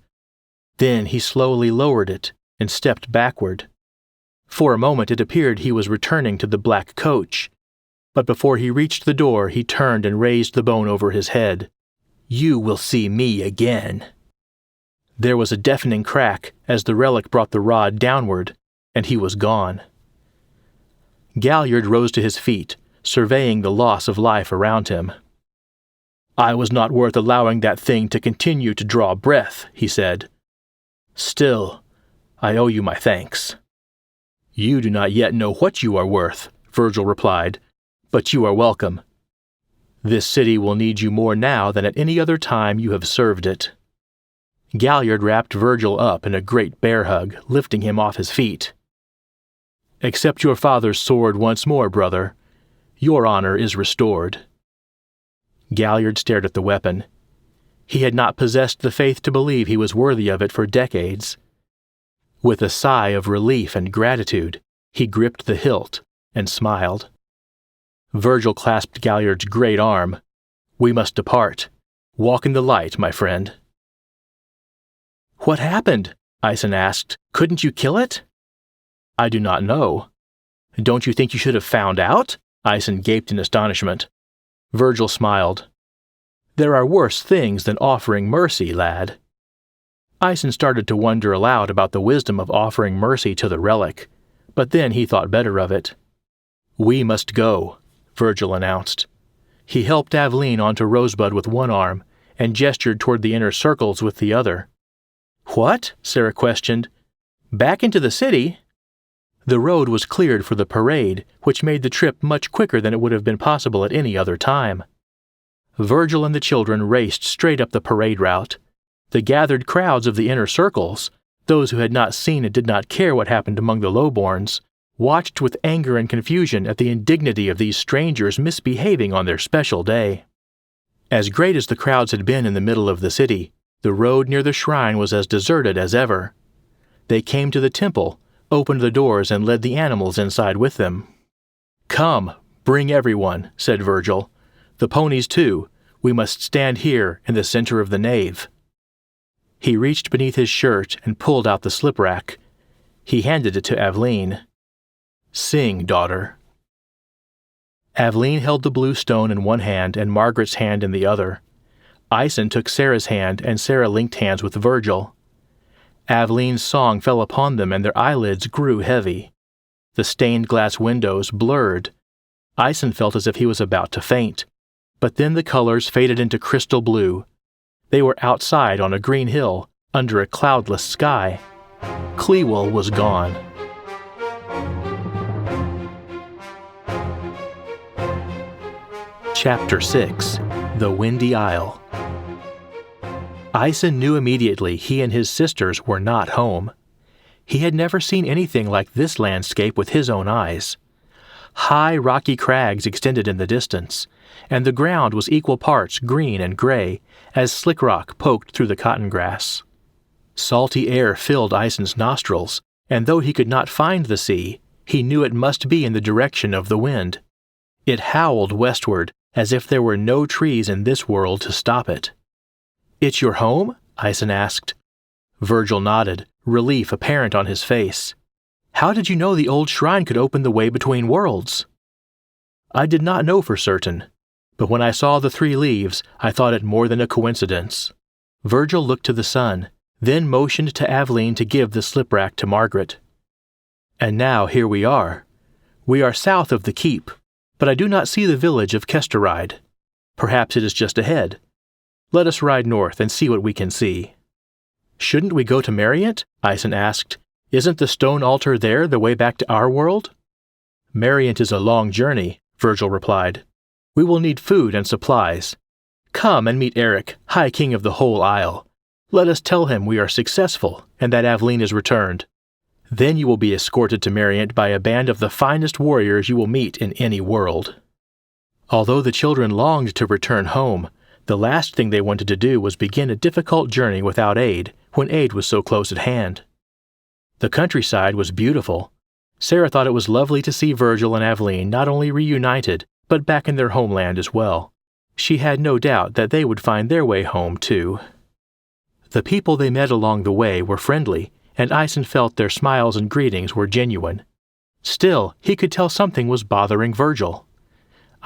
Then he slowly lowered it and stepped backward. For a moment it appeared he was returning to the black coach, but before he reached the door he turned and raised the bone over his head. "You will see me again." There was a deafening crack as the Relic brought the rod downward, and he was gone. Galliard rose to his feet, surveying the loss of life around him. "I was not worth allowing that thing to continue to draw breath," he said. "Still, I owe you my thanks." "You do not yet know what you are worth," Virgil replied, "but you are welcome." This city will need you more now than at any other time you have served it." Galliard wrapped Virgil up in a great bear hug, lifting him off his feet. "Accept your father's sword once more, brother. Your honor is restored." Galliard stared at the weapon. He had not possessed the faith to believe he was worthy of it for decades. With a sigh of relief and gratitude, he gripped the hilt and smiled. Virgil clasped Galliard's great arm. "We must depart. Walk in the light, my friend." "What happened?" Aeson asked. "Couldn't you kill it?" "I do not know." "Don't you think you should have found out?" Aeson gaped in astonishment. Virgil smiled. "There are worse things than offering mercy, lad." Aeson started to wonder aloud about the wisdom of offering mercy to the relic, but then he thought better of it. "We must go," Virgil announced. He helped Aveline onto Rosebud with one arm and gestured toward the inner circles with the other. "What?" Sarah questioned. "Back into the city?" The road was cleared for the parade, which made the trip much quicker than it would have been possible at any other time. Virgil and the children raced straight up the parade route. The gathered crowds of the inner circles, those who had not seen and did not care what happened among the lowborns, watched with anger and confusion at the indignity of these strangers misbehaving on their special day. As great as the crowds had been in the middle of the city, the road near the shrine was as deserted as ever. They came to the temple, opened the doors, and led the animals inside with them. "Come, bring everyone," said Virgil. "The ponies too. We must stand here in the center of the nave." He reached beneath his shirt and pulled out the slip rack. He handed it to Aveline. "Sing, daughter." Aveline held the blue stone in one hand and Margaret's hand in the other. Aeson took Sarah's hand, and Sarah linked hands with Virgil. Aveline's song fell upon them, and their eyelids grew heavy. The stained glass windows blurred. Aeson felt as if he was about to faint, but then the colors faded into crystal blue. They were outside on a green hill, under a cloudless sky. Clewell was gone. Chapter 6. The Windy Isle. Aeson knew immediately he and his sisters were not home. He had never seen anything like this landscape with his own eyes. High rocky crags extended in the distance, and the ground was equal parts green and gray as slick rock poked through the cotton grass. Salty air filled Aeson's nostrils, and though he could not find the sea, he knew it must be in the direction of the wind. It howled westward, as if there were no trees in this world to stop it. "It's your home?" Aeson asked. Virgil nodded, relief apparent on his face. "How did you know the old shrine could open the way between worlds?" "I did not know for certain, but when I saw the 3 leaves, I thought it more than a coincidence." Virgil looked to the sun, then motioned to Aveline to give the slip rack to Margaret. "And now here we are. We are south of the keep, but I do not see the village of Kesteride. Perhaps it is just ahead. Let us ride north and see what we can see." "Shouldn't we go to Mariant?" Aeson asked. "Isn't the stone altar there the way back to our world?" "Mariant is a long journey," Virgil replied. "We will need food and supplies. Come and meet Eric, High King of the whole isle. Let us tell him we are successful and that Aveline is returned. Then you will be escorted to Mariant by a band of the finest warriors you will meet in any world." Although the children longed to return home, the last thing they wanted to do was begin a difficult journey without aid, when aid was so close at hand. The countryside was beautiful. Sarah thought it was lovely to see Virgil and Aveline not only reunited, but back in their homeland as well. She had no doubt that they would find their way home, too. The people they met along the way were friendly, and Aeson felt their smiles and greetings were genuine. Still, he could tell something was bothering Virgil.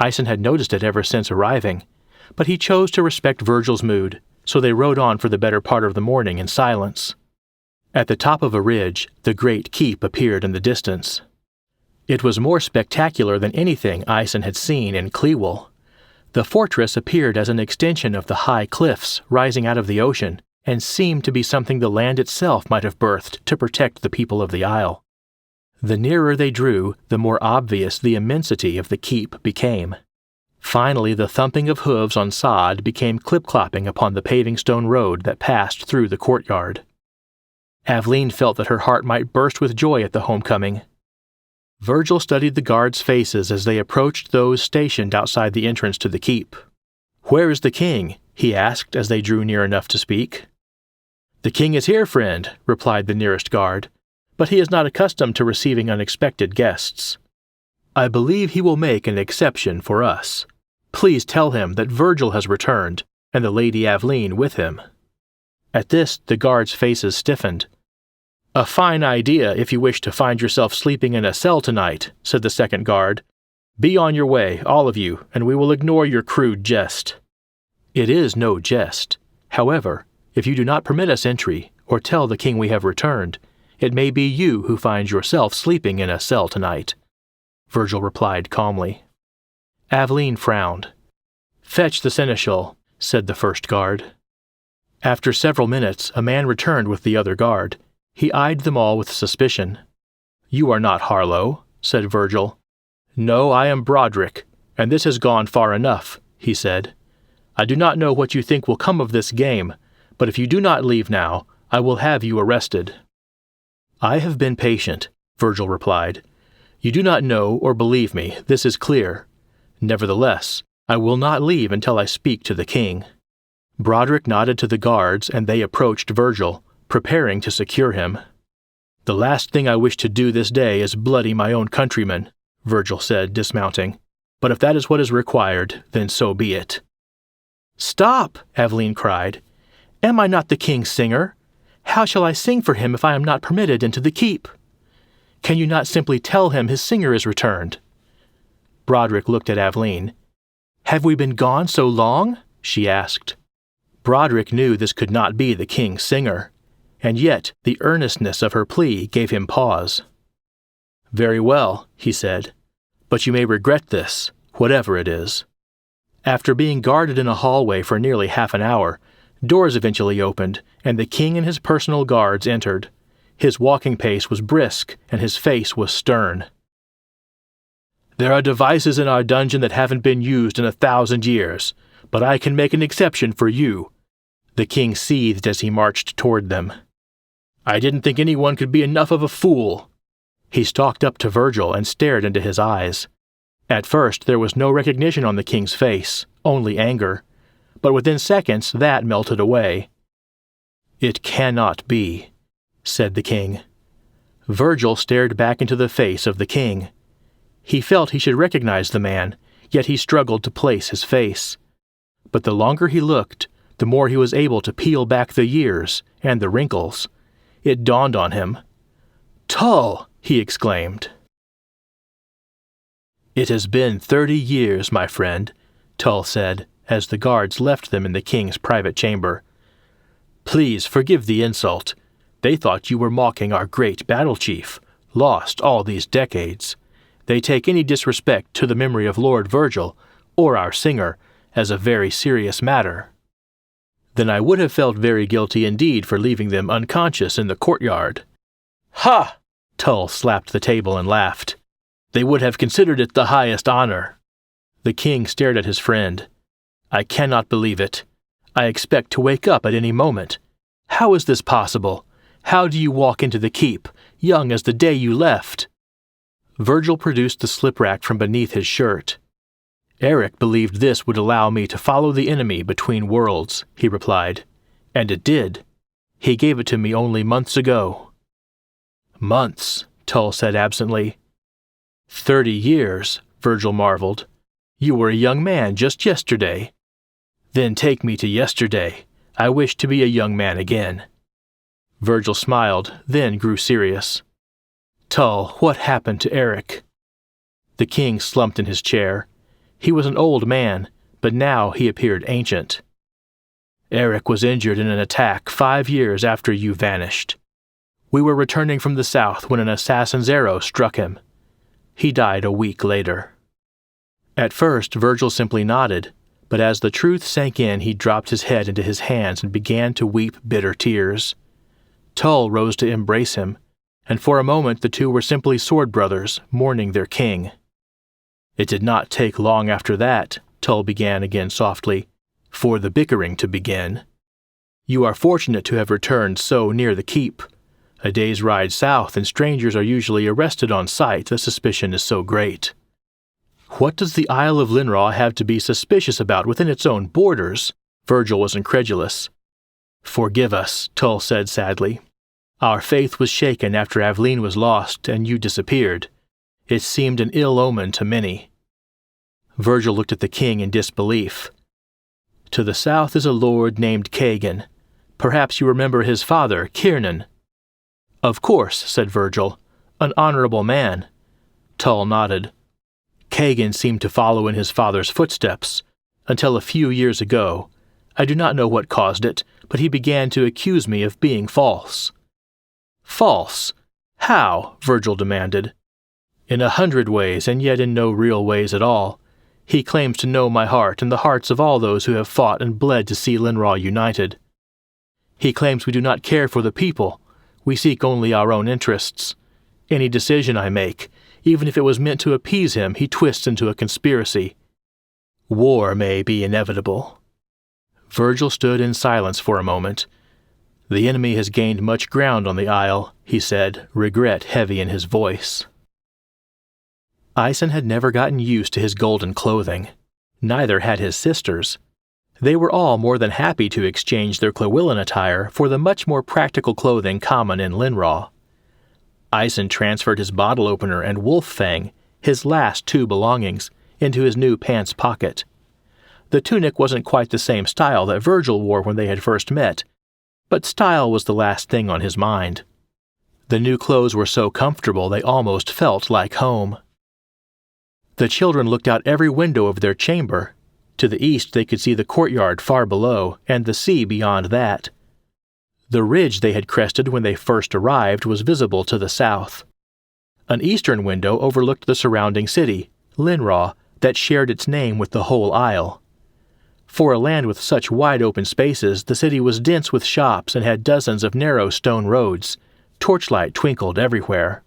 Aeson had noticed it ever since arriving, but he chose to respect Virgil's mood, so they rode on for the better part of the morning in silence. At the top of a ridge, the great keep appeared in the distance. It was more spectacular than anything Aeson had seen in Clewell. The fortress appeared as an extension of the high cliffs rising out of the ocean, and seemed to be something the land itself might have birthed to protect the people of the isle. The nearer they drew, the more obvious the immensity of the keep became. Finally, the thumping of hooves on sod became clip-clopping upon the paving stone road that passed through the courtyard. Aveline felt that her heart might burst with joy at the homecoming. Virgil studied the guards' faces as they approached those stationed outside the entrance to the keep. "Where is the king?" he asked as they drew near enough to speak. "The king is here, friend," replied the nearest guard, "but he is not accustomed to receiving unexpected guests. I believe he will make an exception for us. Please tell him that Virgil has returned, and the Lady Aveline with him." At this, the guards' faces stiffened. "A fine idea if you wish to find yourself sleeping in a cell tonight," said the second guard. "Be on your way, all of you, and we will ignore your crude jest." "It is no jest. However, if you do not permit us entry, or tell the king we have returned, it may be you who find yourself sleeping in a cell tonight," Virgil replied calmly. Aveline frowned. "Fetch the seneschal," said the first guard. After several minutes, a man returned with the other guard. He eyed them all with suspicion. "You are not Harlow," said Virgil. "No, I am Broderick, and this has gone far enough," he said. "I do not know what you think will come of this game, but if you do not leave now, I will have you arrested." "I have been patient," Virgil replied. "You do not know or believe me, this is clear. Nevertheless, I will not leave until I speak to the king." Broderick nodded to the guards, and they approached Virgil, preparing to secure him. "The last thing I wish to do this day is bloody my own countrymen," Virgil said, dismounting. "But if that is what is required, then so be it." "Stop!" Aveline cried. "Am I not the king's singer? How shall I sing for him if I am not permitted into the keep? Can you not simply tell him his singer is returned?" Broderick looked at Aveline. "Have we been gone so long?" she asked. Broderick knew this could not be the king's singer, and yet the earnestness of her plea gave him pause. "Very well," he said, "but you may regret this, whatever it is." After being guarded in a hallway for nearly half an hour, doors eventually opened, and the king and his personal guards entered. His walking pace was brisk, and his face was stern. "There are devices in our dungeon that haven't been used in 1,000 years, but I can make an exception for you," the king seethed as he marched toward them. "I didn't think anyone could be enough of a fool." He stalked up to Virgil and stared into his eyes. At first there was no recognition on the king's face, only anger, but within seconds that melted away. "It cannot be," said the king. Virgil stared back into the face of the king. He felt he should recognize the man, yet he struggled to place his face. But the longer he looked, the more he was able to peel back the years and the wrinkles. It dawned on him. "Tull!" he exclaimed. "It has been 30 years, my friend," Tull said, as the guards left them in the king's private chamber. "Please forgive the insult. They thought you were mocking our great battle chief, lost all these decades. They take any disrespect to the memory of Lord Virgil, or our singer, as a very serious matter." "Then I would have felt very guilty indeed for leaving them unconscious in the courtyard." "Ha!" Tull slapped the table and laughed. "They would have considered it the highest honor." The king stared at his friend. "I cannot believe it. I expect to wake up at any moment. How is this possible? How do you walk into the keep, young as the day you left?" Virgil produced the slip-rack from beneath his shirt. "Eric believed this would allow me to follow the enemy between worlds," he replied. "And it did. He gave it to me only months ago." "Months," Tull said absently. 30 years, Virgil marveled. "You were a young man just yesterday." "Then take me to yesterday. I wish to be a young man again." Virgil smiled, then grew serious. "Tull, what happened to Eric?" The king slumped in his chair. He was an old man, but now he appeared ancient. "Eric was injured in an attack 5 years after you vanished. We were returning from the south when an assassin's arrow struck him. He died a week later." At first, Virgil simply nodded, but as the truth sank in, he dropped his head into his hands and began to weep bitter tears. Tull rose to embrace him, and for a moment the two were simply sword brothers mourning their king. It did not take long after that, Tull began again softly, "for the bickering to begin. You are fortunate to have returned so near the keep. A day's ride south, and strangers are usually arrested on sight, the suspicion is so great." "What does the Isle of Linraw have to be suspicious about within its own borders?" Virgil was incredulous. "Forgive us," Tull said sadly. "Our faith was shaken after Aveline was lost and you disappeared. It seemed an ill omen to many." Virgil looked at the king in disbelief. "To the south is a lord named Kagan. Perhaps you remember his father, Kiernan." "Of course," said Virgil. "An honorable man." Tull nodded. "Kagan seemed to follow in his father's footsteps, until a few years ago. I do not know what caused it, but he began to accuse me of being false." "False? How?" Virgil demanded. "In 100 ways, and yet in no real ways at all. He claims to know my heart and the hearts of all those who have fought and bled to see Linraw united. He claims we do not care for the people. We seek only our own interests. Any decision I make, even if it was meant to appease him, he twists into a conspiracy. War may be inevitable." Virgil stood in silence for a moment. "The enemy has gained much ground on the Isle," he said, regret heavy in his voice. Aisen had never gotten used to his golden clothing. Neither had his sisters. They were all more than happy to exchange their Llewellyn attire for the much more practical clothing common in Linraw. Aisen transferred his bottle opener and wolf fang, his last 2 belongings, into his new pants pocket. The tunic wasn't quite the same style that Virgil wore when they had first met, but style was the last thing on his mind. The new clothes were so comfortable they almost felt like home. The children looked out every window of their chamber. To the east they could see the courtyard far below, and the sea beyond that. The ridge they had crested when they first arrived was visible to the south. An eastern window overlooked the surrounding city, Linraw, that shared its name with the whole isle. For a land with such wide open spaces, the city was dense with shops and had dozens of narrow stone roads. Torchlight twinkled everywhere.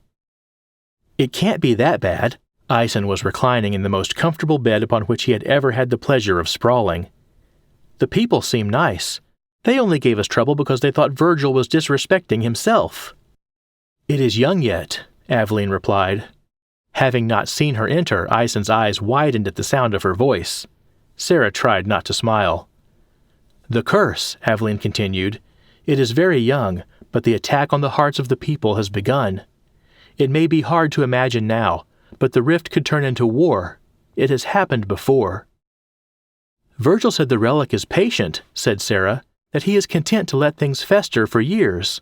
"It can't be that bad." Aisen was reclining in the most comfortable bed upon which he had ever had the pleasure of sprawling. "The people seem nice. They only gave us trouble because they thought Virgil was disrespecting himself." "It is young yet," Aveline replied. Having not seen her enter, Aisen's eyes widened at the sound of her voice. Sarah tried not to smile. "The curse," Aveline continued. "It is very young, but the attack on the hearts of the people has begun. It may be hard to imagine now, but the rift could turn into war. It has happened before." "Virgil said the relic is patient," said Sarah, "that he is content to let things fester for years."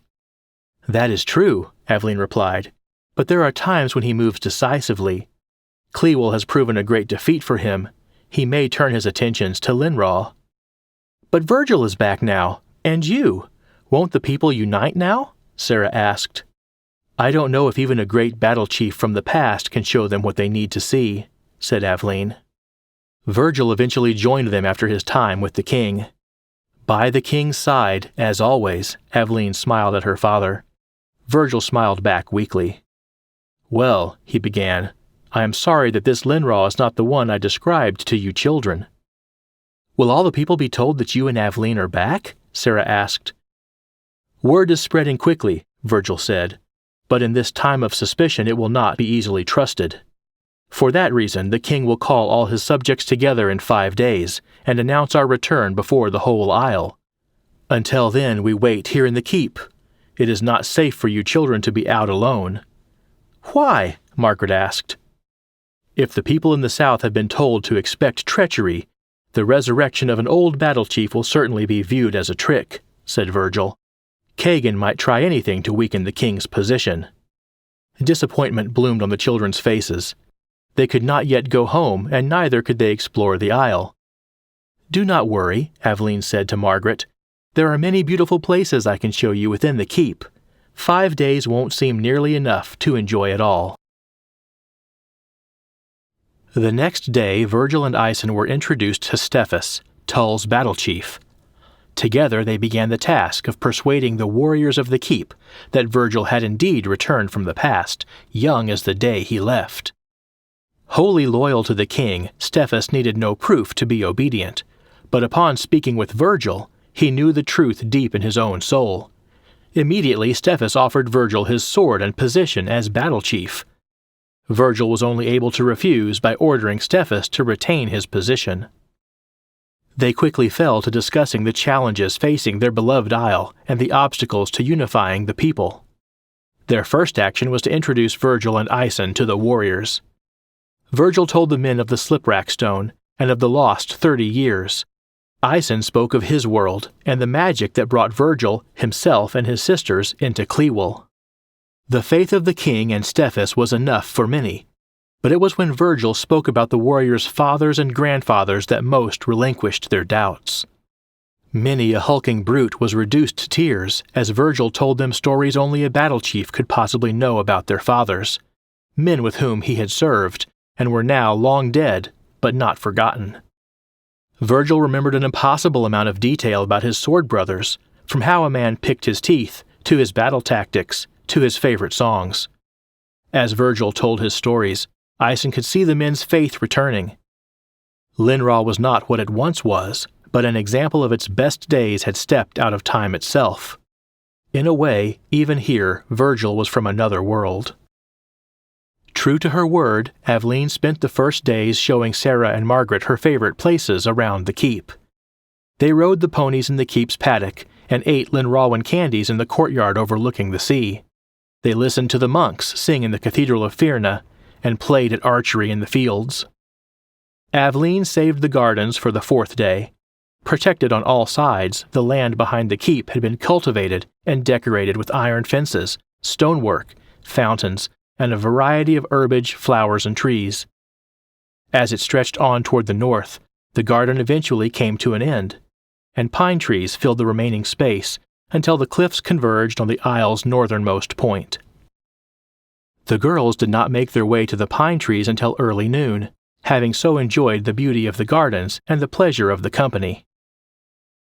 "That is true," Aveline replied, "but there are times when he moves decisively. Clewell has proven a great defeat for him. He may turn his attentions to Linraw." "But Virgil is back now, and you. Won't the people unite now?" Sarah asked. "I don't know if even a great battle chief from the past can show them what they need to see," said Aveline. Virgil eventually joined them after his time with the king. By the king's side, as always, Aveline smiled at her father. Virgil smiled back weakly. "Well," he began, "I am sorry that this Linraw is not the one I described to you children." "Will all the people be told that you and Aveline are back?" Sarah asked. "Word is spreading quickly," Virgil said, "but in this time of suspicion it will not be easily trusted. For that reason, the king will call all his subjects together in 5 days and announce our return before the whole isle. Until then, we wait here in the keep. It is not safe for you children to be out alone." "Why?" Margaret asked. "If the people in the south have been told to expect treachery, the resurrection of an old battle chief will certainly be viewed as a trick," said Virgil. "Kagan might try anything to weaken the king's position." Disappointment bloomed on the children's faces. They could not yet go home, and neither could they explore the isle. "Do not worry," Aveline said to Margaret. "There are many beautiful places I can show you within the keep. 5 days won't seem nearly enough to enjoy it all." The next day, Virgil and Aisen were introduced to Stephus, Tull's battle chief. Together they began the task of persuading the warriors of the keep that Virgil had indeed returned from the past, young as the day he left. Wholly loyal to the king, Stephus needed no proof to be obedient, but upon speaking with Virgil, he knew the truth deep in his own soul. Immediately, Stephus offered Virgil his sword and position as battle chief. Virgil was only able to refuse by ordering Stephus to retain his position. They quickly fell to discussing the challenges facing their beloved isle and the obstacles to unifying the people. Their first action was to introduce Virgil and Aeson to the warriors. Virgil told the men of the Sliprack Stone and of the lost 30 years. Aeson spoke of his world and the magic that brought Virgil, himself, and his sisters into Clewell. The faith of the king and Stephus was enough for many, but it was when Virgil spoke about the warriors' fathers and grandfathers that most relinquished their doubts. Many a hulking brute was reduced to tears as Virgil told them stories only a battle chief could possibly know about their fathers, men with whom he had served and were now long dead, but not forgotten. Virgil remembered an impossible amount of detail about his sword brothers, from how a man picked his teeth, to his battle tactics, to his favorite songs. As Virgil told his stories, Aeson could see the men's faith returning. Linraw was not what it once was, but an example of its best days had stepped out of time itself. In a way, even here, Virgil was from another world. True to her word, Aveline spent the first days showing Sarah and Margaret her favorite places around the keep. They rode the ponies in the keep's paddock and ate Linrawan candies in the courtyard overlooking the sea. They listened to the monks sing in the Cathedral of Firna and played at archery in the fields. Aveline saved the gardens for the fourth day. Protected on all sides, the land behind the keep had been cultivated and decorated with iron fences, stonework, fountains, and a variety of herbage, flowers, and trees. As it stretched on toward the north, the garden eventually came to an end, and pine trees filled the remaining space until the cliffs converged on the isle's northernmost point. The girls did not make their way to the pine trees until early noon, having so enjoyed the beauty of the gardens and the pleasure of the company.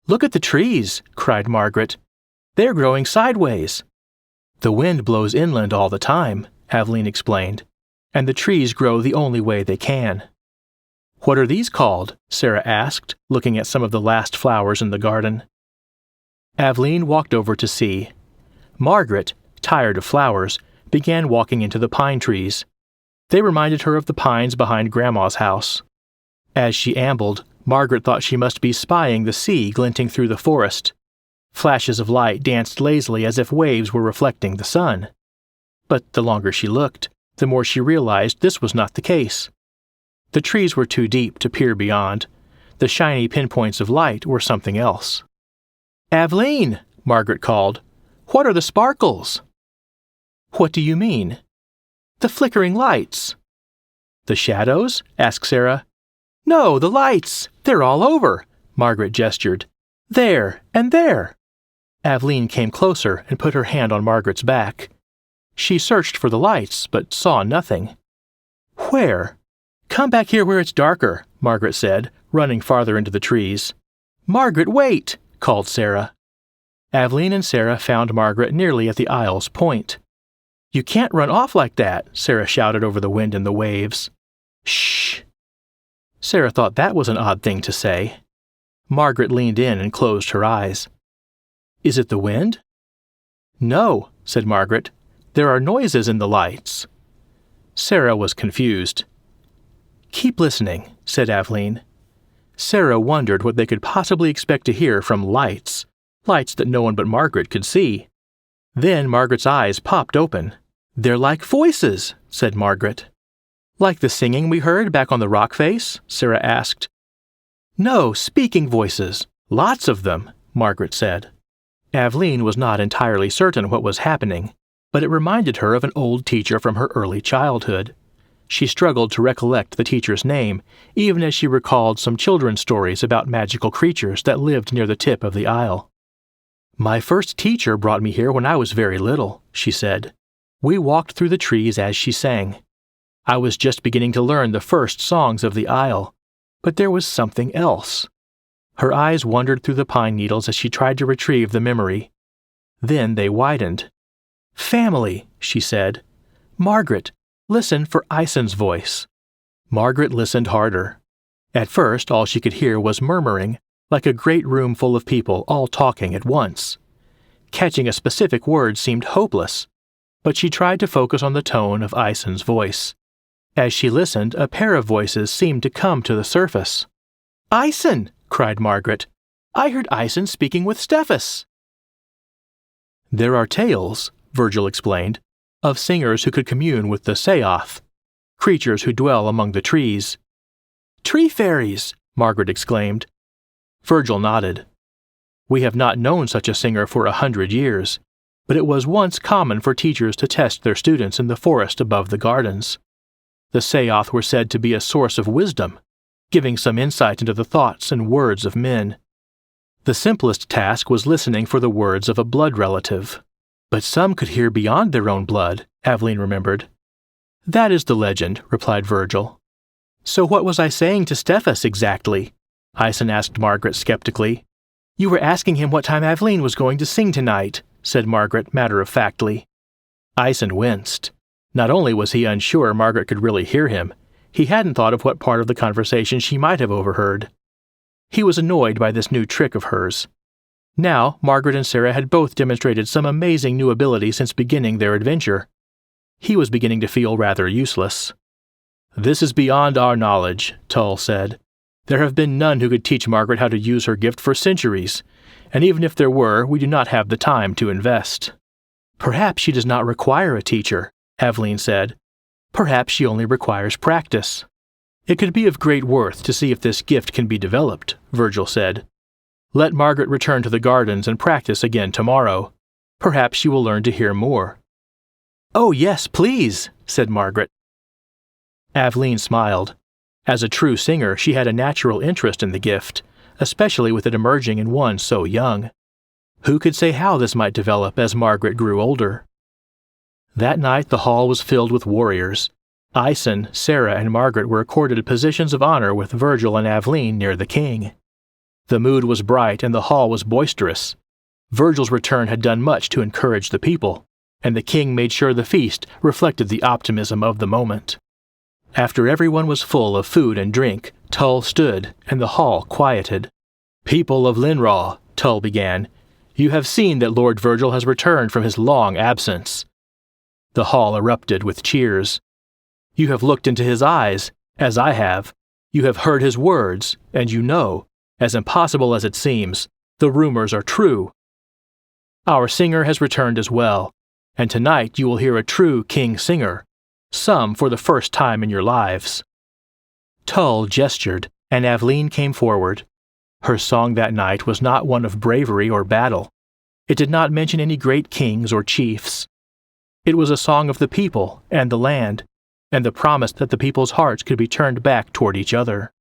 "Look at the trees!" cried Margaret. "They're growing sideways." "The wind blows inland all the time," Aveline explained, "and the trees grow the only way they can." "What are these called?" Sarah asked, looking at some of the last flowers in the garden. Aveline walked over to see. Margaret, tired of flowers, began walking into the pine trees. They reminded her of the pines behind Grandma's house. As she ambled, Margaret thought she must be spying the sea glinting through the forest. Flashes of light danced lazily as if waves were reflecting the sun. But the longer she looked, the more she realized this was not the case. The trees were too deep to peer beyond. The shiny pinpoints of light were something else. "Aveline!" Margaret called. "What are the sparkles?" "What do you mean?" "The flickering lights." "The shadows?" asked Sarah. "No, the lights! They're all over!" Margaret gestured. "There, and there!" Aveline came closer and put her hand on Margaret's back. She searched for the lights, but saw nothing. "Where?" "Come back here where it's darker," Margaret said, running farther into the trees. "Margaret, wait!" called Sarah. Aveline and Sarah found Margaret nearly at the isle's point. "You can't run off like that," Sarah shouted over the wind and the waves. "Shh!" Sarah thought that was an odd thing to say. Margaret leaned in and closed her eyes. "Is it the wind?" "No," said Margaret. "There are noises in the lights." Sarah was confused. "Keep listening," said Aveline. Sarah wondered what they could possibly expect to hear from lights that no one but Margaret could see. Then Margaret's eyes popped open. "They're like voices," said Margaret. "Like the singing we heard back on the rock face?" Sarah asked. "No, speaking voices. Lots of them," Margaret said. Aveline was not entirely certain what was happening, but it reminded her of an old teacher from her early childhood. She struggled to recollect the teacher's name, even as she recalled some children's stories about magical creatures that lived near the tip of the isle. "My first teacher brought me here when I was very little," she said. "We walked through the trees as she sang. I was just beginning to learn the first songs of the isle, but there was something else." Her eyes wandered through the pine needles as she tried to retrieve the memory. Then they widened. "Family," she said. "Margaret, listen for Aeson's voice." Margaret listened harder. At first, all she could hear was murmuring, like a great room full of people all talking at once. Catching a specific word seemed hopeless, but she tried to focus on the tone of Aison's voice. As she listened, a pair of voices seemed to come to the surface. "Aison!" cried Margaret. "I heard Aison speaking with Stephus." "There are tales," Virgil explained, "of singers who could commune with the Seoth, creatures who dwell among the trees." "Tree fairies!" Margaret exclaimed. Virgil nodded. "We have not known such a singer for 100 years, but it was once common for teachers to test their students in the forest above the gardens. The Seoth were said to be a source of wisdom, giving some insight into the thoughts and words of men. The simplest task was listening for the words of a blood relative. But some could hear beyond their own blood, Aveline remembered. "That is the legend," replied Virgil. "So what was I saying to Stephus exactly?" Aison asked Margaret skeptically. "You were asking him what time Aveline was going to sing tonight," said Margaret matter-of-factly. Aison winced. Not only was he unsure Margaret could really hear him, he hadn't thought of what part of the conversation she might have overheard. He was annoyed by this new trick of hers. Now, Margaret and Sarah had both demonstrated some amazing new ability since beginning their adventure. He was beginning to feel rather useless. "This is beyond our knowledge," Tull said. "There have been none who could teach Margaret how to use her gift for centuries, and even if there were, we do not have the time to invest." "Perhaps she does not require a teacher," Aveline said. "Perhaps she only requires practice." "It could be of great worth to see if this gift can be developed," Virgil said. "Let Margaret return to the gardens and practice again tomorrow. Perhaps she will learn to hear more." "Oh yes, please," said Margaret. Aveline smiled. As a true singer, she had a natural interest in the gift, especially with it emerging in one so young. Who could say how this might develop as Margaret grew older? That night the hall was filled with warriors. Aison, Sarah, and Margaret were accorded positions of honor with Virgil and Aveline near the king. The mood was bright and the hall was boisterous. Virgil's return had done much to encourage the people, and the king made sure the feast reflected the optimism of the moment. After everyone was full of food and drink, Tull stood, and the hall quieted. "People of Linraw," Tull began, "you have seen that Lord Virgil has returned from his long absence." The hall erupted with cheers. "You have looked into his eyes, as I have. You have heard his words, and you know, as impossible as it seems, the rumors are true. Our singer has returned as well, and tonight you will hear a true king singer, some for the first time in your lives." Tull gestured, and Aveline came forward. Her song that night was not one of bravery or battle. It did not mention any great kings or chiefs. It was a song of the people and the land, and the promise that the people's hearts could be turned back toward each other.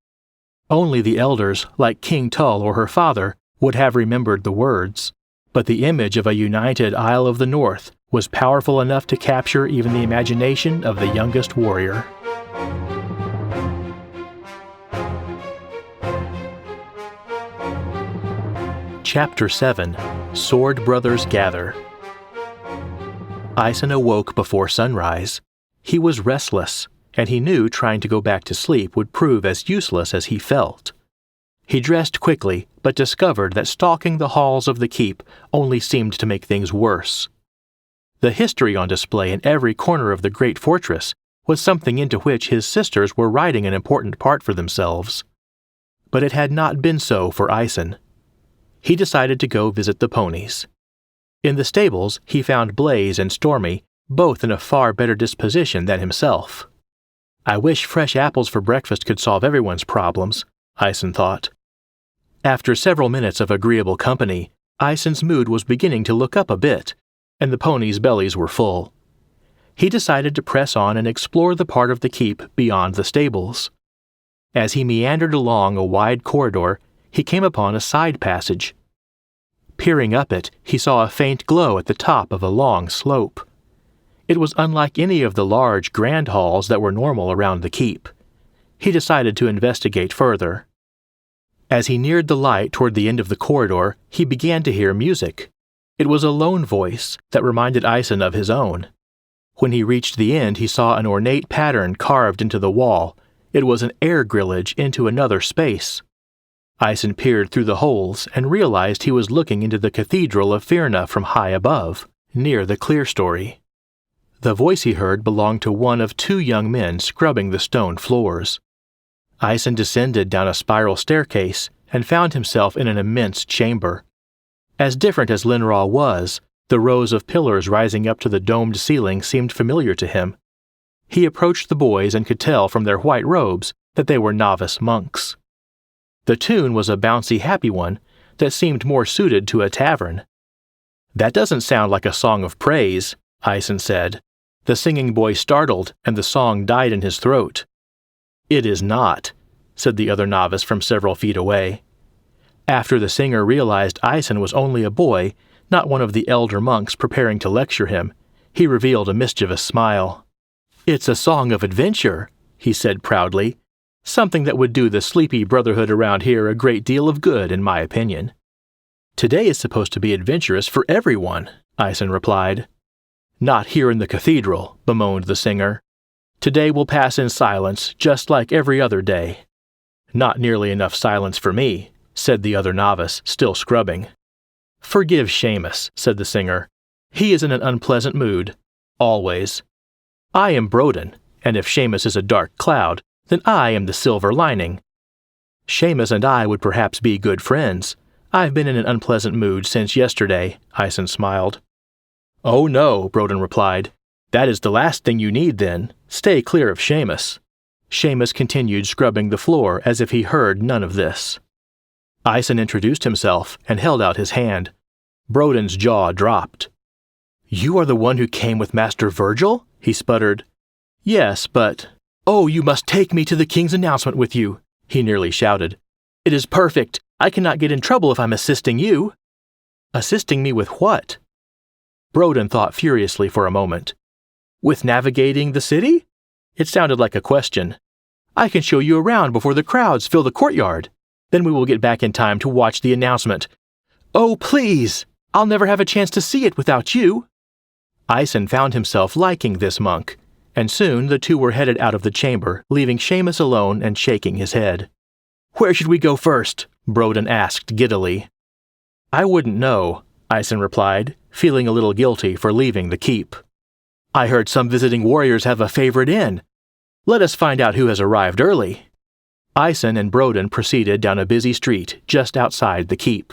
Only the elders, like King Tull or her father, would have remembered the words, but the image of a united Isle of the North was powerful enough to capture even the imagination of the youngest warrior. Chapter 7. Sword Brothers Gather. Aison awoke before sunrise. He was restless, and he knew trying to go back to sleep would prove as useless as he felt. He dressed quickly, but discovered that stalking the halls of the keep only seemed to make things worse. The history on display in every corner of the great fortress was something into which his sisters were writing an important part for themselves. But it had not been so for Aison. He decided to go visit the ponies. In the stables, he found Blaze and Stormy, both in a far better disposition than himself. I wish fresh apples for breakfast could solve everyone's problems, Aison thought. After several minutes of agreeable company, Aison's mood was beginning to look up a bit, and the ponies' bellies were full. He decided to press on and explore the part of the keep beyond the stables. As he meandered along a wide corridor, he came upon a side passage. Peering up it, he saw a faint glow at the top of a long slope. It was unlike any of the large, grand halls that were normal around the keep. He decided to investigate further. As he neared the light toward the end of the corridor, he began to hear music. It was a lone voice that reminded Aison of his own. When he reached the end, he saw an ornate pattern carved into the wall, It was an air grillage into another space. Ison peered through the holes and realized he was looking into the Cathedral of Firna from high above, near the clerestory. The voice he heard belonged to one of two young men scrubbing the stone floors. Ison descended down a spiral staircase and found himself in an immense chamber. As different as Linraw was, the rows of pillars rising up to the domed ceiling seemed familiar to him. He approached the boys and could tell from their white robes that they were novice monks. The tune was a bouncy, happy one that seemed more suited to a tavern. "That doesn't sound like a song of praise," Ison said. The singing boy startled, and the song died in his throat. "It is not," said the other novice from several feet away. After the singer realized Ison was only a boy, not one of the elder monks preparing to lecture him, he revealed a mischievous smile. "It's a song of adventure," he said proudly. "Something that would do the sleepy brotherhood around here a great deal of good, in my opinion." "Today is supposed to be adventurous for everyone," Ison replied. "Not here in the cathedral," bemoaned the singer. "Today will pass in silence, just like every other day." "Not nearly enough silence for me," said the other novice, still scrubbing. "Forgive Seamus," said the singer. "He is in an unpleasant mood. Always. I am Broden, and if Seamus is a dark cloud, then I am the silver lining. Seamus and I would perhaps be good friends. I've been in an unpleasant mood since yesterday," Ison smiled. "Oh no," Broden replied. "That is the last thing you need then. Stay clear of Seamus." Seamus continued scrubbing the floor as if he heard none of this. Ison introduced himself and held out his hand. Broden's jaw dropped. "You are the one who came with Master Virgil?" he sputtered. "Yes, but—" "Oh, you must take me to the king's announcement with you," he nearly shouted. "It is perfect. I cannot get in trouble if I'm assisting you." "Assisting me with what?" Broden thought furiously for a moment. "With navigating the city?" It sounded like a question. "I can show you around before the crowds fill the courtyard. Then we will get back in time to watch the announcement." "Oh, please! I'll never have a chance to see it without you." Ison found himself liking this monk, and soon the two were headed out of the chamber, leaving Seamus alone and shaking his head. "Where should we go first?" Broden asked giddily. "I wouldn't know," Ison replied, feeling a little guilty for leaving the keep. "I heard some visiting warriors have a favorite inn. Let us find out who has arrived early." Ison and Broden proceeded down a busy street just outside the keep,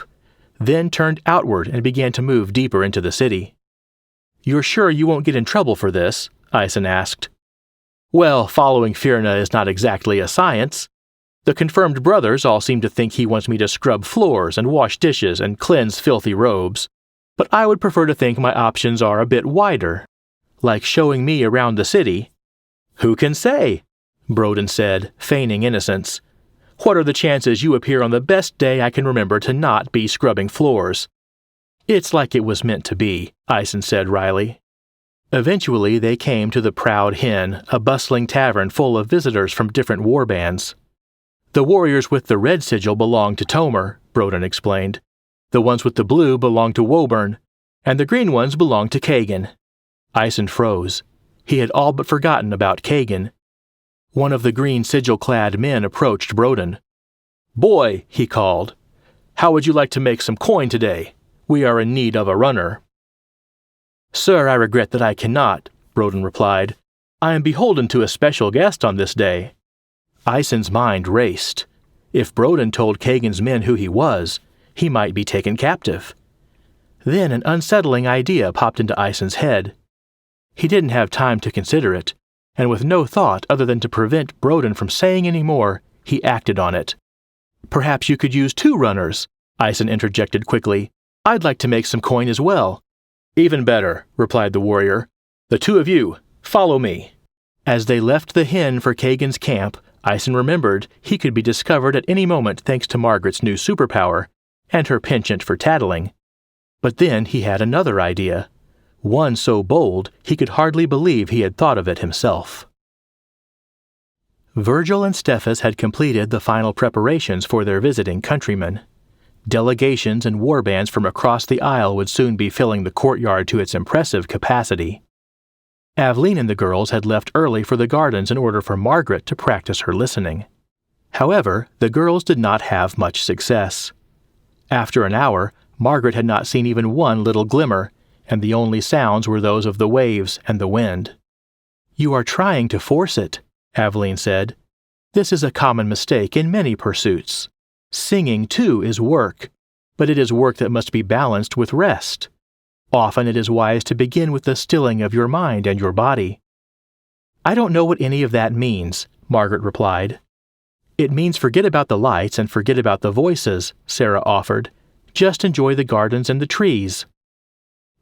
then turned outward and began to move deeper into the city. "You're sure you won't get in trouble for this?" Ison asked. "Well, following Firna is not exactly a science. The confirmed brothers all seem to think he wants me to scrub floors and wash dishes and cleanse filthy robes, but I would prefer to think my options are a bit wider. Like showing me around the city." "Who can say?" Broden said, feigning innocence. "What are the chances you appear on the best day I can remember to not be scrubbing floors?" "It's like it was meant to be," Ison said wryly. Eventually they came to the Proud Hen, a bustling tavern full of visitors from different warbands. "The warriors with the red sigil belong to Tomer," Broden explained. "The ones with the blue belong to Woburn, and the green ones belong to Kagan." Ison froze. He had all but forgotten about Kagan. One of the green sigil-clad men approached Broden. "Boy," he called, "how would you like to make some coin today? We are in need of a runner." "Sir, I regret that I cannot," Broden replied. "I am beholden to a special guest on this day." Ison's mind raced. If Broden told Kagan's men who he was, he might be taken captive. Then an unsettling idea popped into Ison's head. He didn't have time to consider it, and with no thought other than to prevent Broden from saying any more, he acted on it. "Perhaps you could use 2 runners," Ison interjected quickly. "I'd like to make some coin as well." "Even better," replied the warrior. "The 2 of you, follow me." As they left the Hen for Kagan's camp, Ison remembered he could be discovered at any moment thanks to Margaret's new superpower, and her penchant for tattling. But then he had another idea. One so bold he could hardly believe he had thought of it himself. Virgil and Stephus had completed the final preparations for their visiting countrymen. Delegations and warbands from across the Isle would soon be filling the courtyard to its impressive capacity. Aveline and the girls had left early for the gardens in order for Margaret to practice her listening. However, the girls did not have much success. After an hour, Margaret had not seen even one little glimmer, and the only sounds were those of the waves and the wind. "You are trying to force it," Aveline said. "This is a common mistake in many pursuits. Singing, too, is work, but it is work that must be balanced with rest. Often it is wise to begin with the stilling of your mind and your body." "I don't know what any of that means," Margaret replied. "It means forget about the lights and forget about the voices," Sarah offered. "Just enjoy the gardens and the trees."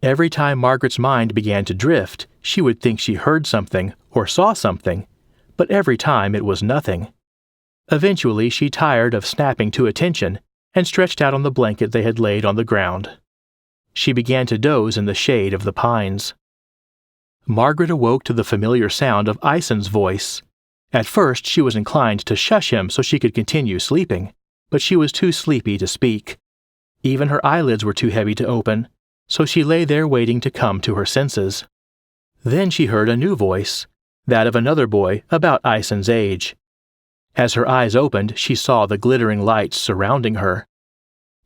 Every time Margaret's mind began to drift, she would think she heard something or saw something, but every time it was nothing. Eventually she tired of snapping to attention and stretched out on the blanket they had laid on the ground. She began to doze in the shade of the pines. Margaret awoke to the familiar sound of Ison's voice. At first she was inclined to shush him so she could continue sleeping, but she was too sleepy to speak. Even her eyelids were too heavy to open, so she lay there waiting to come to her senses. Then she heard a new voice, that of another boy about Ison's age. As her eyes opened, she saw the glittering lights surrounding her.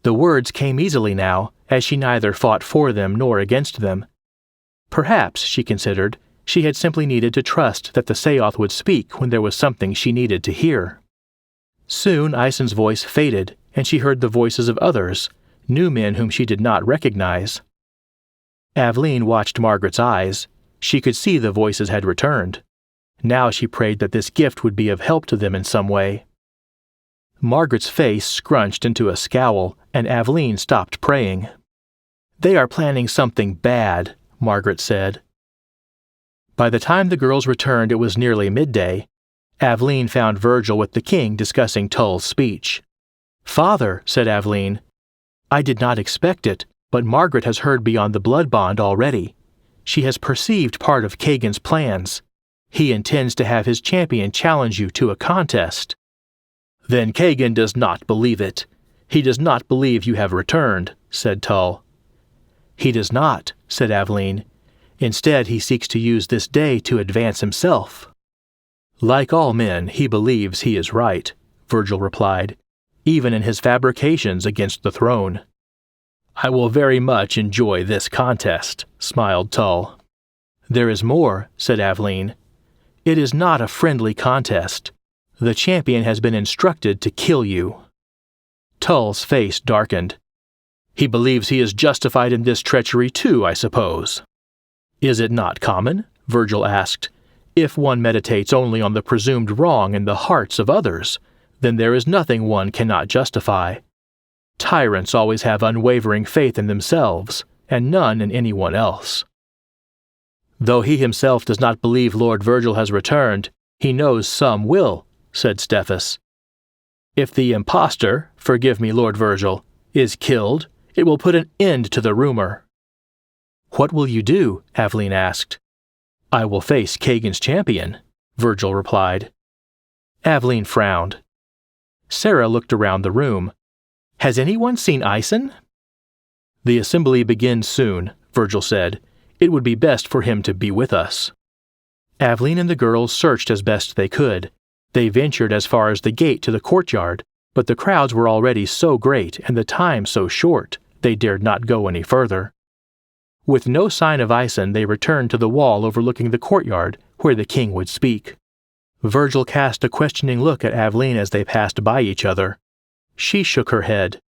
The words came easily now, as she neither fought for them nor against them. Perhaps, she considered, she had simply needed to trust that the Seoth would speak when there was something she needed to hear. Soon Ison's voice faded, and she heard the voices of others, new men whom she did not recognize. Aveline watched Margaret's eyes. She could see the voices had returned. Now she prayed that this gift would be of help to them in some way. Margaret's face scrunched into a scowl, and Aveline stopped praying. "They are planning something bad," Margaret said. By the time the girls returned, it was nearly midday. Aveline found Virgil with the king discussing Tull's speech. "Father," said Aveline, "I did not expect it, but Margaret has heard beyond the blood bond already. She has perceived part of Kagan's plans. He intends to have his champion challenge you to a contest." "Then Kagan does not believe it. He does not believe you have returned," said Tull. "He does not," said Aveline. "Instead, he seeks to use this day to advance himself." "Like all men, he believes he is right," Virgil replied, "even in his fabrications against the throne." "I will very much enjoy this contest," smiled Tull. "There is more," said Aveline. "It is not a friendly contest. The champion has been instructed to kill you." Tull's face darkened. "He believes he is justified in this treachery too, I suppose." "Is it not common?" Virgil asked. "If one meditates only on the presumed wrong in the hearts of others, then there is nothing one cannot justify. Tyrants always have unwavering faith in themselves, and none in anyone else." "Though he himself does not believe Lord Virgil has returned, he knows some will," said Stephus. "If the impostor, forgive me, Lord Virgil, is killed, it will put an end to the rumor." "What will you do?" Aveline asked. "I will face Kagan's champion," Virgil replied. Aveline frowned. Sarah looked around the room. "Has anyone seen Ison?" "The assembly begins soon," Virgil said. "It would be best for him to be with us." Aveline and the girls searched as best they could. They ventured as far as the gate to the courtyard, but the crowds were already so great and the time so short, they dared not go any further. With no sign of Ison, they returned to the wall overlooking the courtyard, where the king would speak. Virgil cast a questioning look at Aveline as they passed by each other. She shook her head.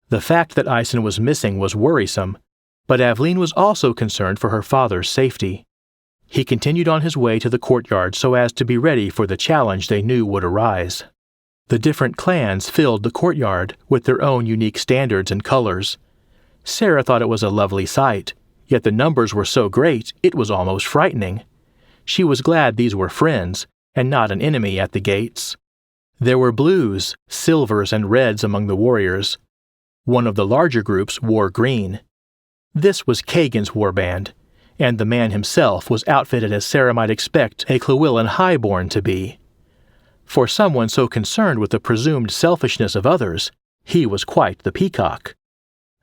The fact that Ison was missing was worrisome, but Aveline was also concerned for her father's safety. He continued on his way to the courtyard so as to be ready for the challenge they knew would arise. The different clans filled the courtyard with their own unique standards and colors. Sarah thought it was a lovely sight, yet the numbers were so great it was almost frightening. She was glad these were friends, and not an enemy at the gates. There were blues, silvers, and reds among the warriors. One of the larger groups wore green. This was Kagan's warband, and the man himself was outfitted as Sarah might expect a Llewellyn highborn to be. For someone so concerned with the presumed selfishness of others, he was quite the peacock.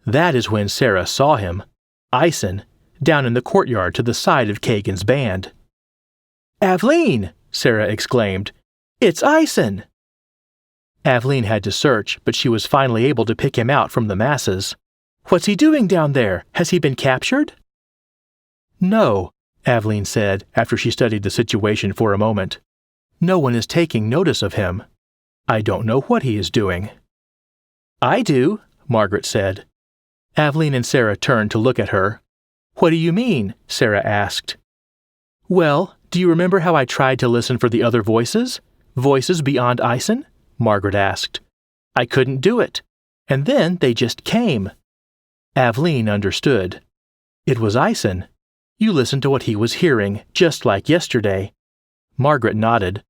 That is when Sarah saw him, Ison, down in the courtyard to the side of Kagan's band. "Aveline!" Sarah exclaimed. "It's Ison!" Aveline had to search, but she was finally able to pick him out from the masses. "What's he doing down there? Has he been captured?" "No," Aveline said after she studied the situation for a moment. "No one is taking notice of him. I don't know what he is doing." "I do," Margaret said. Aveline and Sarah turned to look at her. "What do you mean?" Sarah asked. "Well, do you remember how I tried to listen for the other voices? Voices beyond Ison?" Margaret asked. "I couldn't do it. And then they just came." Aveline understood. "It was Ison. You listened to what he was hearing, just like yesterday." Margaret nodded.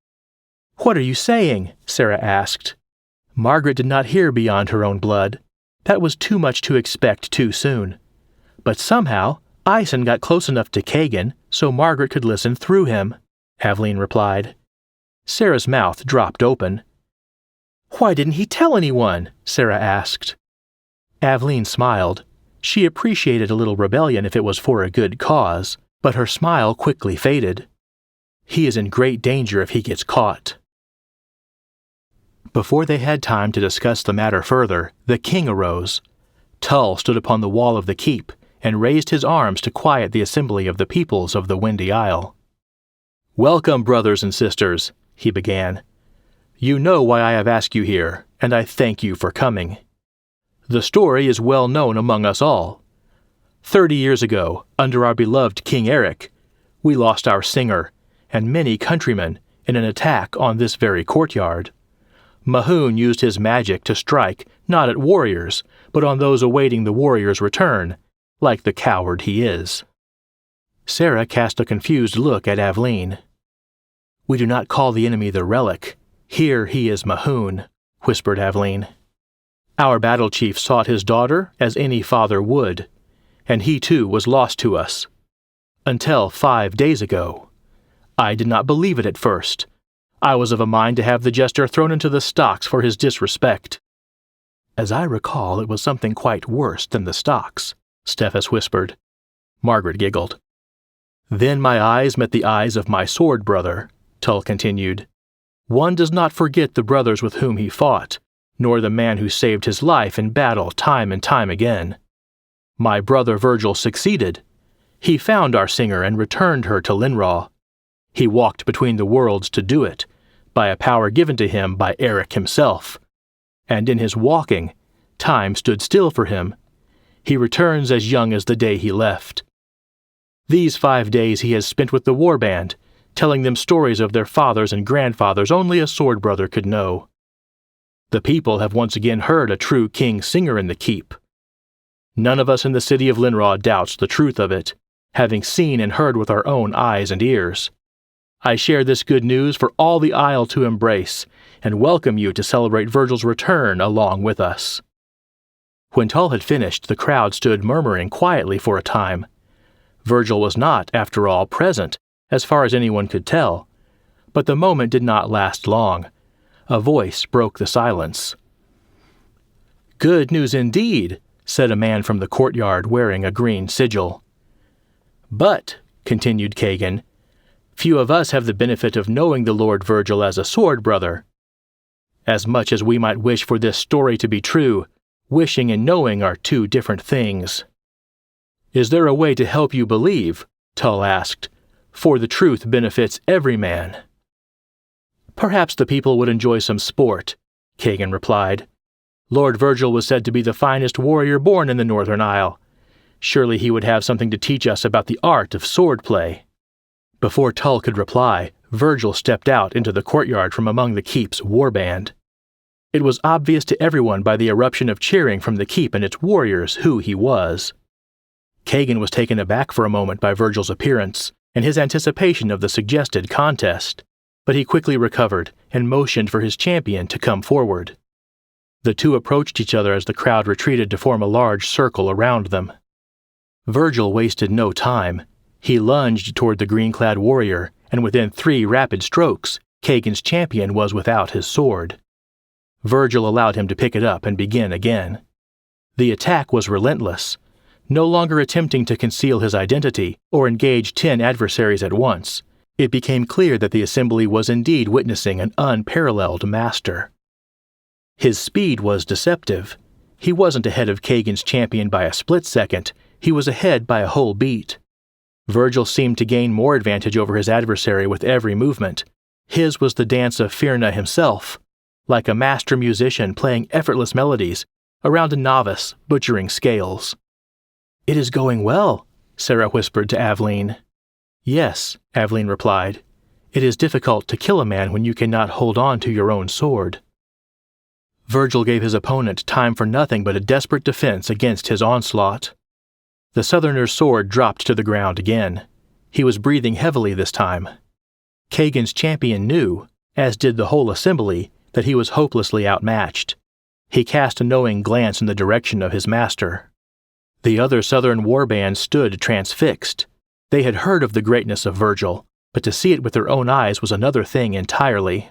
"What are you saying?" Sarah asked. Margaret did not hear beyond her own blood. That was too much to expect too soon. But somehow, Ison got close enough to Kagan so Margaret could listen through him, Aveline replied. Sarah's mouth dropped open. "Why didn't he tell anyone?" Sarah asked. Aveline smiled. She appreciated a little rebellion if it was for a good cause, but her smile quickly faded. "He is in great danger if he gets caught." Before they had time to discuss the matter further, the king arose. Tull stood upon the wall of the keep and raised his arms to quiet the assembly of the peoples of the Windy Isle. "Welcome, brothers and sisters," he began. "You know why I have asked you here, and I thank you for coming. The story is well known among us all. 30 years ago, under our beloved King Eric, we lost our singer and many countrymen in an attack on this very courtyard. Mahoon used his magic to strike not at warriors, but on those awaiting the warrior's return, like the coward he is." Sarah cast a confused look at Aveline. "We do not call the enemy the relic. Here he is Mahoon," whispered Aveline. "Our battle chief sought his daughter as any father would, and he too was lost to us. Until 5 days ago. I did not believe it at first. I was of a mind to have the jester thrown into the stocks for his disrespect." "As I recall, it was something quite worse than the stocks," Stephus whispered. Margaret giggled. "Then my eyes met the eyes of my sword brother," Tull continued. "One does not forget the brothers with whom he fought, nor the man who saved his life in battle time and time again. My brother Virgil succeeded. He found our singer and returned her to Linraw. He walked between the worlds to do it, by a power given to him by Eric himself. And in his walking, time stood still for him. He returns as young as the day he left. These 5 days he has spent with the warband, telling them stories of their fathers and grandfathers only a sword brother could know. The people have once again heard a true king singer in the keep. None of us in the city of Linraw doubts the truth of it, having seen and heard with our own eyes and ears. I share this good news for all the Isle to embrace, and welcome you to celebrate Virgil's return along with us." When Tull had finished, the crowd stood murmuring quietly for a time. Virgil was not, after all, present, as far as anyone could tell. But the moment did not last long. A voice broke the silence. "Good news indeed," said a man from the courtyard wearing a green sigil. "But," continued Kagan, "few of us have the benefit of knowing the Lord Virgil as a sword brother. As much as we might wish for this story to be true, wishing and knowing are two different things." "Is there a way to help you believe?" Tull asked, "for the truth benefits every man." "Perhaps the people would enjoy some sport," Kagan replied. "Lord Virgil was said to be the finest warrior born in the Northern Isle. Surely he would have something to teach us about the art of swordplay." Before Tull could reply, Virgil stepped out into the courtyard from among the keep's warband. It was obvious to everyone by the eruption of cheering from the keep and its warriors who he was. Kagan was taken aback for a moment by Virgil's appearance and his anticipation of the suggested contest, but he quickly recovered and motioned for his champion to come forward. The two approached each other as the crowd retreated to form a large circle around them. Virgil wasted no time. He lunged toward the green-clad warrior, and within 3 rapid strokes, Kagan's champion was without his sword. Virgil allowed him to pick it up and begin again. The attack was relentless, no longer attempting to conceal his identity or engage 10 adversaries at once. It became clear that the assembly was indeed witnessing an unparalleled master. His speed was deceptive. He wasn't ahead of Kagan's champion by a split second, he was ahead by a whole beat. Virgil seemed to gain more advantage over his adversary with every movement. His was the dance of Firna himself, like a master musician playing effortless melodies around a novice butchering scales. "It is going well," Sarah whispered to Aveline. "Yes," Aveline replied. "It is difficult to kill a man when you cannot hold on to your own sword." Virgil gave his opponent time for nothing but a desperate defense against his onslaught. The Southerner's sword dropped to the ground again. He was breathing heavily this time. Kagan's champion knew, as did the whole assembly, that he was hopelessly outmatched. He cast a knowing glance in the direction of his master. The other Southern warbands stood transfixed. They had heard of the greatness of Virgil, but to see it with their own eyes was another thing entirely.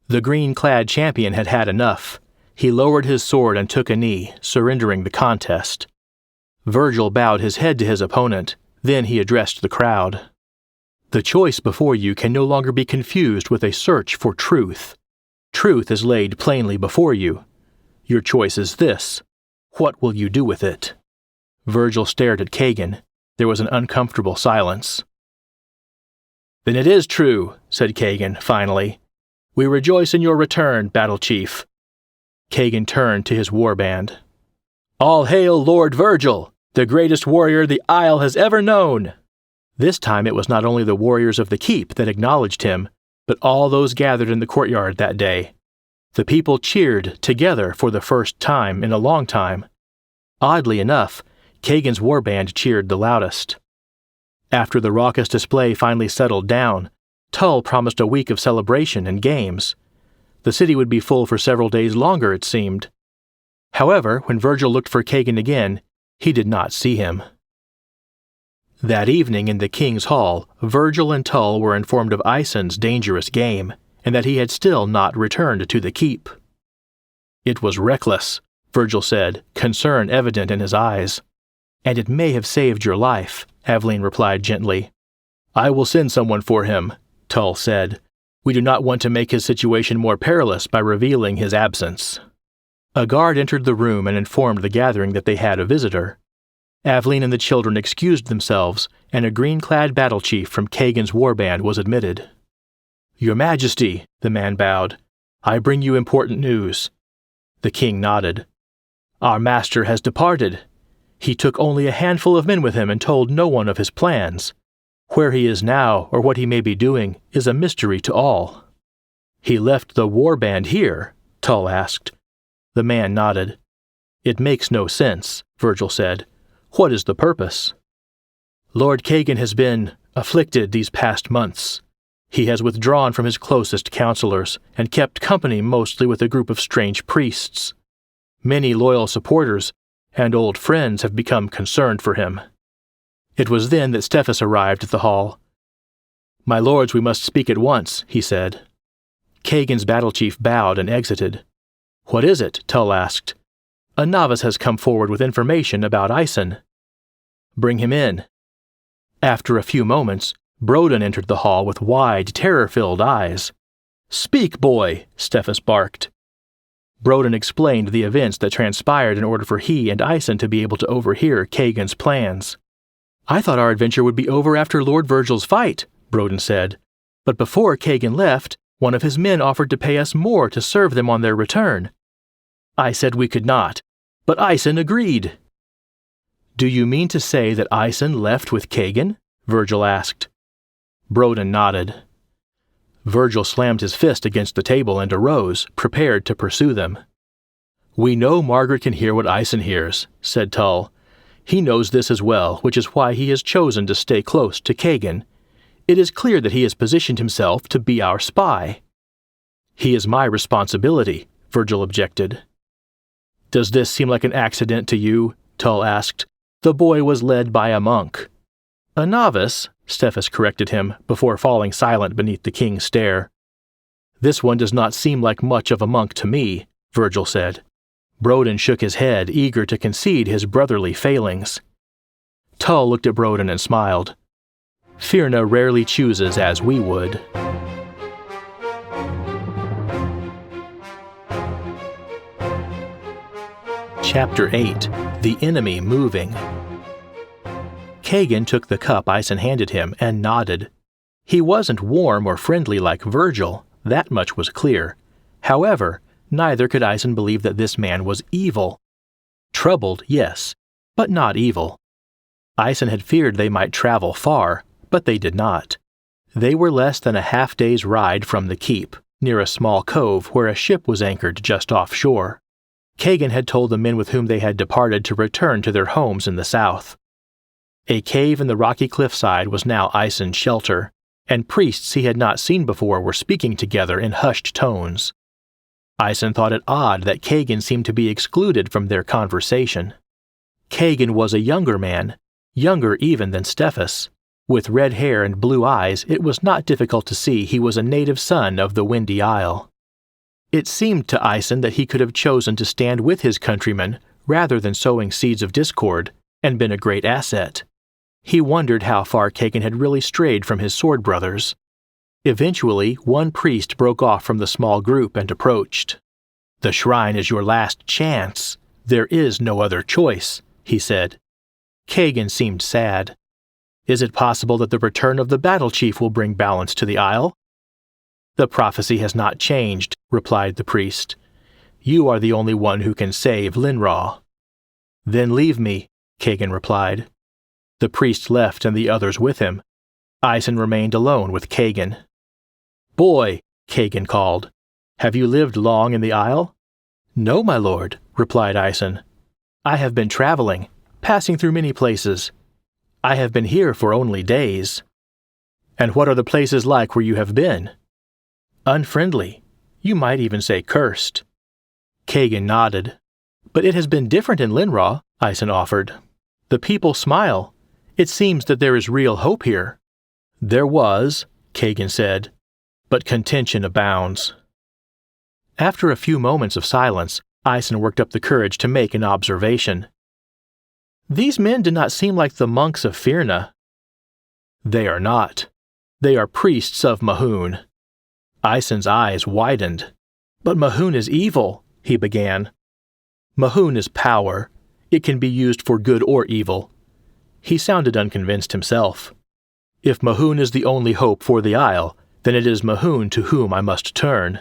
The green-clad champion had had enough. He lowered his sword and took a knee, surrendering the contest. Virgil bowed his head to his opponent, then he addressed the crowd. "The choice before you can no longer be confused with a search for truth. Truth is laid plainly before you. Your choice is this. What will you do with it?" Virgil stared at Kagan. There was an uncomfortable silence. "Then it is true," said Kagan, finally. "We rejoice in your return, Battle Chief." Kagan turned to his warband. "All hail Lord Virgil, the greatest warrior the Isle has ever known!" This time it was not only the warriors of the keep that acknowledged him, but all those gathered in the courtyard that day. The people cheered together for the first time in a long time. Oddly enough, Kagan's warband cheered the loudest. After the raucous display finally settled down, Tull promised a week of celebration and games. The city would be full for several days longer, it seemed. However, when Virgil looked for Kagan again, he did not see him. That evening in the King's Hall, Virgil and Tull were informed of Ison's dangerous game, and that he had still not returned to the keep. "It was reckless," Virgil said, concern evident in his eyes. "And it may have saved your life," Aveline replied gently. "I will send someone for him," Tull said. "We do not want to make his situation more perilous by revealing his absence." A guard entered the room and informed the gathering that they had a visitor. Aveline and the children excused themselves, and a green-clad battle chief from Kagan's warband was admitted. "Your Majesty," the man bowed, "I bring you important news." The king nodded. "Our master has departed. He took only a handful of men with him and told no one of his plans. Where he is now, or what he may be doing, is a mystery to all." "He left the warband here?" Tull asked. The man nodded. "It makes no sense," Virgil said. "What is the purpose?" "Lord Kagan has been afflicted these past months. He has withdrawn from his closest counselors and kept company mostly with a group of strange priests. Many loyal supporters and old friends have become concerned for him." It was then that Stephus arrived at the hall. "My lords, we must speak at once," he said. Kagan's battle chief bowed and exited. "What is it?" Tull asked. "A novice has come forward with information about Ison." "Bring him in." After a few moments, Broden entered the hall with wide, terror-filled eyes. "Speak, boy!" Stephus barked. Broden explained the events that transpired in order for he and Ison to be able to overhear Kagan's plans. "I thought our adventure would be over after Lord Virgil's fight," Broden said. "But before Kagan left, one of his men offered to pay us more to serve them on their return. I said we could not, but Ison agreed." "Do you mean to say that Ison left with Kagan?" Virgil asked. Broden nodded. Virgil slammed his fist against the table and arose, prepared to pursue them. "We know Margaret can hear what Ison hears," said Tull. "He knows this as well, which is why he has chosen to stay close to Kagan. It is clear that he has positioned himself to be our spy." "He is my responsibility," Virgil objected. "Does this seem like an accident to you?" Tull asked. "The boy was led by a monk." "A novice," Stephus corrected him, before falling silent beneath the king's stare. "This one does not seem like much of a monk to me," Virgil said. Broden shook his head, eager to concede his brotherly failings. Tull looked at Broden and smiled. Firna rarely chooses as we would. Chapter 8. The Enemy Moving. Kagan took the cup Ison handed him and nodded. He wasn't warm or friendly like Virgil, that much was clear. However, neither could Ison believe that this man was evil. Troubled, yes, but not evil. Ison had feared they might travel far, but they did not. They were less than a half-day's ride from the keep, near a small cove where a ship was anchored just offshore. Kagan had told the men with whom they had departed to return to their homes in the south. A cave in the rocky cliffside was now Ison's shelter, and priests he had not seen before were speaking together in hushed tones. Ison thought it odd that Kagan seemed to be excluded from their conversation. Kagan was a younger man, younger even than Stephus. With red hair and blue eyes, it was not difficult to see he was a native son of the Windy Isle. It seemed to Ison that he could have chosen to stand with his countrymen rather than sowing seeds of discord, and been a great asset. He wondered how far Kagan had really strayed from his sword brothers. Eventually, one priest broke off from the small group and approached. "The shrine is your last chance. There is no other choice," he said. Kagan seemed sad. "Is it possible that the return of the battle chief will bring balance to the isle?" "The prophecy has not changed," replied the priest. "You are the only one who can save Linraw." "Then leave me," Kagan replied. The priest left and the others with him. Ison remained alone with Kagan. "Boy," Kagan called, "have you lived long in the isle?" "No, my lord," replied Ison. "I have been traveling, passing through many places. I have been here for only days." "And what are the places like where you have been?" "Unfriendly. You might even say cursed." Kagan nodded. "But it has been different in Linraw," Ison offered. "The people smile. It seems that there is real hope here." "There was," Kagan said, "but contention abounds." After a few moments of silence, Ison worked up the courage to make an observation. "These men do not seem like the monks of Firna." "They are not. They are priests of Mahoon." Ison's eyes widened. "But Mahoon is evil," he began. "Mahoon is power. It can be used for good or evil." He sounded unconvinced himself. "If Mahoon is the only hope for the isle, then it is Mahoon to whom I must turn."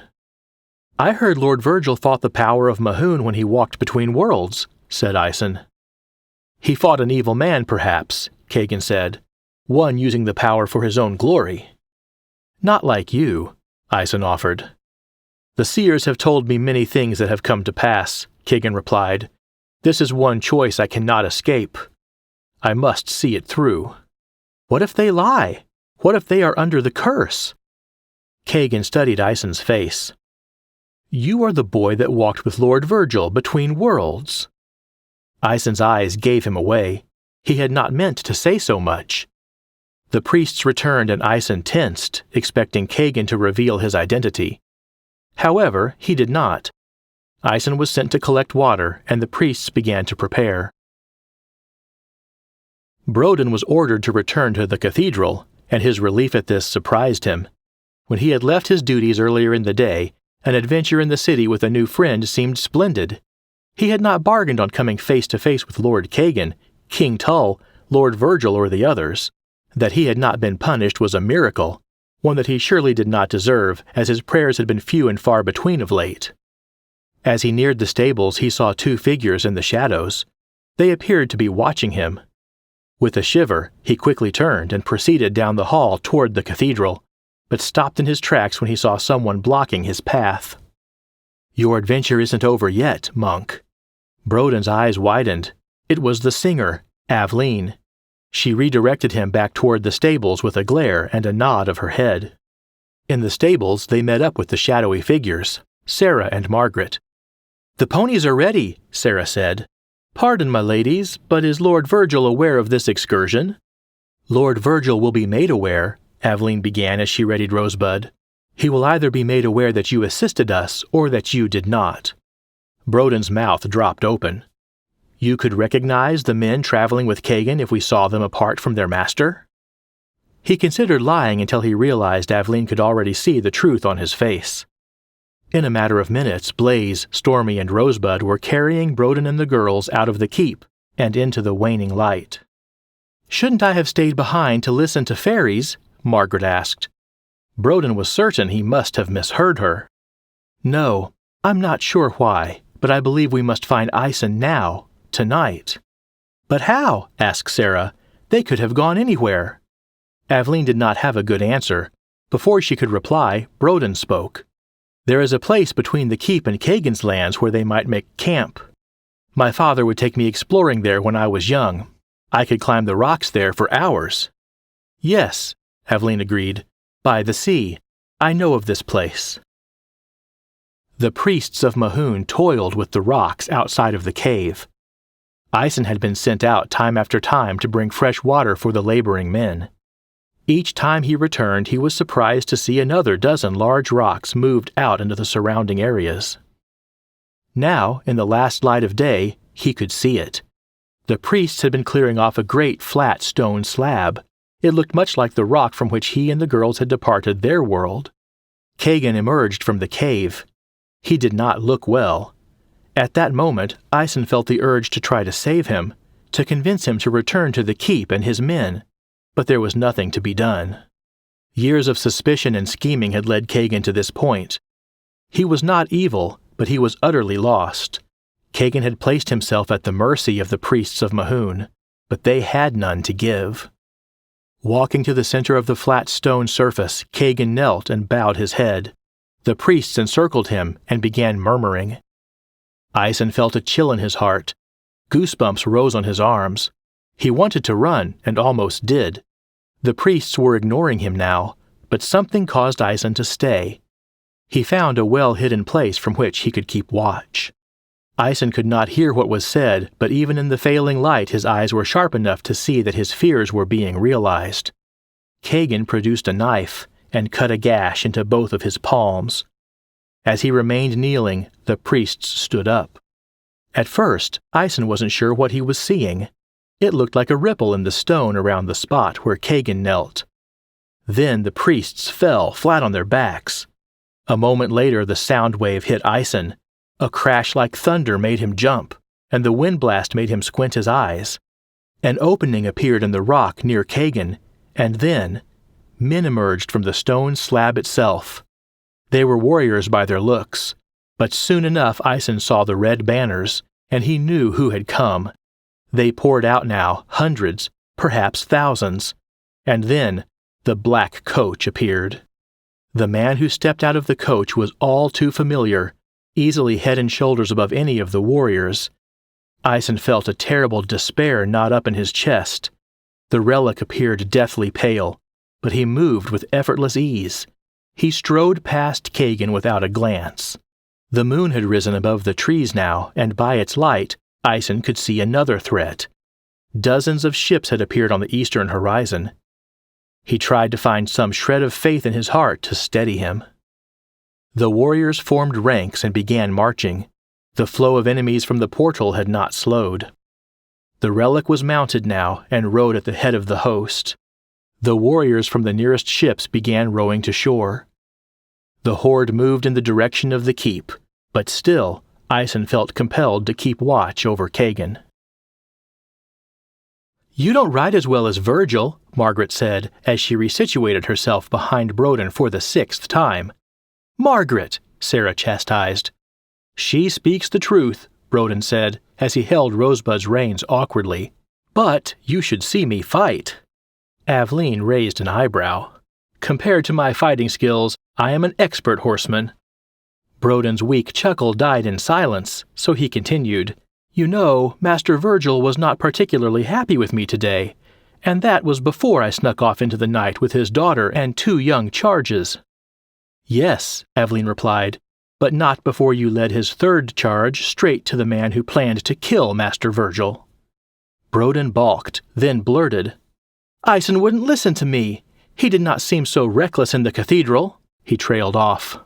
"I heard Lord Virgil fought the power of Mahoon when he walked between worlds," said Ison. "He fought an evil man, perhaps," Kagan said, "one using the power for his own glory." "Not like you," Ison offered. "The seers have told me many things that have come to pass," Kagan replied. "This is one choice I cannot escape. I must see it through." "What if they lie? What if they are under the curse?" Kagan studied Ison's face. "You are the boy that walked with Lord Virgil between worlds." Ison's eyes gave him away. He had not meant to say so much. The priests returned and Ison tensed, expecting Kagan to reveal his identity. However, he did not. Ison was sent to collect water, and the priests began to prepare. Broden was ordered to return to the cathedral, and his relief at this surprised him. When he had left his duties earlier in the day, an adventure in the city with a new friend seemed splendid. He had not bargained on coming face to face with Lord Kagan, King Tull, Lord Virgil, or the others. That he had not been punished was a miracle, one that he surely did not deserve, as his prayers had been few and far between of late. As he neared the stables, he saw two figures in the shadows. They appeared to be watching him. With a shiver, he quickly turned and proceeded down the hall toward the cathedral, but stopped in his tracks when he saw someone blocking his path. "Your adventure isn't over yet, monk." Broden's eyes widened. It was the singer, Aveline. She redirected him back toward the stables with a glare and a nod of her head. In the stables, they met up with the shadowy figures, Sarah and Margaret. "The ponies are ready," Sarah said. "Pardon, my ladies, but is Lord Virgil aware of this excursion?" "Lord Virgil will be made aware," Aveline began as she readied Rosebud. "He will either be made aware that you assisted us or that you did not." Broden's mouth dropped open. "You could recognize the men traveling with Kagan if we saw them apart from their master?" He considered lying until he realized Aveline could already see the truth on his face. In a matter of minutes, Blaze, Stormy, and Rosebud were carrying Broden and the girls out of the keep and into the waning light. "Shouldn't I have stayed behind to listen to fairies?" Margaret asked. Broden was certain he must have misheard her. "No, I'm not sure why, but I believe we must find Ison now, tonight." "But how?" asked Sarah. "They could have gone anywhere." Aveline did not have a good answer. Before she could reply, Broden spoke. "There is a place between the keep and Kagan's lands where they might make camp. My father would take me exploring there when I was young. I could climb the rocks there for hours." "Yes," Aveline agreed. "By the sea. I know of this place." The priests of Mahoon toiled with the rocks outside of the cave. Ison had been sent out time after time to bring fresh water for the laboring men. Each time he returned, he was surprised to see another dozen large rocks moved out into the surrounding areas. Now, in the last light of day, he could see it. The priests had been clearing off a great flat stone slab. It looked much like the rock from which he and the girls had departed their world. Kagan emerged from the cave. He did not look well. At that moment, Ison felt the urge to try to save him, to convince him to return to the keep and his men. But there was nothing to be done. Years of suspicion and scheming had led Kagan to this point. He was not evil, but he was utterly lost. Kagan had placed himself at the mercy of the priests of Mahoon, but they had none to give. Walking to the center of the flat stone surface, Kagan knelt and bowed his head. The priests encircled him and began murmuring. Ison felt a chill in his heart. Goosebumps rose on his arms. He wanted to run, and almost did. The priests were ignoring him now, but something caused Ison to stay. He found a well-hidden place from which he could keep watch. Ison could not hear what was said, but even in the failing light his eyes were sharp enough to see that his fears were being realized. Kagan produced a knife and cut a gash into both of his palms. As he remained kneeling, the priests stood up. At first, Ison wasn't sure what he was seeing. It looked like a ripple in the stone around the spot where Kagan knelt. Then the priests fell flat on their backs. A moment later the sound wave hit Ison. A crash like thunder made him jump, and the wind blast made him squint his eyes. An opening appeared in the rock near Kagan, and then men emerged from the stone slab itself. They were warriors by their looks, but soon enough Ison saw the red banners, and he knew who had come. They poured out now, hundreds, perhaps thousands. And then the black coach appeared. The man who stepped out of the coach was all too familiar, easily head and shoulders above any of the warriors. Ison felt a terrible despair knot up in his chest. The relic appeared deathly pale, but he moved with effortless ease. He strode past Kagan without a glance. The moon had risen above the trees now, and by its light, Ison could see another threat. Dozens of ships had appeared on the eastern horizon. He tried to find some shred of faith in his heart to steady him. The warriors formed ranks and began marching. The flow of enemies from the portal had not slowed. The relic was mounted now and rode at the head of the host. The warriors from the nearest ships began rowing to shore. The horde moved in the direction of the keep, but still, Ison felt compelled to keep watch over Kagan. "You don't ride as well as Virgil," Margaret said as she resituated herself behind Broden for the 6th time. "Margaret!" Sarah chastised. "She speaks the truth," Broden said as he held Rosebud's reins awkwardly. "But you should see me fight." Aveline raised an eyebrow. "Compared to my fighting skills, I am an expert horseman." Broden's weak chuckle died in silence, so he continued, "You know, Master Virgil was not particularly happy with me today, and that was before I snuck off into the night with his daughter and 2 young charges." "Yes," Aveline replied, "but not before you led his 3rd charge straight to the man who planned to kill Master Virgil." Broden balked, then blurted, "Ison wouldn't listen to me. He did not seem so reckless in the cathedral." He trailed off.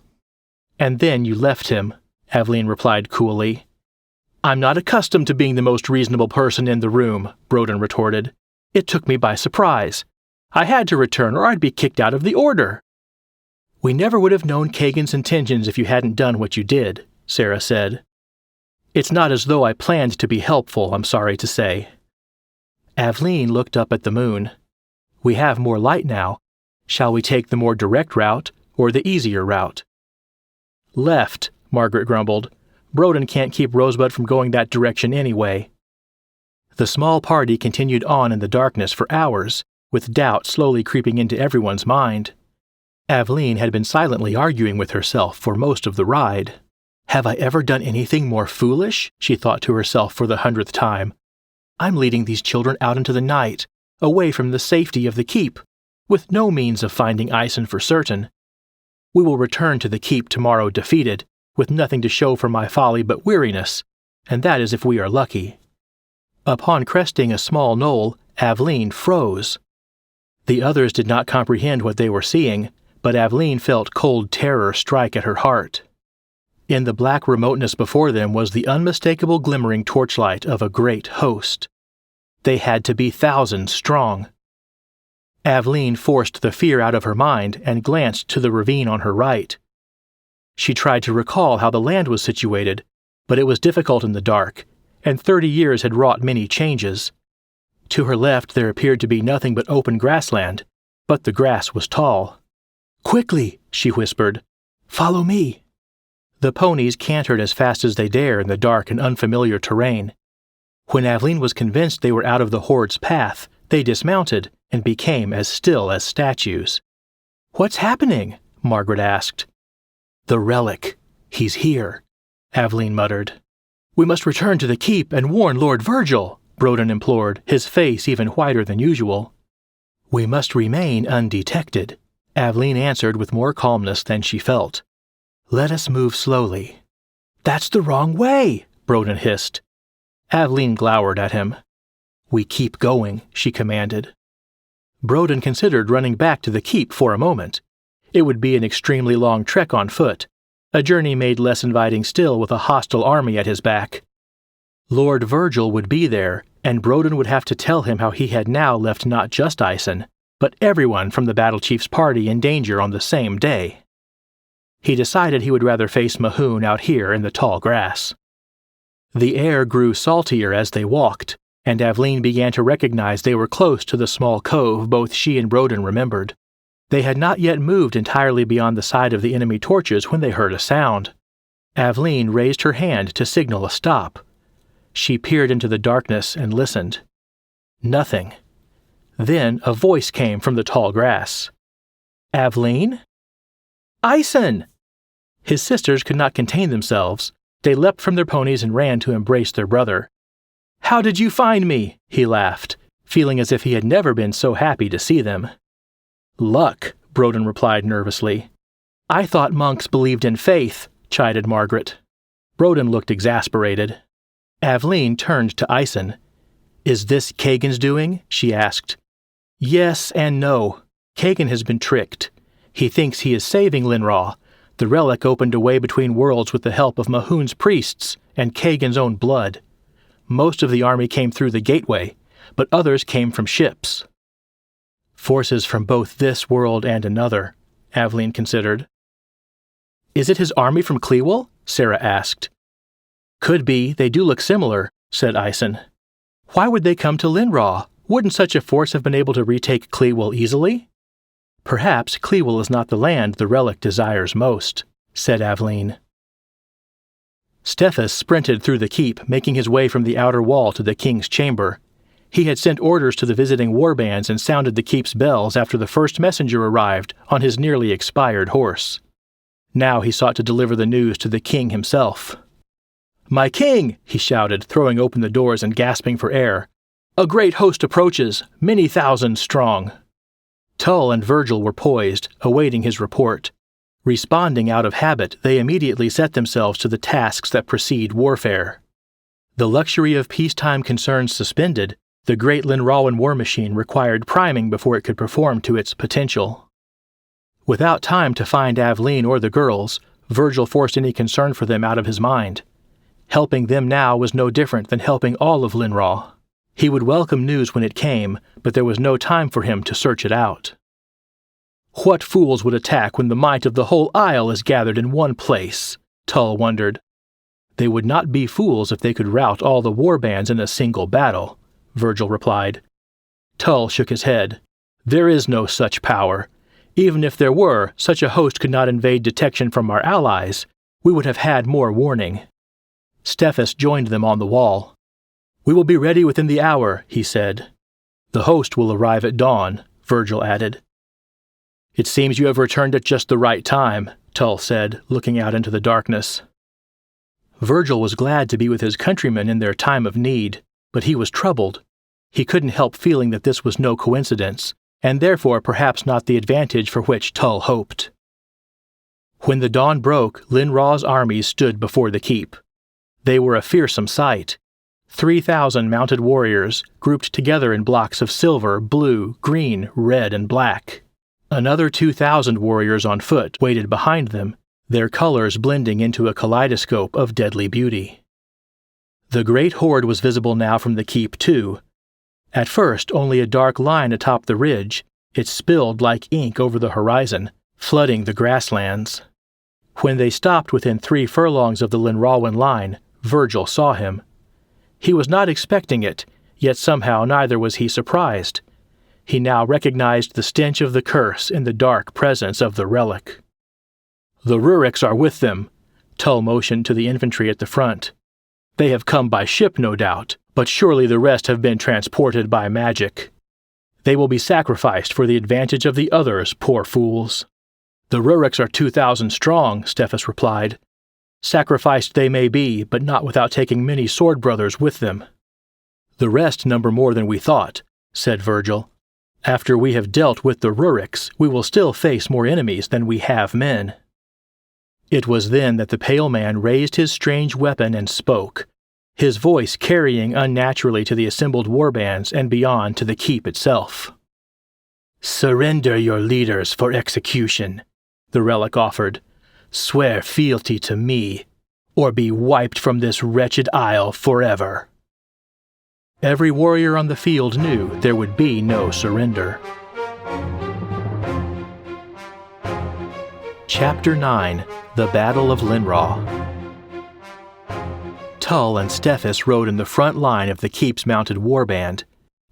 "And then you left him," Aveline replied coolly. "I'm not accustomed to being the most reasonable person in the room," Broden retorted. "It took me by surprise. I had to return or I'd be kicked out of the order." "We never would have known Kagan's intentions if you hadn't done what you did," Sarah said. "It's not as though I planned to be helpful, I'm sorry to say." Aveline looked up at the moon. "We have more light now. Shall we take the more direct route or the easier route?" "Left," Margaret grumbled. "Broden can't keep Rosebud from going that direction anyway." The small party continued on in the darkness for hours, with doubt slowly creeping into everyone's mind. Aveline had been silently arguing with herself for most of the ride. "Have I ever done anything more foolish?" she thought to herself for the 100th time. "I'm leading these children out into the night, away from the safety of the keep, with no means of finding Ison for certain. We will return to the keep tomorrow defeated, with nothing to show for my folly but weariness, and that is if we are lucky." Upon cresting a small knoll, Aveline froze. The others did not comprehend what they were seeing, but Aveline felt cold terror strike at her heart. In the black remoteness before them was the unmistakable glimmering torchlight of a great host. They had to be thousands strong. Aveline forced the fear out of her mind and glanced to the ravine on her right. She tried to recall how the land was situated, but it was difficult in the dark, and 30 years had wrought many changes. To her left there appeared to be nothing but open grassland, but the grass was tall. "Quickly," she whispered. "Follow me." The ponies cantered as fast as they dare in the dark and unfamiliar terrain. When Aveline was convinced they were out of the horde's path, they dismounted and became as still as statues. "What's happening?" Margaret asked. "The relic. He's here," Aveline muttered. "We must return to the keep and warn Lord Virgil," Broden implored, his face even whiter than usual. "We must remain undetected," Aveline answered with more calmness than she felt. "Let us move slowly." "That's the wrong way," Broden hissed. Aveline glowered at him. "We keep going," she commanded. Broden considered running back to the keep for a moment. It would be an extremely long trek on foot, a journey made less inviting still with a hostile army at his back. Lord Virgil would be there, and Broden would have to tell him how he had now left not just Ison, but everyone from the battle chief's party in danger on the same day. He decided he would rather face Mahoon out here in the tall grass. The air grew saltier as they walked, and Aveline began to recognize they were close to the small cove both she and Broden remembered. They had not yet moved entirely beyond the side of the enemy torches when they heard a sound. Aveline raised her hand to signal a stop. She peered into the darkness and listened. Nothing. Then a voice came from the tall grass. "Aveline?" "Ison!" His sisters could not contain themselves. They leapt from their ponies and ran to embrace their brother. "How did you find me?" he laughed, feeling as if he had never been so happy to see them. "Luck," Broden replied nervously. "I thought monks believed in faith," chided Margaret. Broden looked exasperated. Aveline turned to Ison. "Is this Kagan's doing?" she asked. "Yes and no. Kagan has been tricked. He thinks he is saving Linraw. The relic opened a way between worlds with the help of Mahoon's priests and Kagan's own blood. Most of the army came through the gateway, but others came from ships." "Forces from both this world and another," Aveline considered. "Is it his army from Clewell?" Sarah asked. "Could be. They do look similar," said Ison. "Why would they come to Linraw? Wouldn't such a force have been able to retake Clewell easily?" "Perhaps Clewell is not the land the relic desires most," said Aveline. Stethus sprinted through the keep, making his way from the outer wall to the king's chamber. He had sent orders to the visiting warbands and sounded the keep's bells after the first messenger arrived on his nearly expired horse. Now he sought to deliver the news to the king himself. "My king!" he shouted, throwing open the doors and gasping for air. "A great host approaches, many thousands strong." Tull and Virgil were poised, awaiting his report. Responding out of habit, they immediately set themselves to the tasks that precede warfare. The luxury of peacetime concerns suspended, the great Linrawan war machine required priming before it could perform to its potential. Without time to find Aveline or the girls, Virgil forced any concern for them out of his mind. Helping them now was no different than helping all of Linraw. He would welcome news when it came, but there was no time for him to search it out. What fools would attack when the might of the whole isle is gathered in one place? Tull wondered. They would not be fools if they could rout all the war bands in a single battle, Virgil replied. Tull shook his head. There is no such power. Even if there were, such a host could not evade detection from our allies. We would have had more warning. Stephus joined them on the wall. We will be ready within the hour, he said. The host will arrive at dawn, Virgil added. It seems you have returned at just the right time, Tull said, looking out into the darkness. Virgil was glad to be with his countrymen in their time of need, but he was troubled. He couldn't help feeling that this was no coincidence, and therefore perhaps not the advantage for which Tull hoped. When the dawn broke, Linraw's armies stood before the keep. They were a fearsome sight. 3,000 mounted warriors, grouped together in blocks of silver, blue, green, red, and black. Another 2,000 warriors on foot waited behind them, their colors blending into a kaleidoscope of deadly beauty. The great horde was visible now from the keep, too. At first, only a dark line atop the ridge, it spilled like ink over the horizon, flooding the grasslands. When they stopped within 3 furlongs of the Linrawan line, Virgil saw him. He was not expecting it, yet somehow neither was he surprised. He now recognized the stench of the curse in the dark presence of the relic. The Ruriks are with them, Tull motioned to the infantry at the front. They have come by ship, no doubt, but surely the rest have been transported by magic. They will be sacrificed for the advantage of the others, poor fools. The Ruriks are 2,000 strong, Stephus replied. Sacrificed they may be, but not without taking many sword brothers with them. The rest number more than we thought, said Virgil. After we have dealt with the Ruriks, we will still face more enemies than we have men. It was then that the pale man raised his strange weapon and spoke, his voice carrying unnaturally to the assembled warbands and beyond to the keep itself. Surrender your leaders for execution, the relic offered. Swear fealty to me, or be wiped from this wretched isle forever. Every warrior on the field knew there would be no surrender. Chapter 9. The Battle of Linraw. Tull and Stephus rode in the front line of the keep's mounted warband.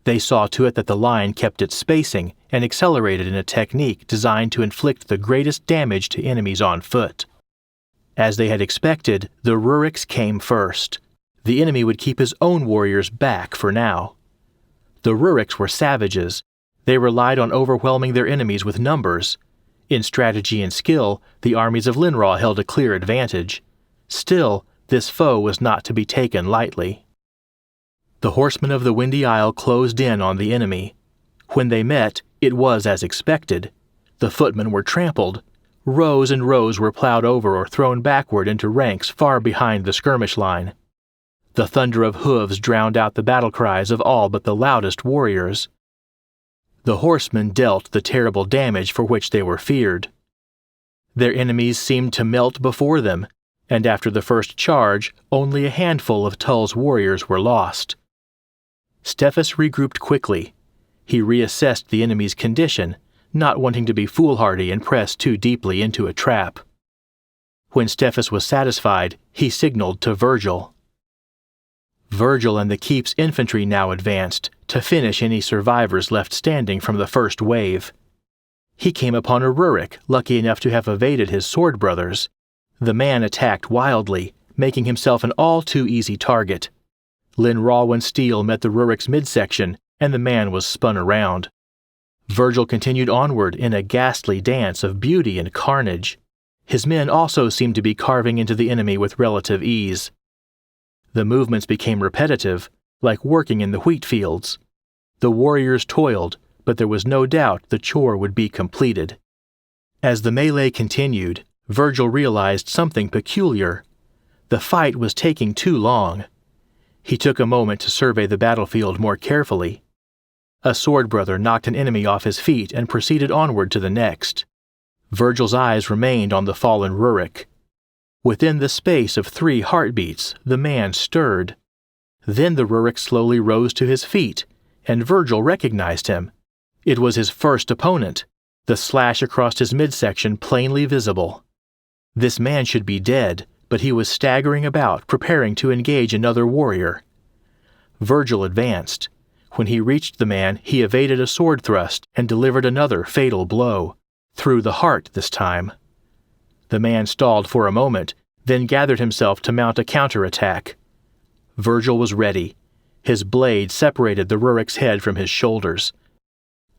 They saw to it that the line kept its spacing and accelerated in a technique designed to inflict the greatest damage to enemies on foot. As they had expected, the Ruriks came first. The enemy would keep his own warriors back for now. The Ruriks were savages. They relied on overwhelming their enemies with numbers. In strategy and skill, the armies of Linraw held a clear advantage. Still, this foe was not to be taken lightly. The horsemen of the Windy Isle closed in on the enemy. When they met, it was as expected. The footmen were trampled. Rows and rows were plowed over or thrown backward into ranks far behind the skirmish line. The thunder of hooves drowned out the battle cries of all but the loudest warriors. The horsemen dealt the terrible damage for which they were feared. Their enemies seemed to melt before them, and after the first charge, only a handful of Tull's warriors were lost. Stephus regrouped quickly. He reassessed the enemy's condition, not wanting to be foolhardy and press too deeply into a trap. When Stephus was satisfied, he signaled to Virgil. Virgil and the keep's infantry now advanced, to finish any survivors left standing from the first wave. He came upon a Rurik, lucky enough to have evaded his sword brothers. The man attacked wildly, making himself an all-too-easy target. Linrawan's steel met the Rurik's midsection, and the man was spun around. Virgil continued onward in a ghastly dance of beauty and carnage. His men also seemed to be carving into the enemy with relative ease. The movements became repetitive, like working in the wheat fields. The warriors toiled, but there was no doubt the chore would be completed. As the melee continued, Virgil realized something peculiar. The fight was taking too long. He took a moment to survey the battlefield more carefully. A sword brother knocked an enemy off his feet and proceeded onward to the next. Virgil's eyes remained on the fallen Rurik. Within the space of 3 heartbeats, the man stirred. Then the Rurik slowly rose to his feet, and Virgil recognized him. It was his first opponent, the slash across his midsection plainly visible. This man should be dead, but he was staggering about, preparing to engage another warrior. Virgil advanced. When he reached the man, he evaded a sword thrust and delivered another fatal blow, through the heart this time. The man stalled for a moment, then gathered himself to mount a counterattack. Virgil was ready. His blade separated the Rurik's head from his shoulders.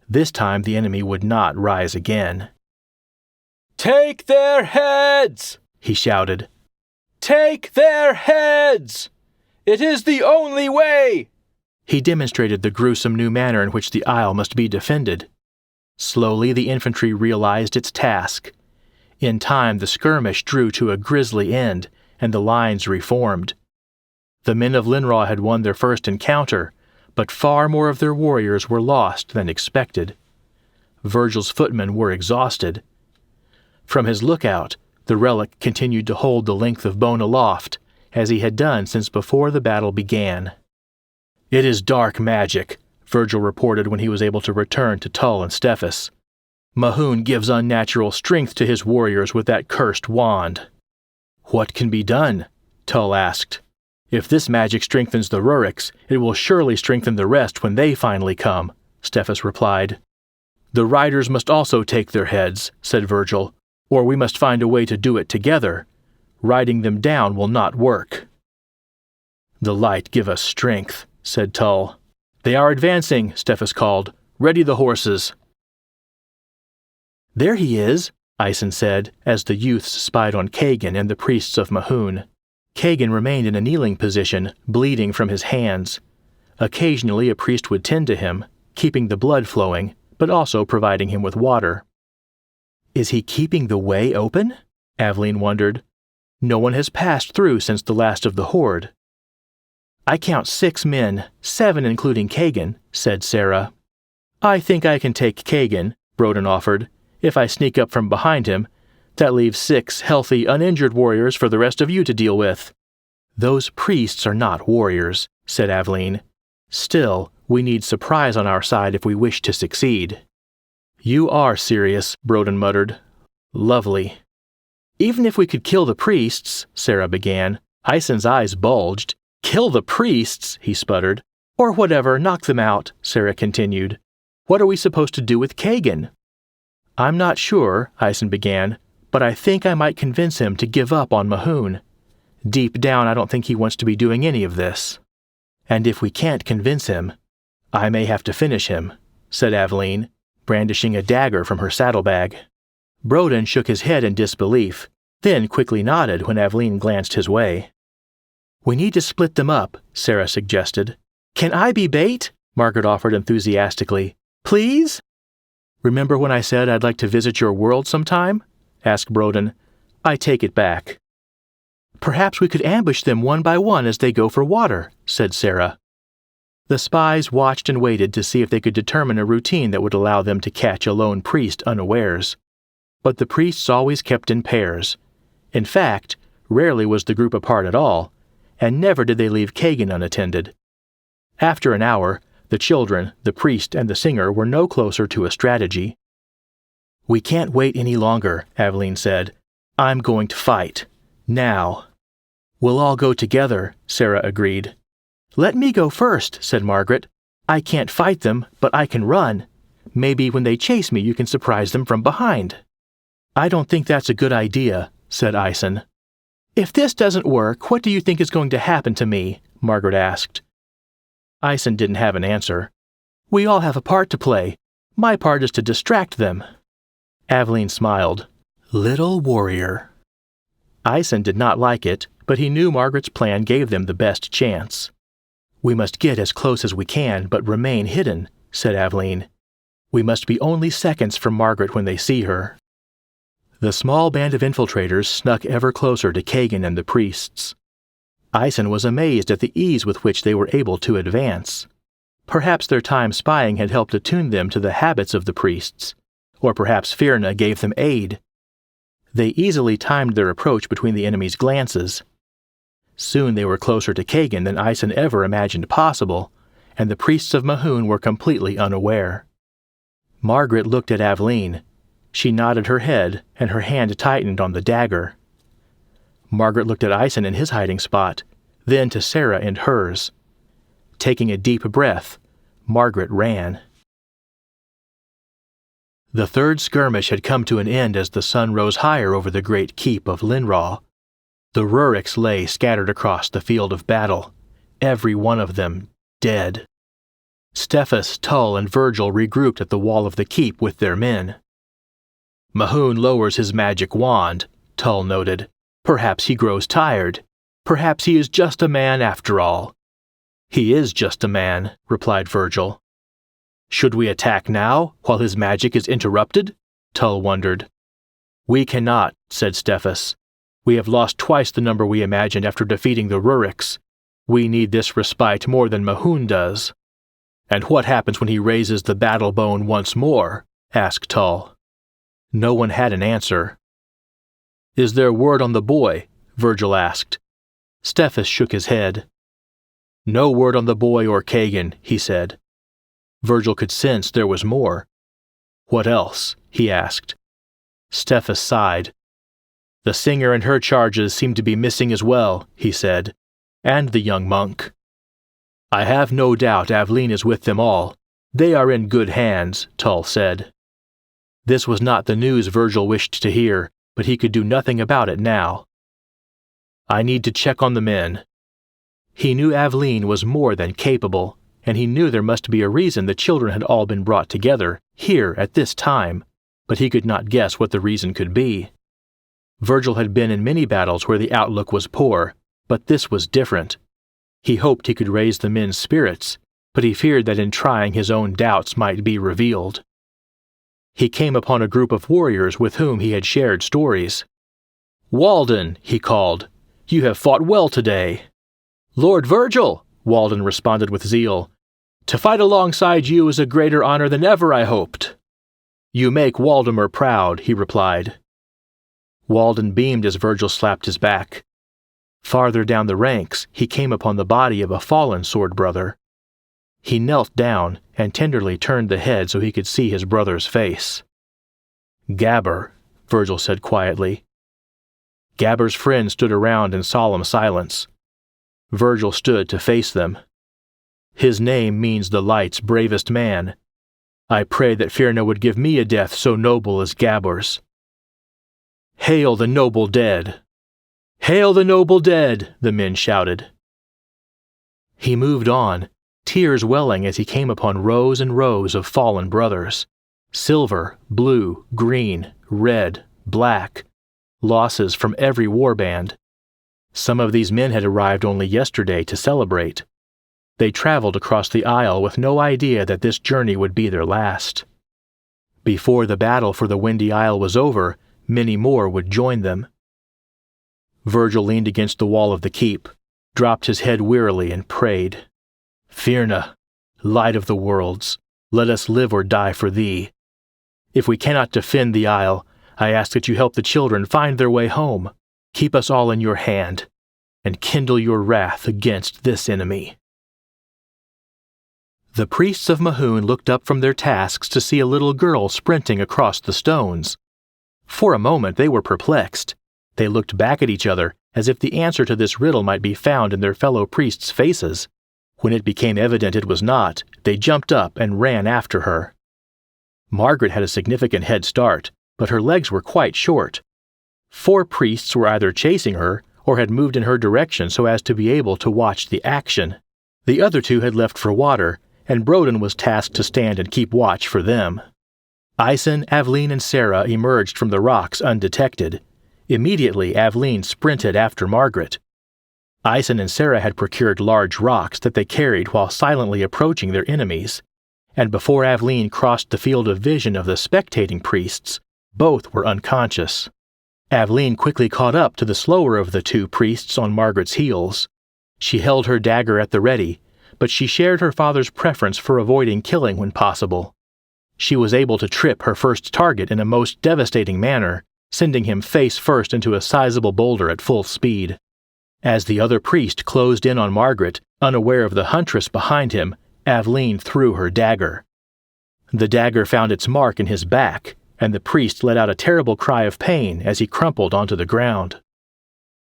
This time the enemy would not rise again. "Take their heads!" he shouted. "Take their heads! It is the only way!" He demonstrated the gruesome new manner in which the isle must be defended. Slowly the infantry realized its task. In time the skirmish drew to a grisly end, and the lines reformed. The men of Linraw had won their first encounter, but far more of their warriors were lost than expected. Virgil's footmen were exhausted. From his lookout, the relic continued to hold the length of bone aloft, as he had done since before the battle began. "It is dark magic," Virgil reported when he was able to return to Tull and Stephus. "Mahoon gives unnatural strength to his warriors with that cursed wand." "What can be done?" Tull asked. "If this magic strengthens the Ruriks, it will surely strengthen the rest when they finally come," Stephus replied. "The riders must also take their heads," said Virgil, "or we must find a way to do it together. Riding them down will not work." "The light give us strength," said Tull. "They are advancing," Stephus called. "Ready the horses." "There he is," Aisen said, as the youths spied on Kagan and the priests of Mahoon. Kagan remained in a kneeling position, bleeding from his hands. Occasionally a priest would tend to him, keeping the blood flowing, but also providing him with water. "Is he keeping the way open?" Aveline wondered. "No one has passed through since the last of the horde." "I count 6 men, 7 including Kagan," said Sarah. "I think I can take Kagan," Broden offered. "If I sneak up from behind him, that leaves 6 healthy, uninjured warriors for the rest of you to deal with." "Those priests are not warriors," said Aveline. "Still, we need surprise on our side if we wish to succeed." "You are serious," Broden muttered. "Lovely." "Even if we could kill the priests," Sarah began. Aisen's eyes bulged. "Kill the priests," he sputtered. "Or whatever, knock them out," Sarah continued. "What are we supposed to do with Kagan?" "I'm not sure," Aisen began, "but I think I might convince him to give up on Mahoon. Deep down, I don't think he wants to be doing any of this. And if we can't convince him, I may have to finish him," said Aveline, brandishing a dagger from her saddlebag. Broden shook his head in disbelief, then quickly nodded when Aveline glanced his way. "We need to split them up," Sarah suggested. "Can I be bait?" Margaret offered enthusiastically. "Please?" "Remember when I said I'd like to visit your world sometime?" asked Broden. "I take it back." "Perhaps we could ambush them one by one as they go for water," said Sarah. The spies watched and waited to see if they could determine a routine that would allow them to catch a lone priest unawares. But the priests always kept in pairs. In fact, rarely was the group apart at all, and never did they leave Kagan unattended. After an hour, the children, the priest, and the singer were no closer to a strategy. "We can't wait any longer," Aveline said. "I'm going to fight. Now." "We'll all go together," Sarah agreed. "Let me go first," said Margaret. "I can't fight them, but I can run. Maybe when they chase me you can surprise them from behind." "I don't think that's a good idea," said Aisen. "If this doesn't work, what do you think is going to happen to me?" Margaret asked. Aisen didn't have an answer. "We all have a part to play. My part is to distract them." Aveline smiled. "Little warrior." Aisen did not like it, but he knew Margaret's plan gave them the best chance. "We must get as close as we can, but remain hidden," said Aveline. "We must be only seconds from Margaret when they see her." The small band of infiltrators snuck ever closer to Kagan and the priests. Aisen was amazed at the ease with which they were able to advance. Perhaps their time spying had helped attune them to the habits of the priests, or perhaps Firna gave them aid. They easily timed their approach between the enemy's glances. Soon they were closer to Kagan than Ison ever imagined possible, and the priests of Mahoon were completely unaware. Margaret looked at Aveline. She nodded her head, and her hand tightened on the dagger. Margaret looked at Ison in his hiding spot, then to Sarah and hers. Taking a deep breath, Margaret ran. The third skirmish had come to an end as the sun rose higher over the great keep of Linraw. The Ruriks lay scattered across the field of battle, every one of them dead. Stephus, Tull, and Virgil regrouped at the wall of the keep with their men. Mahoon lowers his magic wand, Tull noted. Perhaps he grows tired. Perhaps he is just a man after all. He is just a man, replied Virgil. Should we attack now, while his magic is interrupted? Tull wondered. We cannot, said Stephus. We have lost twice the number we imagined after defeating the Ruriks. We need this respite more than Mahoon does. And what happens when he raises the battle bone once more? Asked Tull. No one had an answer. Is there word on the boy? Virgil asked. Stephus shook his head. No word on the boy or Kagan, he said. Virgil could sense there was more. What else? He asked. Stephus sighed. The singer and her charges seem to be missing as well, he said, and the young monk. I have no doubt Aveline is with them all. They are in good hands, Tull said. This was not the news Virgil wished to hear, but he could do nothing about it now. I need to check on the men. He knew Aveline was more than capable, and he knew there must be a reason the children had all been brought together, here at this time, but he could not guess what the reason could be. Virgil had been in many battles where the outlook was poor, but this was different. He hoped he could raise the men's spirits, but he feared that in trying his own doubts might be revealed. He came upon a group of warriors with whom he had shared stories. Walden, he called, you have fought well today. Lord Virgil, Walden responded with zeal. To fight alongside you is a greater honor than ever I hoped. You make Waldemar proud, he replied. Walden beamed as Virgil slapped his back. Farther down the ranks, he came upon the body of a fallen sword brother. He knelt down and tenderly turned the head so he could see his brother's face. Gabber, Virgil said quietly. Gabber's friends stood around in solemn silence. Virgil stood to face them. His name means the light's bravest man. I pray that Firna would give me a death so noble as Gabber's. Hail the noble dead! Hail the noble dead! The men shouted. He moved on, tears welling as he came upon rows and rows of fallen brothers. Silver, blue, green, red, black. Losses from every warband. Some of these men had arrived only yesterday to celebrate. They traveled across the Isle with no idea that this journey would be their last. Before the battle for the Windy Isle was over, many more would join them. Virgil leaned against the wall of the keep, dropped his head wearily and prayed. Firna, light of the worlds, let us live or die for thee. If we cannot defend the Isle, I ask that you help the children find their way home. Keep us all in your hand, and kindle your wrath against this enemy. The priests of Mahoon looked up from their tasks to see a little girl sprinting across the stones. For a moment they were perplexed. They looked back at each other, as if the answer to this riddle might be found in their fellow priests' faces. When it became evident it was not, they jumped up and ran after her. Margaret had a significant head start, but her legs were quite short. 4 priests were either chasing her or had moved in her direction so as to be able to watch the action. The other 2 had left for water, and Broden was tasked to stand and keep watch for them. Ison, Aveline, and Sarah emerged from the rocks undetected. Immediately, Aveline sprinted after Margaret. Ison and Sarah had procured large rocks that they carried while silently approaching their enemies, and before Aveline crossed the field of vision of the spectating priests, both were unconscious. Aveline quickly caught up to the slower of the 2 priests on Margaret's heels. She held her dagger at the ready, but she shared her father's preference for avoiding killing when possible. She was able to trip her first target in a most devastating manner, sending him face first into a sizable boulder at full speed. As the other priest closed in on Margaret, unaware of the huntress behind him, Aveline threw her dagger. The dagger found its mark in his back, and the priest let out a terrible cry of pain as he crumpled onto the ground.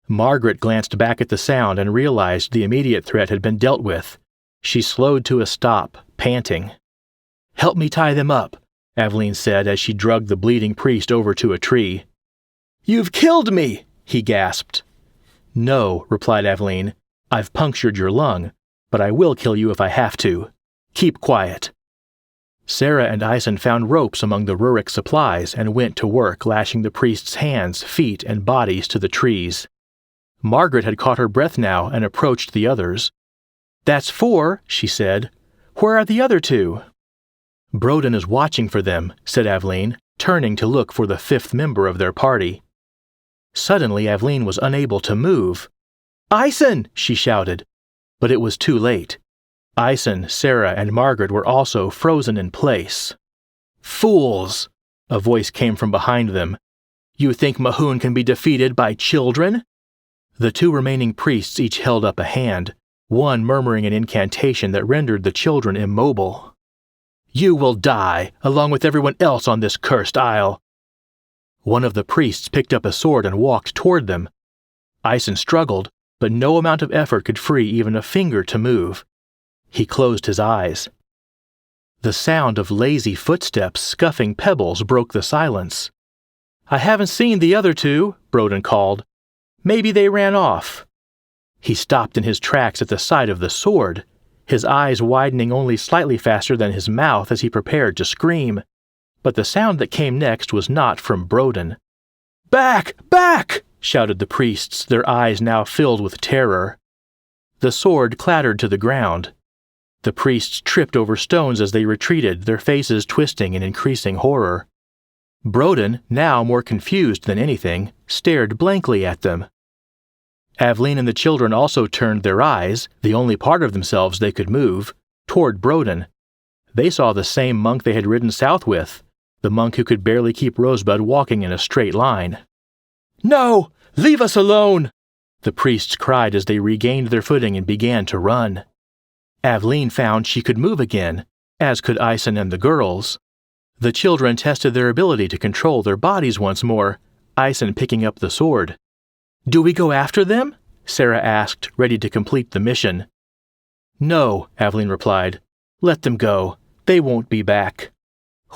Margaret glanced back at the sound and realized the immediate threat had been dealt with. She slowed to a stop, panting. "Help me tie them up," Aveline said as she dragged the bleeding priest over to a tree. "You've killed me!" he gasped. "No," replied Aveline. "I've punctured your lung, but I will kill you if I have to. Keep quiet." Sarah and Ison found ropes among the Rurik supplies and went to work lashing the priest's hands, feet, and bodies to the trees. Margaret had caught her breath now and approached the others. "That's 4, she said. "Where are the other 2? "Broden is watching for them," said Aveline, turning to look for the 5th member of their party. Suddenly Aveline was unable to move. "Ison!" she shouted. But it was too late. Ison, Sarah, and Margaret were also frozen in place. "Fools!" a voice came from behind them. "You think Mahoon can be defeated by children?" The 2 remaining priests each held up a hand, one murmuring an incantation that rendered the children immobile. "You will die, along with everyone else on this cursed isle." One of the priests picked up a sword and walked toward them. Ison struggled, but no amount of effort could free even a finger to move. He closed his eyes. The sound of lazy footsteps scuffing pebbles broke the silence. "I haven't seen the other 2, Broden called. "Maybe they ran off." He stopped in his tracks at the sight of the sword, his eyes widening only slightly faster than his mouth as he prepared to scream. But the sound that came next was not from Broden. "Back! Back!" shouted the priests, their eyes now filled with terror. The sword clattered to the ground. The priests tripped over stones as they retreated, their faces twisting in increasing horror. Broden, now more confused than anything, stared blankly at them. Aveline and the children also turned their eyes, the only part of themselves they could move, toward Broden. They saw the same monk they had ridden south with, the monk who could barely keep Rosebud walking in a straight line. "No! Leave us alone!" the priests cried as they regained their footing and began to run. Aveline found she could move again, as could Ison and the girls. The children tested their ability to control their bodies once more, Ison picking up the sword. "Do we go after them?" Sarah asked, ready to complete the mission. "No," Aveline replied. "Let them go. They won't be back."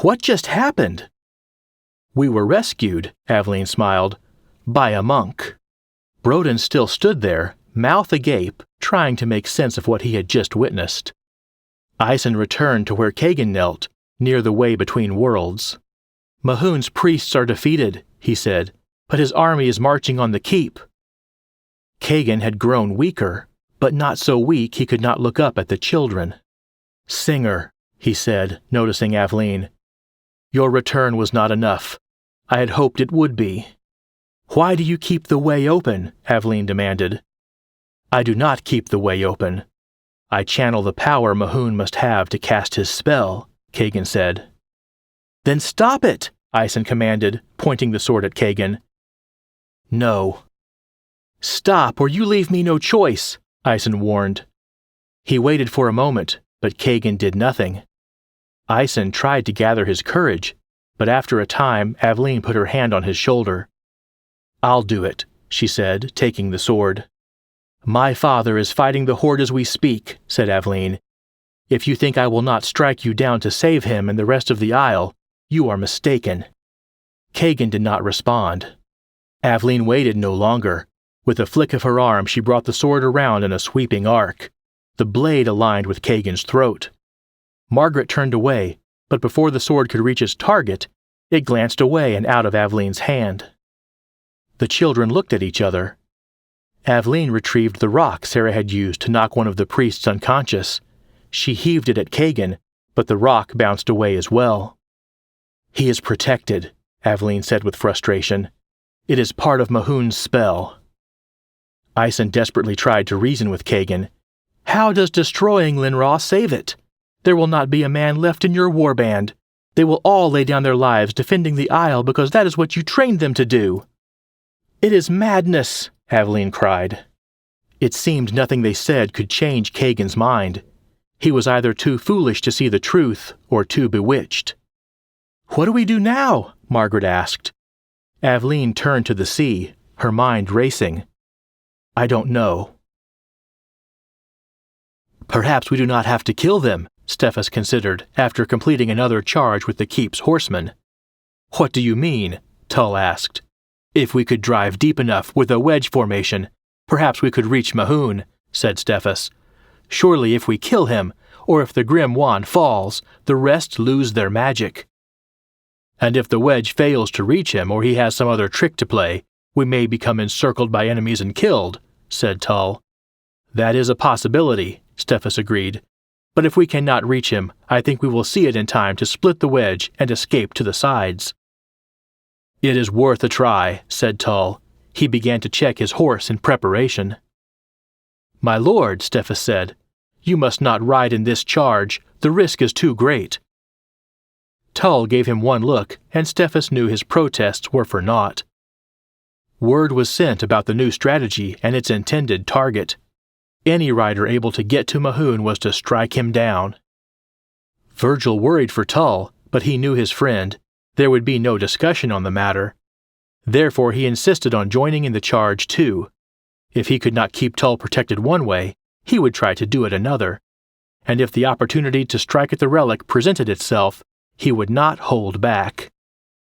"What just happened?" "We were rescued," Aveline smiled, "by a monk." Broden still stood there, mouth agape, trying to make sense of what he had just witnessed. Ison returned to where Kagan knelt, near the way between worlds. "Mahoon's priests are defeated," he said, "but his army is marching on the keep." Kagan had grown weaker, but not so weak he could not look up at the children. "Singer," he said, noticing Aveline. "Your return was not enough. I had hoped it would be." "Why do you keep the way open?" Aveline demanded. "I do not keep the way open. I channel the power Mahoon must have to cast his spell," Kagan said. "Then stop it," Ison commanded, pointing the sword at Kagan. "No." "Stop, or you leave me no choice," Ison warned. He waited for a moment, but Kagan did nothing. Ison tried to gather his courage, but after a time Aveline put her hand on his shoulder. "I'll do it," she said, taking the sword. "My father is fighting the horde as we speak," said Aveline. "If you think I will not strike you down to save him and the rest of the isle, you are mistaken." Kagan did not respond. Aveline waited no longer. With a flick of her arm, she brought the sword around in a sweeping arc. The blade aligned with Kagan's throat. Margaret turned away, but before the sword could reach its target, it glanced away and out of Aveline's hand. The children looked at each other. Aveline retrieved the rock Sarah had used to knock one of the priests unconscious. She heaved it at Kagan, but the rock bounced away as well. "He is protected," Aveline said with frustration. "It is part of Mahoon's spell." Ison desperately tried to reason with Kagan. "How does destroying Linraw save it? There will not be a man left in your warband. They will all lay down their lives defending the Isle because that is what you trained them to do." "It is madness," Aveline cried. It seemed nothing they said could change Kagan's mind. He was either too foolish to see the truth or too bewitched. "What do we do now?" Margaret asked. Aveline turned to the sea, her mind racing. "I don't know." "Perhaps we do not have to kill them," Stephus considered, after completing another charge with the keep's horsemen. "What do you mean?" Tull asked. "If we could drive deep enough with a wedge formation, perhaps we could reach Mahoon," said Stephus. "Surely if we kill him, or if the grim wand falls, the rest lose their magic." "And if the wedge fails to reach him or he has some other trick to play, we may become encircled by enemies and killed," said Tull. "That is a possibility," Stephus agreed. "But if we cannot reach him, I think we will see it in time to split the wedge and escape to the sides." "It is worth a try," said Tull. He began to check his horse in preparation. "My lord," Stephus said, "you must not ride in this charge. The risk is too great." Tull gave him one look, and Stephus knew his protests were for naught. Word was sent about the new strategy and its intended target. Any rider able to get to Mahoon was to strike him down. Virgil worried for Tull, but he knew his friend. There would be no discussion on the matter. Therefore he insisted on joining in the charge too. If he could not keep Tull protected one way, he would try to do it another. And if the opportunity to strike at the relic presented itself, he would not hold back.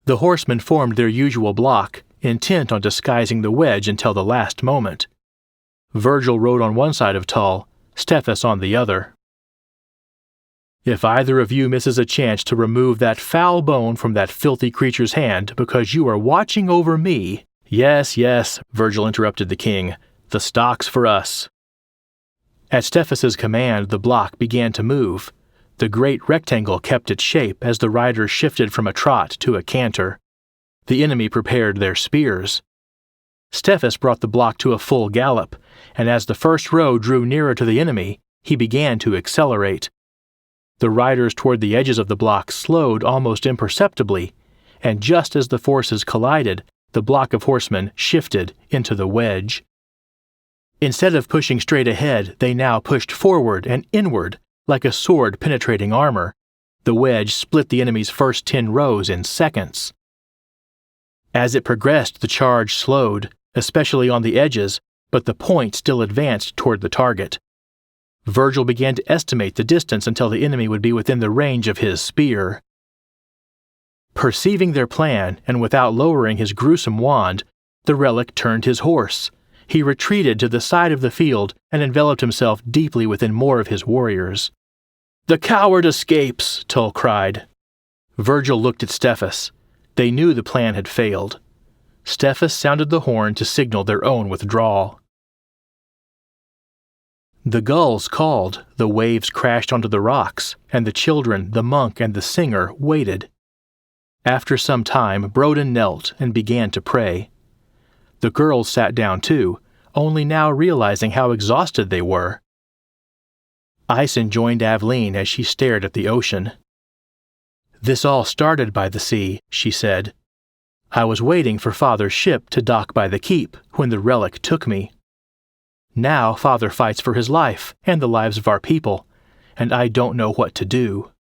The horsemen formed their usual block, intent on disguising the wedge until the last moment. Virgil rode on one side of Tull, Stephus on the other. "If either of you misses a chance to remove that foul bone from that filthy creature's hand because you are watching over me—" "Yes, yes," Virgil interrupted the king. "The stock's for us." At Stephus's command, the block began to move. The great rectangle kept its shape as the riders shifted from a trot to a canter. The enemy prepared their spears. Stephus brought the block to a full gallop, and as the first row drew nearer to the enemy, he began to accelerate. The riders toward the edges of the block slowed almost imperceptibly, and just as the forces collided, the block of horsemen shifted into the wedge. Instead of pushing straight ahead, they now pushed forward and inward, like a sword penetrating armor. The wedge split the enemy's first 10 rows in seconds. As it progressed, the charge slowed, especially on the edges, but the point still advanced toward the target. Virgil began to estimate the distance until the enemy would be within the range of his spear. Perceiving their plan, and without lowering his gruesome wand, the relic turned his horse. He retreated to the side of the field and enveloped himself deeply within more of his warriors. "The coward escapes!" Tull cried. Virgil looked at Stephus. They knew the plan had failed. Stephus sounded the horn to signal their own withdrawal. The gulls called, the waves crashed onto the rocks, and the children, the monk, and the singer waited. After some time, Broden knelt and began to pray. The girls sat down too, only now realizing how exhausted they were. Aisen joined Aveline as she stared at the ocean. "This all started by the sea," she said. "I was waiting for Father's ship to dock by the keep when the relic took me. Now Father fights for his life and the lives of our people, and I don't know what to do."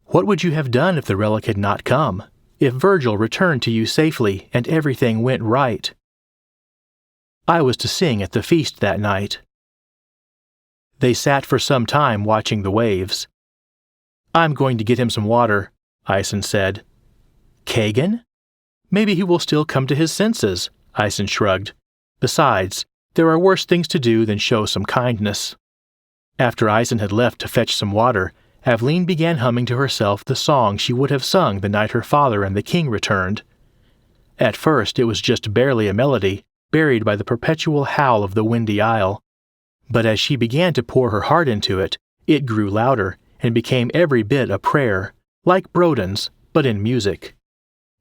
"What would you have done if the relic had not come? If Virgil returned to you safely and everything went right?" "I was to sing at the feast that night." They sat for some time watching the waves. "I'm going to get him some water," Aisen said. "Kagan? Maybe he will still come to his senses," Aisen shrugged. "Besides, there are worse things to do than show some kindness." After Aisen had left to fetch some water, Aveline began humming to herself the song she would have sung the night her father and the king returned. At first it was just barely a melody, buried by the perpetual howl of the windy isle. But as she began to pour her heart into it, it grew louder and became every bit a prayer, like Broden's, but in music.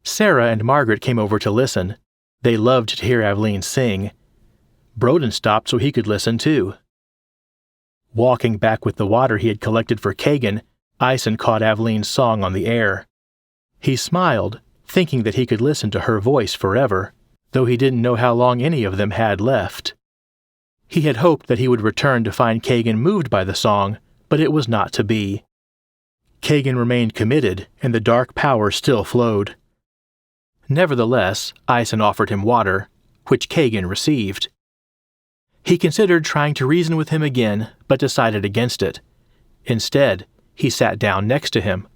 Sarah and Margaret came over to listen. They loved to hear Aveline sing. Broden stopped so he could listen too. Walking back with the water he had collected for Kagan, Aisen caught Aveline's song on the air. He smiled, thinking that he could listen to her voice forever, though he didn't know how long any of them had left. He had hoped that he would return to find Kagan moved by the song, but it was not to be. Kagan remained committed, and the dark power still flowed. Nevertheless, Eisen offered him water, which Kagan received. He considered trying to reason with him again, but decided against it. Instead, he sat down next to him.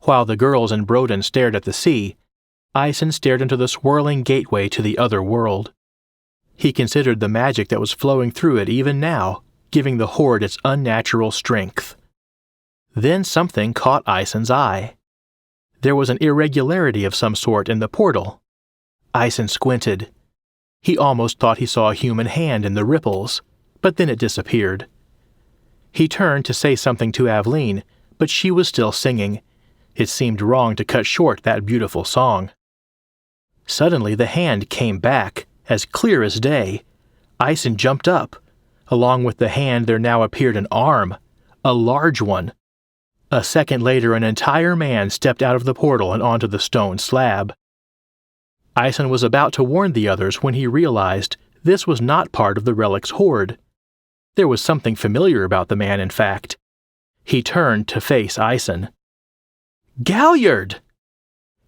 While the girls and Broden stared at the sea, Eisen stared into the swirling gateway to the other world. He considered the magic that was flowing through it even now, giving the horde its unnatural strength. Then something caught Eisen's eye. There was an irregularity of some sort in the portal. Eisen squinted. He almost thought he saw a human hand in the ripples, but then it disappeared. He turned to say something to Aveline, but she was still singing. It seemed wrong to cut short that beautiful song. Suddenly the hand came back, as clear as day. Eisen jumped up. Along with the hand there now appeared an arm, a large one. A second later an entire man stepped out of the portal and onto the stone slab. Eisen was about to warn the others when he realized this was not part of the relic's horde. There was something familiar about the man, in fact. He turned to face Eisen. Galliard!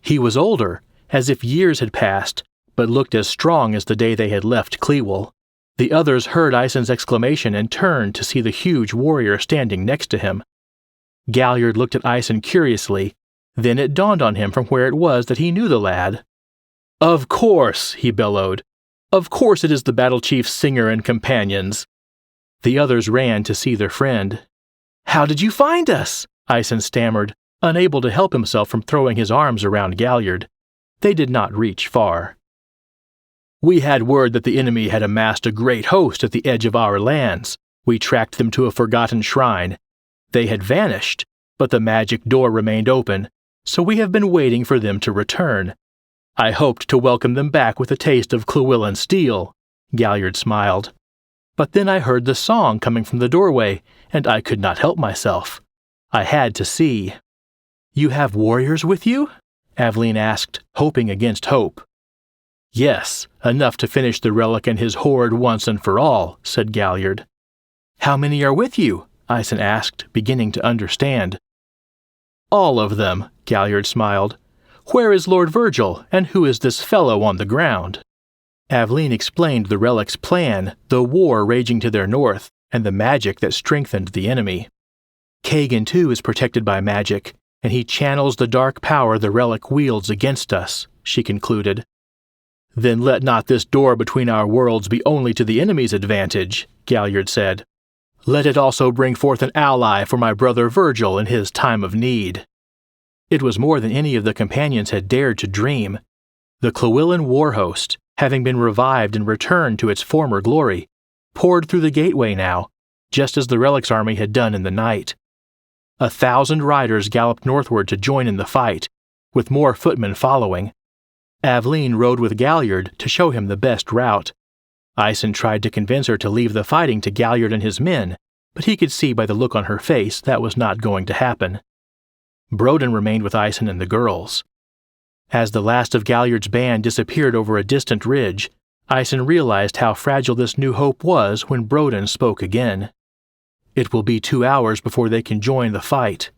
He was older, as if years had passed, but looked as strong as the day they had left Clewell. The others heard Eisen's exclamation and turned to see the huge warrior standing next to him. Galliard looked at Eisen curiously, then it dawned on him from where it was that he knew the lad. "Of course," he bellowed. "Of course it is the battle chief's singer and companions." The others ran to see their friend. "How did you find us?" Eisen stammered, unable to help himself from throwing his arms around Galliard. They did not reach far. "We had word that the enemy had amassed a great host at the edge of our lands. We tracked them to a forgotten shrine. They had vanished, but the magic door remained open, so we have been waiting for them to return. I hoped to welcome them back with a taste of Llewellyn steel," Galliard smiled. "But then I heard the song coming from the doorway, and I could not help myself. I had to see." "You have warriors with you?" Aveline asked, hoping against hope. "Yes, enough to finish the relic and his horde once and for all," said Galliard. "How many are with you?" Eisen asked, beginning to understand. "All of them," Galliard smiled. "Where is Lord Virgil, and who is this fellow on the ground?" Aveline explained the relic's plan, the war raging to their north, and the magic that strengthened the enemy. "Kagan, too, is protected by magic, and he channels the dark power the relic wields against us," she concluded. "Then let not this door between our worlds be only to the enemy's advantage," Galliard said. "Let it also bring forth an ally for my brother Virgil in his time of need." It was more than any of the companions had dared to dream. The Llewellyn war host, having been revived and returned to its former glory, poured through the gateway now, just as the relic's army had done in the night. 1,000 riders galloped northward to join in the fight, with more footmen following. Aveline rode with Galliard to show him the best route. Eisen tried to convince her to leave the fighting to Galliard and his men, but he could see by the look on her face that was not going to happen. Broden remained with Eisen and the girls. As the last of Galliard's band disappeared over a distant ridge, Eisen realized how fragile this new hope was when Broden spoke again. "It will be 2 hours before they can join the fight.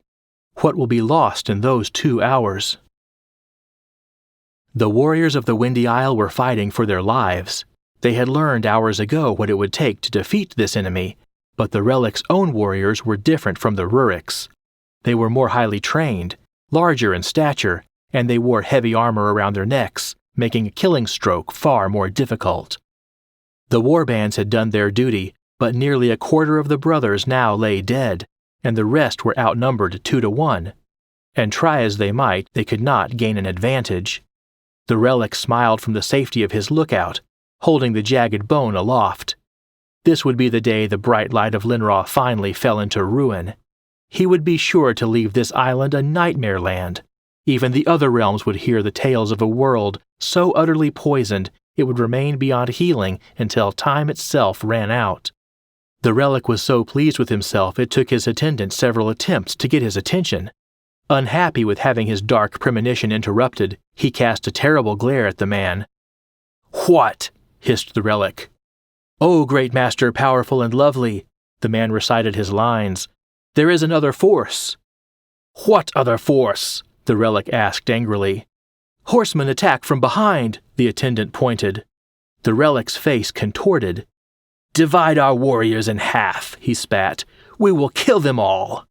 What will be lost in those 2 hours?" The warriors of the Windy Isle were fighting for their lives. They had learned hours ago what it would take to defeat this enemy, but the relic's own warriors were different from the Rurik's. They were more highly trained, larger in stature, and they wore heavy armor around their necks, making a killing stroke far more difficult. The warbands had done their duty, but nearly a quarter of the brothers now lay dead, and the rest were outnumbered 2 to 1. And try as they might, they could not gain an advantage. The relic smiled from the safety of his lookout, holding the jagged bone aloft. This would be the day the bright light of Linraw finally fell into ruin. He would be sure to leave this island a nightmare land. Even the other realms would hear the tales of a world so utterly poisoned it would remain beyond healing until time itself ran out. The relic was so pleased with himself it took his attendant several attempts to get his attention. Unhappy with having his dark premonition interrupted, he cast a terrible glare at the man. "What?" hissed the relic. "O great master, powerful and lovely," the man recited his lines. "There is another force." "What other force?" the relic asked angrily. "Horsemen attack from behind," the attendant pointed. The relic's face contorted. "Divide our warriors in half," he spat. "We will kill them all."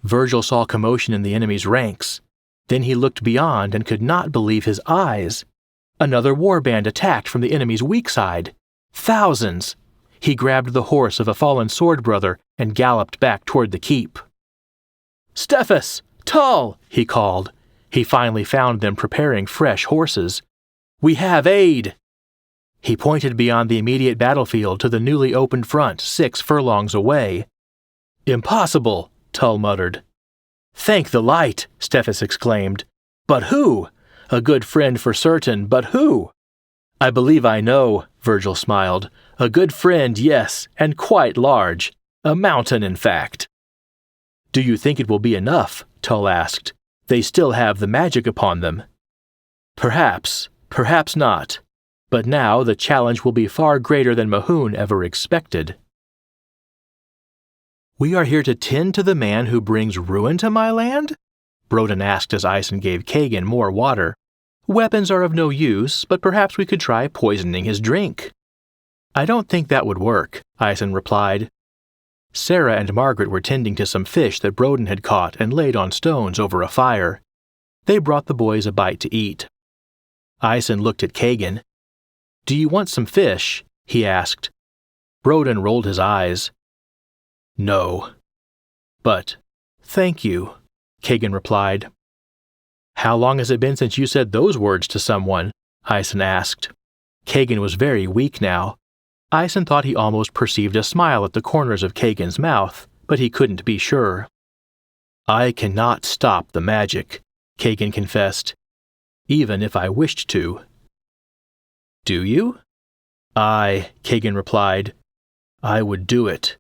Virgil saw commotion in the enemy's ranks. Then he looked beyond and could not believe his eyes. Another warband attacked from the enemy's weak side. Thousands! He grabbed the horse of a fallen sword brother and galloped back toward the keep. "Stephus! Tull!" he called. He finally found them preparing fresh horses. "We have aid!" He pointed beyond the immediate battlefield to the newly opened front 6 furlongs away. "Impossible!" Tull muttered. "Thank the light!" Stephus exclaimed. "But who? A good friend for certain, but who?" "I believe I know," Virgil smiled. "A good friend, yes, and quite large. A mountain, in fact." "Do you think it will be enough?" Tull asked. "They still have the magic upon them." "Perhaps, perhaps not. But now the challenge will be far greater than Mahoon ever expected." "We are here to tend to the man who brings ruin to my land?" Broden asked as Ison gave Kagan more water. "Weapons are of no use, but perhaps we could try poisoning his drink." "I don't think that would work," Ison replied. Sarah and Margaret were tending to some fish that Broden had caught and laid on stones over a fire. They brought the boys a bite to eat. Ison looked at Kagan. "Do you want some fish?" he asked. Broden rolled his eyes. "No." "But, thank you," Kagan replied. "How long has it been since you said those words to someone?" Ison asked. Kagan was very weak now. Ison thought he almost perceived a smile at the corners of Kagan's mouth, but he couldn't be sure. "I cannot stop the magic," Kagan confessed, "even if I wished to." "Do you?" Kagan replied. "I would do it.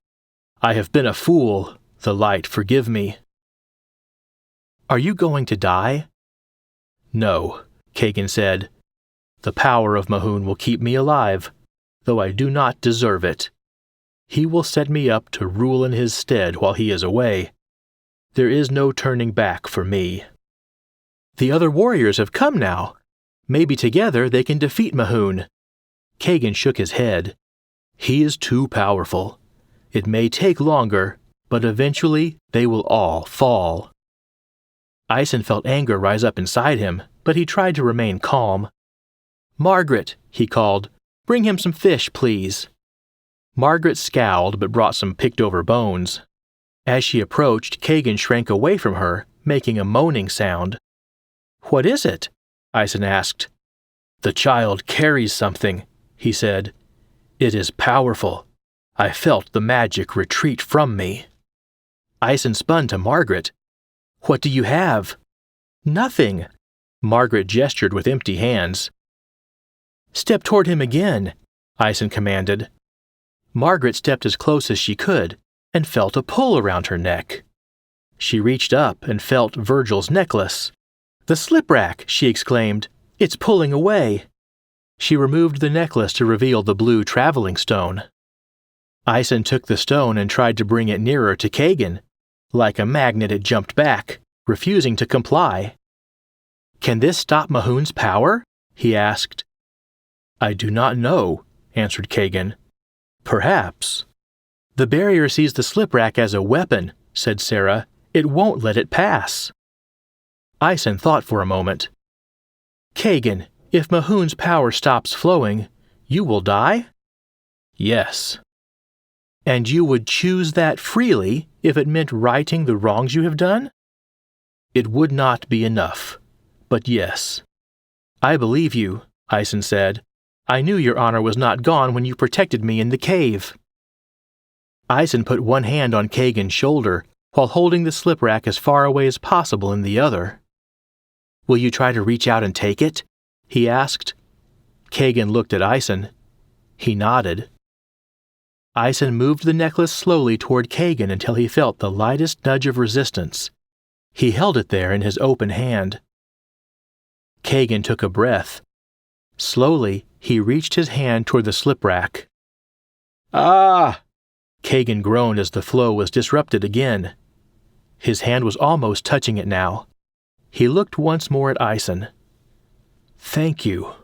I have been a fool. The light forgive me." "Are you going to die?" "No," Kagan said. "The power of Mahoon will keep me alive, though I do not deserve it. He will set me up to rule in his stead while he is away. There is no turning back for me." "The other warriors have come now. Maybe together they can defeat Mahoon." Kagan shook his head. "He is too powerful. It may take longer, but eventually they will all fall." Ison felt anger rise up inside him, but he tried to remain calm. "Margaret," he called, "bring him some fish, please." Margaret scowled but brought some picked-over bones. As she approached, Kagan shrank away from her, making a moaning sound. "What is it?" Ison asked. "The child carries something," he said. "It is powerful. I felt the magic retreat from me." Ison spun to Margaret. "What do you have?" "Nothing." Margaret gestured with empty hands. "Step toward him again," Ison commanded. Margaret stepped as close as she could and felt a pull around her neck. She reached up and felt Virgil's necklace. "The slip-rack!" she exclaimed. "It's pulling away." She removed the necklace to reveal the blue traveling stone. Ison took the stone and tried to bring it nearer to Kagan. Like a magnet it jumped back, refusing to comply. "Can this stop Mahoon's power?" he asked. "I do not know," answered Kagan. "Perhaps." "The barrier sees the slip-rack as a weapon," said Sarah. "It won't let it pass." Ison thought for a moment. "Kagan, if Mahoon's power stops flowing, you will die?" "Yes." "And you would choose that freely if it meant righting the wrongs you have done?" "It would not be enough, but yes." "I believe you," Ison said. "I knew your honor was not gone when you protected me in the cave." Ison put one hand on Kagan's shoulder while holding the slip-rack as far away as possible in the other. "Will you try to reach out and take it?" he asked. Kagan looked at Ison. He nodded. Ison moved the necklace slowly toward Kagan until he felt the lightest nudge of resistance. He held it there in his open hand. Kagan took a breath. Slowly, he reached his hand toward the slip-rack. Ah! Kagan groaned as the flow was disrupted again. His hand was almost touching it now. He looked once more at Aisen. "Thank you."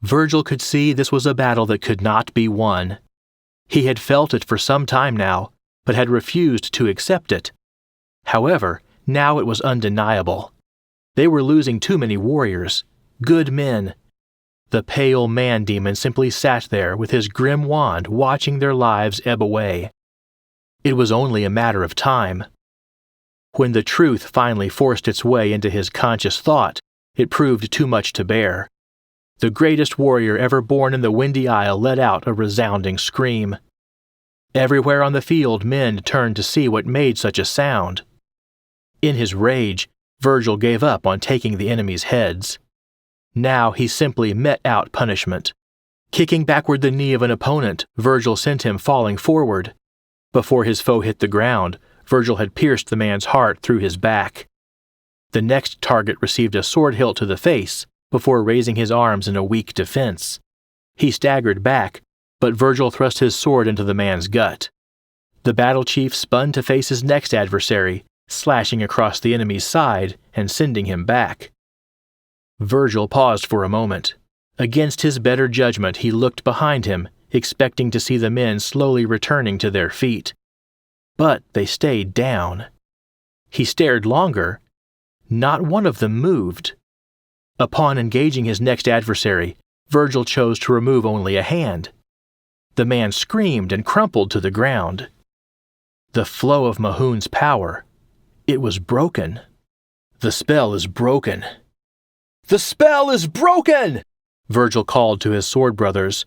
Virgil could see this was a battle that could not be won. He had felt it for some time now, but had refused to accept it. However, now it was undeniable. They were losing too many warriors, good men. The pale man-demon simply sat there with his grim wand watching their lives ebb away. It was only a matter of time. When the truth finally forced its way into his conscious thought, it proved too much to bear. The greatest warrior ever born in the Windy Isle let out a resounding scream. Everywhere on the field men turned to see what made such a sound. In his rage, Virgil gave up on taking the enemy's heads. Now he simply met out punishment. Kicking backward the knee of an opponent, Virgil sent him falling forward. Before his foe hit the ground, Virgil had pierced the man's heart through his back. The next target received a sword hilt to the face before raising his arms in a weak defense. He staggered back, but Virgil thrust his sword into the man's gut. The battle chief spun to face his next adversary, slashing across the enemy's side and sending him back. Virgil paused for a moment. Against his better judgment, he looked behind him, expecting to see the men slowly returning to their feet. But they stayed down. He stared longer. Not one of them moved. Upon engaging his next adversary, Virgil chose to remove only a hand. The man screamed and crumpled to the ground. The flow of Mahoun's power. It was broken. "The spell is broken." The spell is broken! Virgil called to his sword brothers.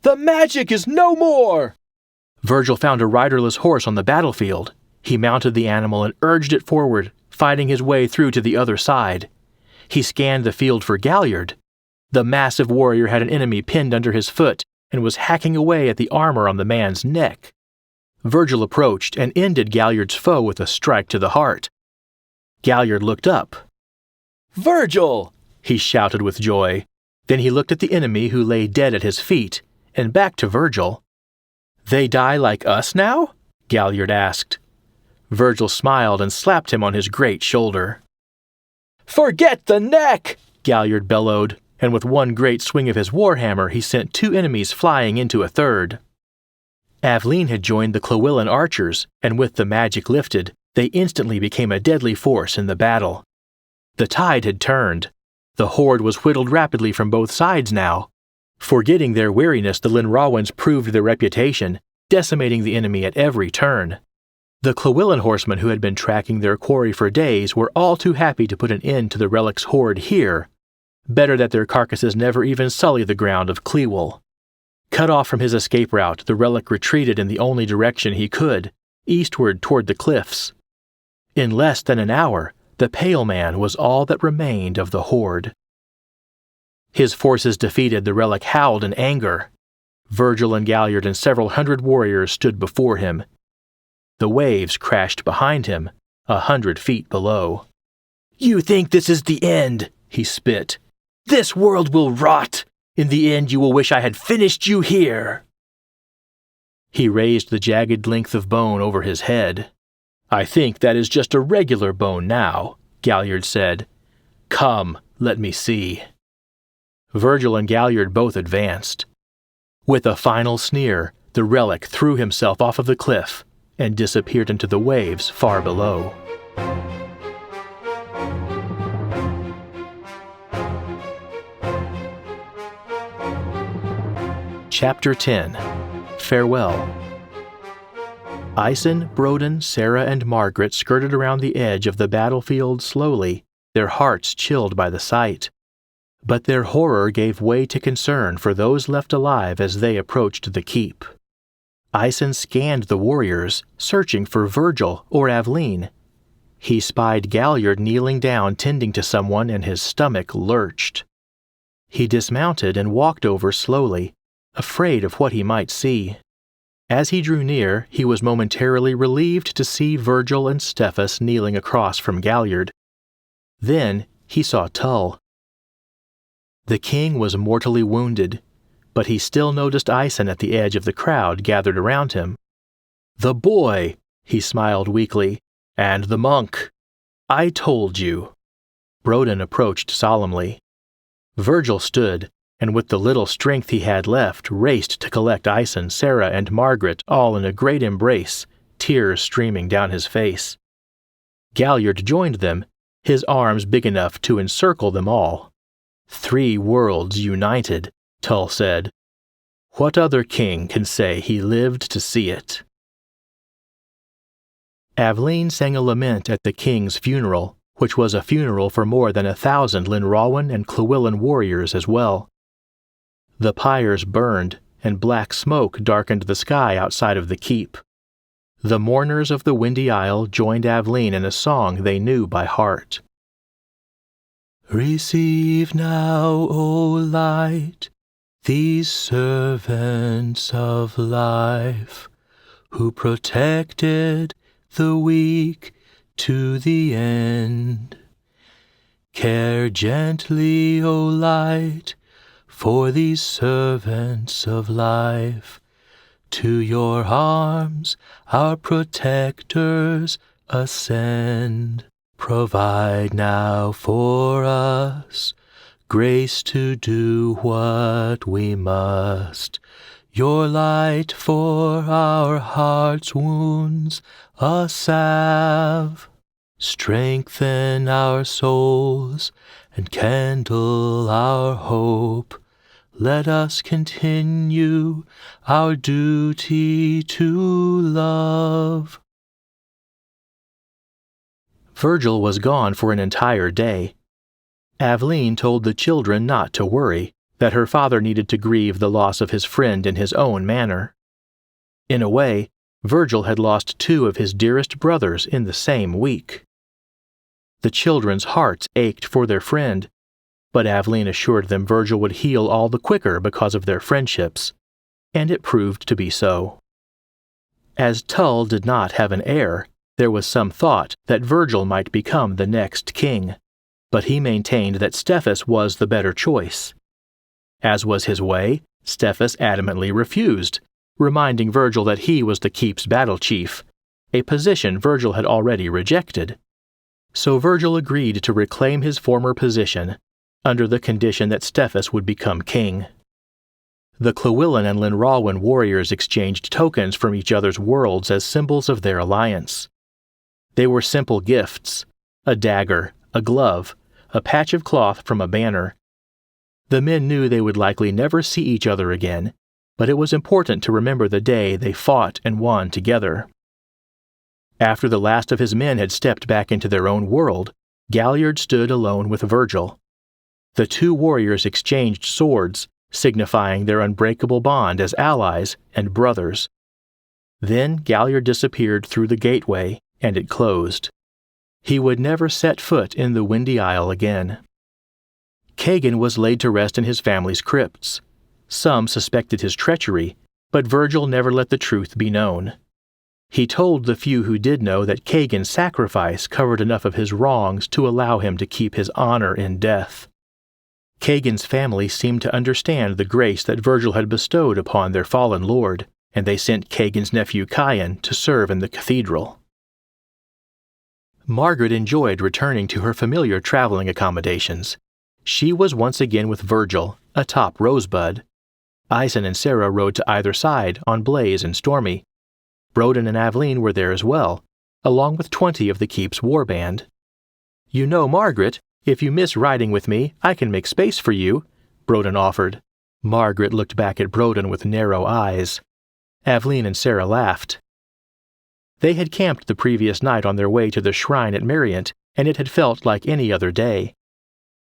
The magic is no more! Virgil found a riderless horse on the battlefield. He mounted the animal and urged it forward, fighting his way through to the other side. He scanned the field for Galliard. The massive warrior had an enemy pinned under his foot and was hacking away at the armor on the man's neck. Virgil approached and ended Galliard's foe with a strike to the heart. Galliard looked up. Virgil! He shouted with joy. Then he looked at the enemy who lay dead at his feet, and back to Virgil. "They die like us now?" Galliard asked. Virgil smiled and slapped him on his great shoulder. Forget the neck! Galliard bellowed, and with one great swing of his warhammer he sent two enemies flying into a third. Aveline had joined the Clywillan archers, and with the magic lifted, they instantly became a deadly force in the battle. The tide had turned. The horde was whittled rapidly from both sides now. Forgetting their weariness, the Linrawans proved their reputation, decimating the enemy at every turn. The Clywillan horsemen who had been tracking their quarry for days were all too happy to put an end to the relic's horde here. Better that their carcasses never even sully the ground of Clewal. Cut off from his escape route, the relic retreated in the only direction he could, eastward toward the cliffs. In less than an hour, the Pale Man was all that remained of the horde. His forces defeated, the relic howled in anger. Virgil and Galliard and several hundred warriors stood before him. The waves crashed behind him, 100 feet below. "You think this is the end," he spit. "This world will rot. In the end you will wish I had finished you here." He raised the jagged length of bone over his head. "I think that is just a regular bone now," Galliard said. "Come, let me see." Virgil and Galliard both advanced. With a final sneer, the relic threw himself off of the cliff and disappeared into the waves far below. Chapter 10. Farewell. Aisen, Broden, Sarah, and Margaret skirted around the edge of the battlefield slowly, their hearts chilled by the sight. But their horror gave way to concern for those left alive as they approached the keep. Aisen scanned the warriors, searching for Virgil or Aveline. He spied Galliard kneeling down tending to someone, and his stomach lurched. He dismounted and walked over slowly, afraid of what he might see. As he drew near, he was momentarily relieved to see Virgil and Stephus kneeling across from Galliard. Then he saw Tull. The king was mortally wounded. but he still noticed Aisen at the edge of the crowd gathered around him. "The boy," he smiled weakly, "and the monk. I told you." Broden approached solemnly. Virgil stood, and with the little strength he had left, raced to collect Aisen, Sarah, and Margaret all in a great embrace, tears streaming down his face. Galliard joined them, his arms big enough to encircle them all. 3 worlds united, Tull said. What other king can say he lived to see it? Aveline sang a lament at the king's funeral, which was a funeral for more than 1,000 Linrawan and Llewellyn warriors as well. The pyres burned, and black smoke darkened the sky outside of the keep. The mourners of the Windy Isle joined Aveline in a song they knew by heart. Receive now, O light, these servants of life, who protected the weak to the end. Care gently, O light, for these servants of life. To your arms our protectors ascend. Provide now for us grace to do what we must. Your light for our hearts' wounds a salve. Strengthen our souls and kindle our hope. Let us continue our duty to love. Virgil was gone for an entire day. Aveline told the children not to worry, that her father needed to grieve the loss of his friend in his own manner. In a way, Virgil had lost 2 of his dearest brothers in the same week. The children's hearts ached for their friend, but Aveline assured them Virgil would heal all the quicker because of their friendships, and it proved to be so. As Tull did not have an heir, there was some thought that Virgil might become the next king, but he maintained that Stephus was the better choice. As was his way, Stephus adamantly refused, reminding Virgil that he was the keep's battle chief, a position Virgil had already rejected. So Virgil agreed to reclaim his former position, under the condition that Stephus would become king. The Llewellyn and Linrawan warriors exchanged tokens from each other's worlds as symbols of their alliance. They were simple gifts: a dagger, a glove, a patch of cloth from a banner. The men knew they would likely never see each other again, but it was important to remember the day they fought and won together. After the last of his men had stepped back into their own world, Galliard stood alone with Virgil. The 2 warriors exchanged swords, signifying their unbreakable bond as allies and brothers. Then Galliard disappeared through the gateway, and it closed. He would never set foot in the Windy Isle again. Kagan was laid to rest in his family's crypts. Some suspected his treachery, but Virgil never let the truth be known. He told the few who did know that Kagan's sacrifice covered enough of his wrongs to allow him to keep his honor in death. Kagan's family seemed to understand the grace that Virgil had bestowed upon their fallen lord, and they sent Kagan's nephew Kian to serve in the cathedral. Margaret enjoyed returning to her familiar traveling accommodations. She was once again with Virgil, atop Rosebud. Aisen and Sarah rode to either side on Blaze and Stormy. Broden and Aveline were there as well, along with 20 of the keep's warband. "You know, Margaret, if you miss riding with me, I can make space for you," Broden offered. Margaret looked back at Broden with narrow eyes. Aveline and Sarah laughed. They had camped the previous night on their way to the shrine at Merriant, and it had felt like any other day.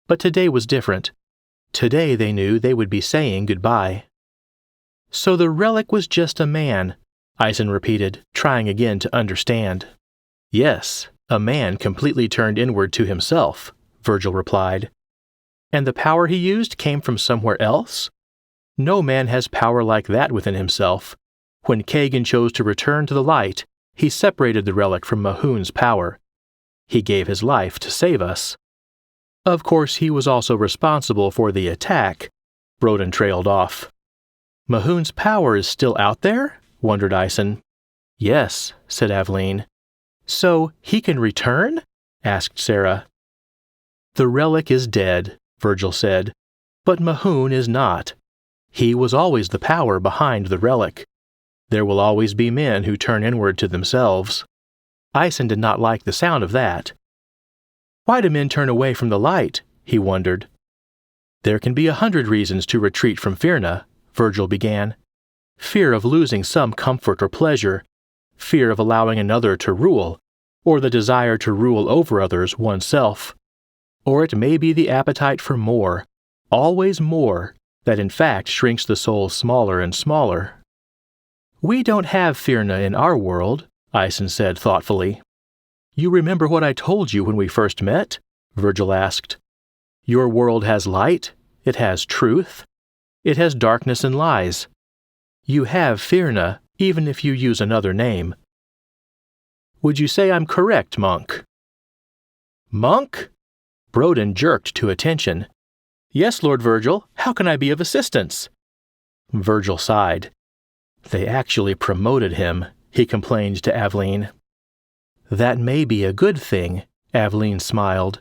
But today was different. Today they knew they would be saying goodbye. "So the relic was just a man," Aisen repeated, trying again to understand. "Yes, a man completely turned inward to himself," Virgil replied. "And the power he used came from somewhere else? No man has power like that within himself. When Kagan chose to return to the light, he separated the relic from Mahoon's power. He gave his life to save us. Of course, he was also responsible for the attack," Broden trailed off. Mahoon's power is still out there? Wondered Ison. Yes, said Aveline. So he can return? Asked Sarah. The relic is dead, Virgil said, but Mahoon is not. He was always the power behind the relic. There will always be men who turn inward to themselves. Ison did not like the sound of that. Why do men turn away from the light? He wondered. There can be 100 reasons to retreat from Firna, Virgil began. Fear of losing some comfort or pleasure, fear of allowing another to rule, or the desire to rule over others oneself. Or it may be the appetite for more, always more, that in fact shrinks the soul smaller and smaller. We don't have Firna in our world, Ison said thoughtfully. You remember what I told you when we first met? Virgil asked. Your world has light, it has truth, it has darkness and lies. You have Firna, even if you use another name. Would you say I'm correct, Monk? Monk? Broden jerked to attention. Yes, Lord Virgil, how can I be of assistance? Virgil sighed. They actually promoted him, he complained to Aveline. That may be a good thing, Aveline smiled.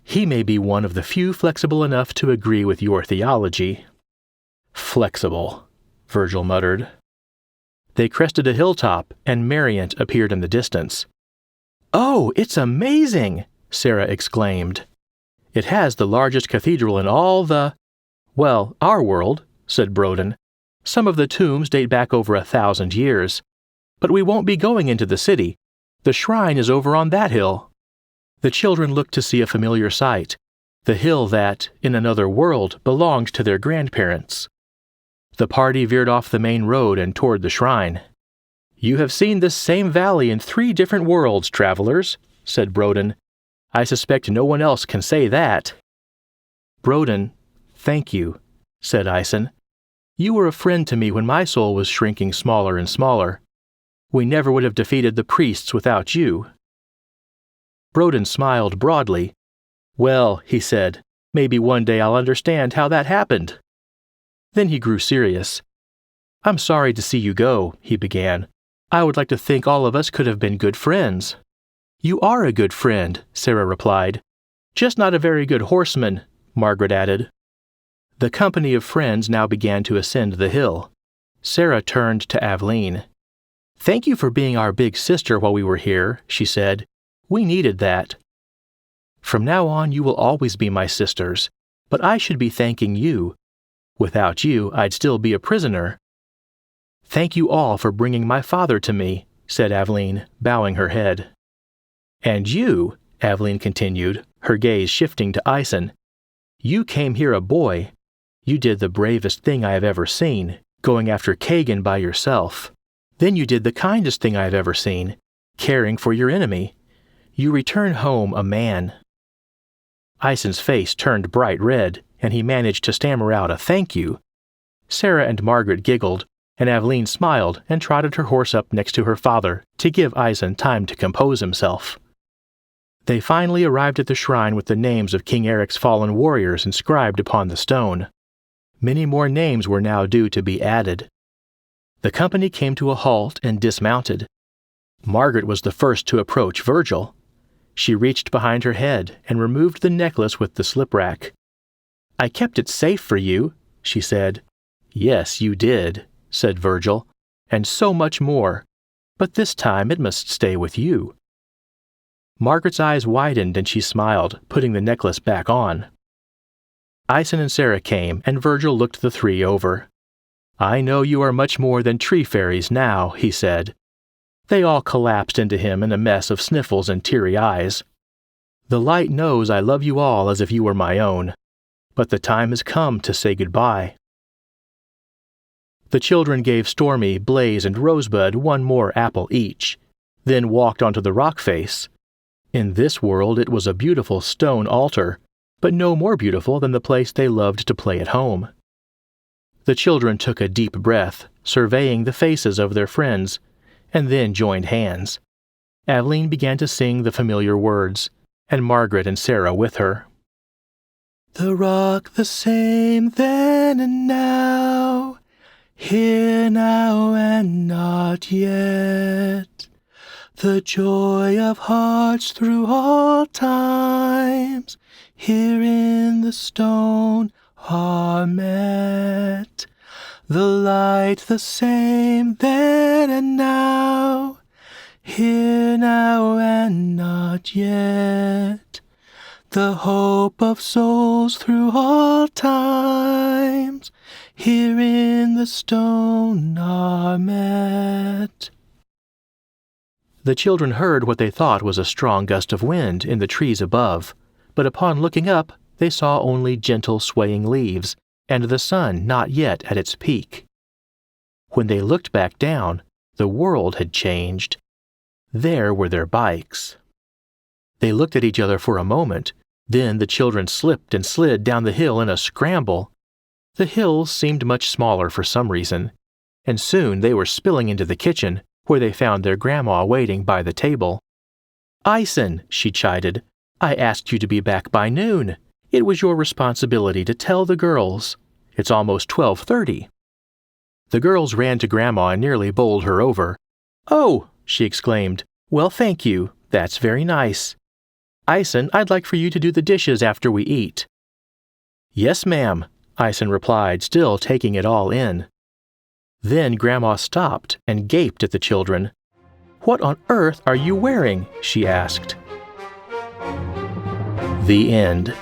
He may be one of the few flexible enough to agree with your theology. Flexible, Virgil muttered. They crested a hilltop, and Mariant appeared in the distance. Oh, it's amazing, Sarah exclaimed. It has the largest cathedral in all our world, said Broden. Some of the tombs date back over 1,000 years. But we won't be going into the city. The shrine is over on that hill. The children looked to see a familiar sight, the hill that, in another world, belonged to their grandparents. The party veered off the main road and toward the shrine. You have seen this same valley in 3 different worlds, travelers, said Broden. I suspect no one else can say that. Broden, thank you, said Ison. You were a friend to me when my soul was shrinking smaller and smaller. We never would have defeated the priests without you. Broden smiled broadly. Well, he said, maybe one day I'll understand how that happened. Then he grew serious. I'm sorry to see you go, he began. I would like to think all of us could have been good friends. You are a good friend, Sarah replied. Just not a very good horseman, Margaret added. The company of friends now began to ascend the hill. Sarah turned to Aveline. Thank you for being our big sister while we were here, she said. We needed that. From now on you will always be my sisters, but I should be thanking you. Without you, I'd still be a prisoner. Thank you all for bringing my father to me, said Aveline, bowing her head. And you, Aveline continued, her gaze shifting to Ison. You came here a boy. You did the bravest thing I have ever seen, going after Kagan by yourself. Then you did the kindest thing I have ever seen, caring for your enemy. You return home a man. Ison's face turned bright red, and he managed to stammer out a thank you. Sarah and Margaret giggled, and Aveline smiled and trotted her horse up next to her father to give Ison time to compose himself. They finally arrived at the shrine with the names of King Eric's fallen warriors inscribed upon the stone. Many more names were now due to be added. The company came to a halt and dismounted. Margaret was the first to approach Virgil. She reached behind her head and removed the necklace with the slip-rack. I kept it safe for you, she said. Yes, you did, said Virgil, and so much more. But this time it must stay with you. Margaret's eyes widened and she smiled, putting the necklace back on. Ison and Sarah came, and Virgil looked the 3 over. I know you are much more than tree fairies now, he said. They all collapsed into him in a mess of sniffles and teary eyes. The light knows I love you all as if you were my own, but the time has come to say goodbye. The children gave Stormy, Blaze, and Rosebud 1 more apple each, then walked onto the rock face. In this world it was a beautiful stone altar, but no more beautiful than the place they loved to play at home. The children took a deep breath, surveying the faces of their friends, and then joined hands. Aveline began to sing the familiar words, and Margaret and Sarah with her. The rock the same then and now, here now and not yet. The joy of hearts through all times, here in the stone are met. The light the same then and now, here now and not yet. The hope of souls through all times, here in the stone are met. The children heard what they thought was a strong gust of wind in the trees above, but upon looking up, they saw only gentle swaying leaves, and the sun not yet at its peak. When they looked back down, the world had changed. There were their bikes. They looked at each other for a moment, then the children slipped and slid down the hill in a scramble. The hills seemed much smaller for some reason, and soon they were spilling into the kitchen, where they found their grandma waiting by the table. "Ison," she chided, "I asked you to be back by noon. It was your responsibility to tell the girls. It's almost 12:30. The girls ran to Grandma and nearly bowled her over. "Oh," she exclaimed, "well, thank you. That's very nice. Ison, I'd like for you to do the dishes after we eat." "Yes, ma'am," Ison replied, still taking it all in. Then Grandma stopped and gaped at the children. "What on earth are you wearing?" she asked. The end.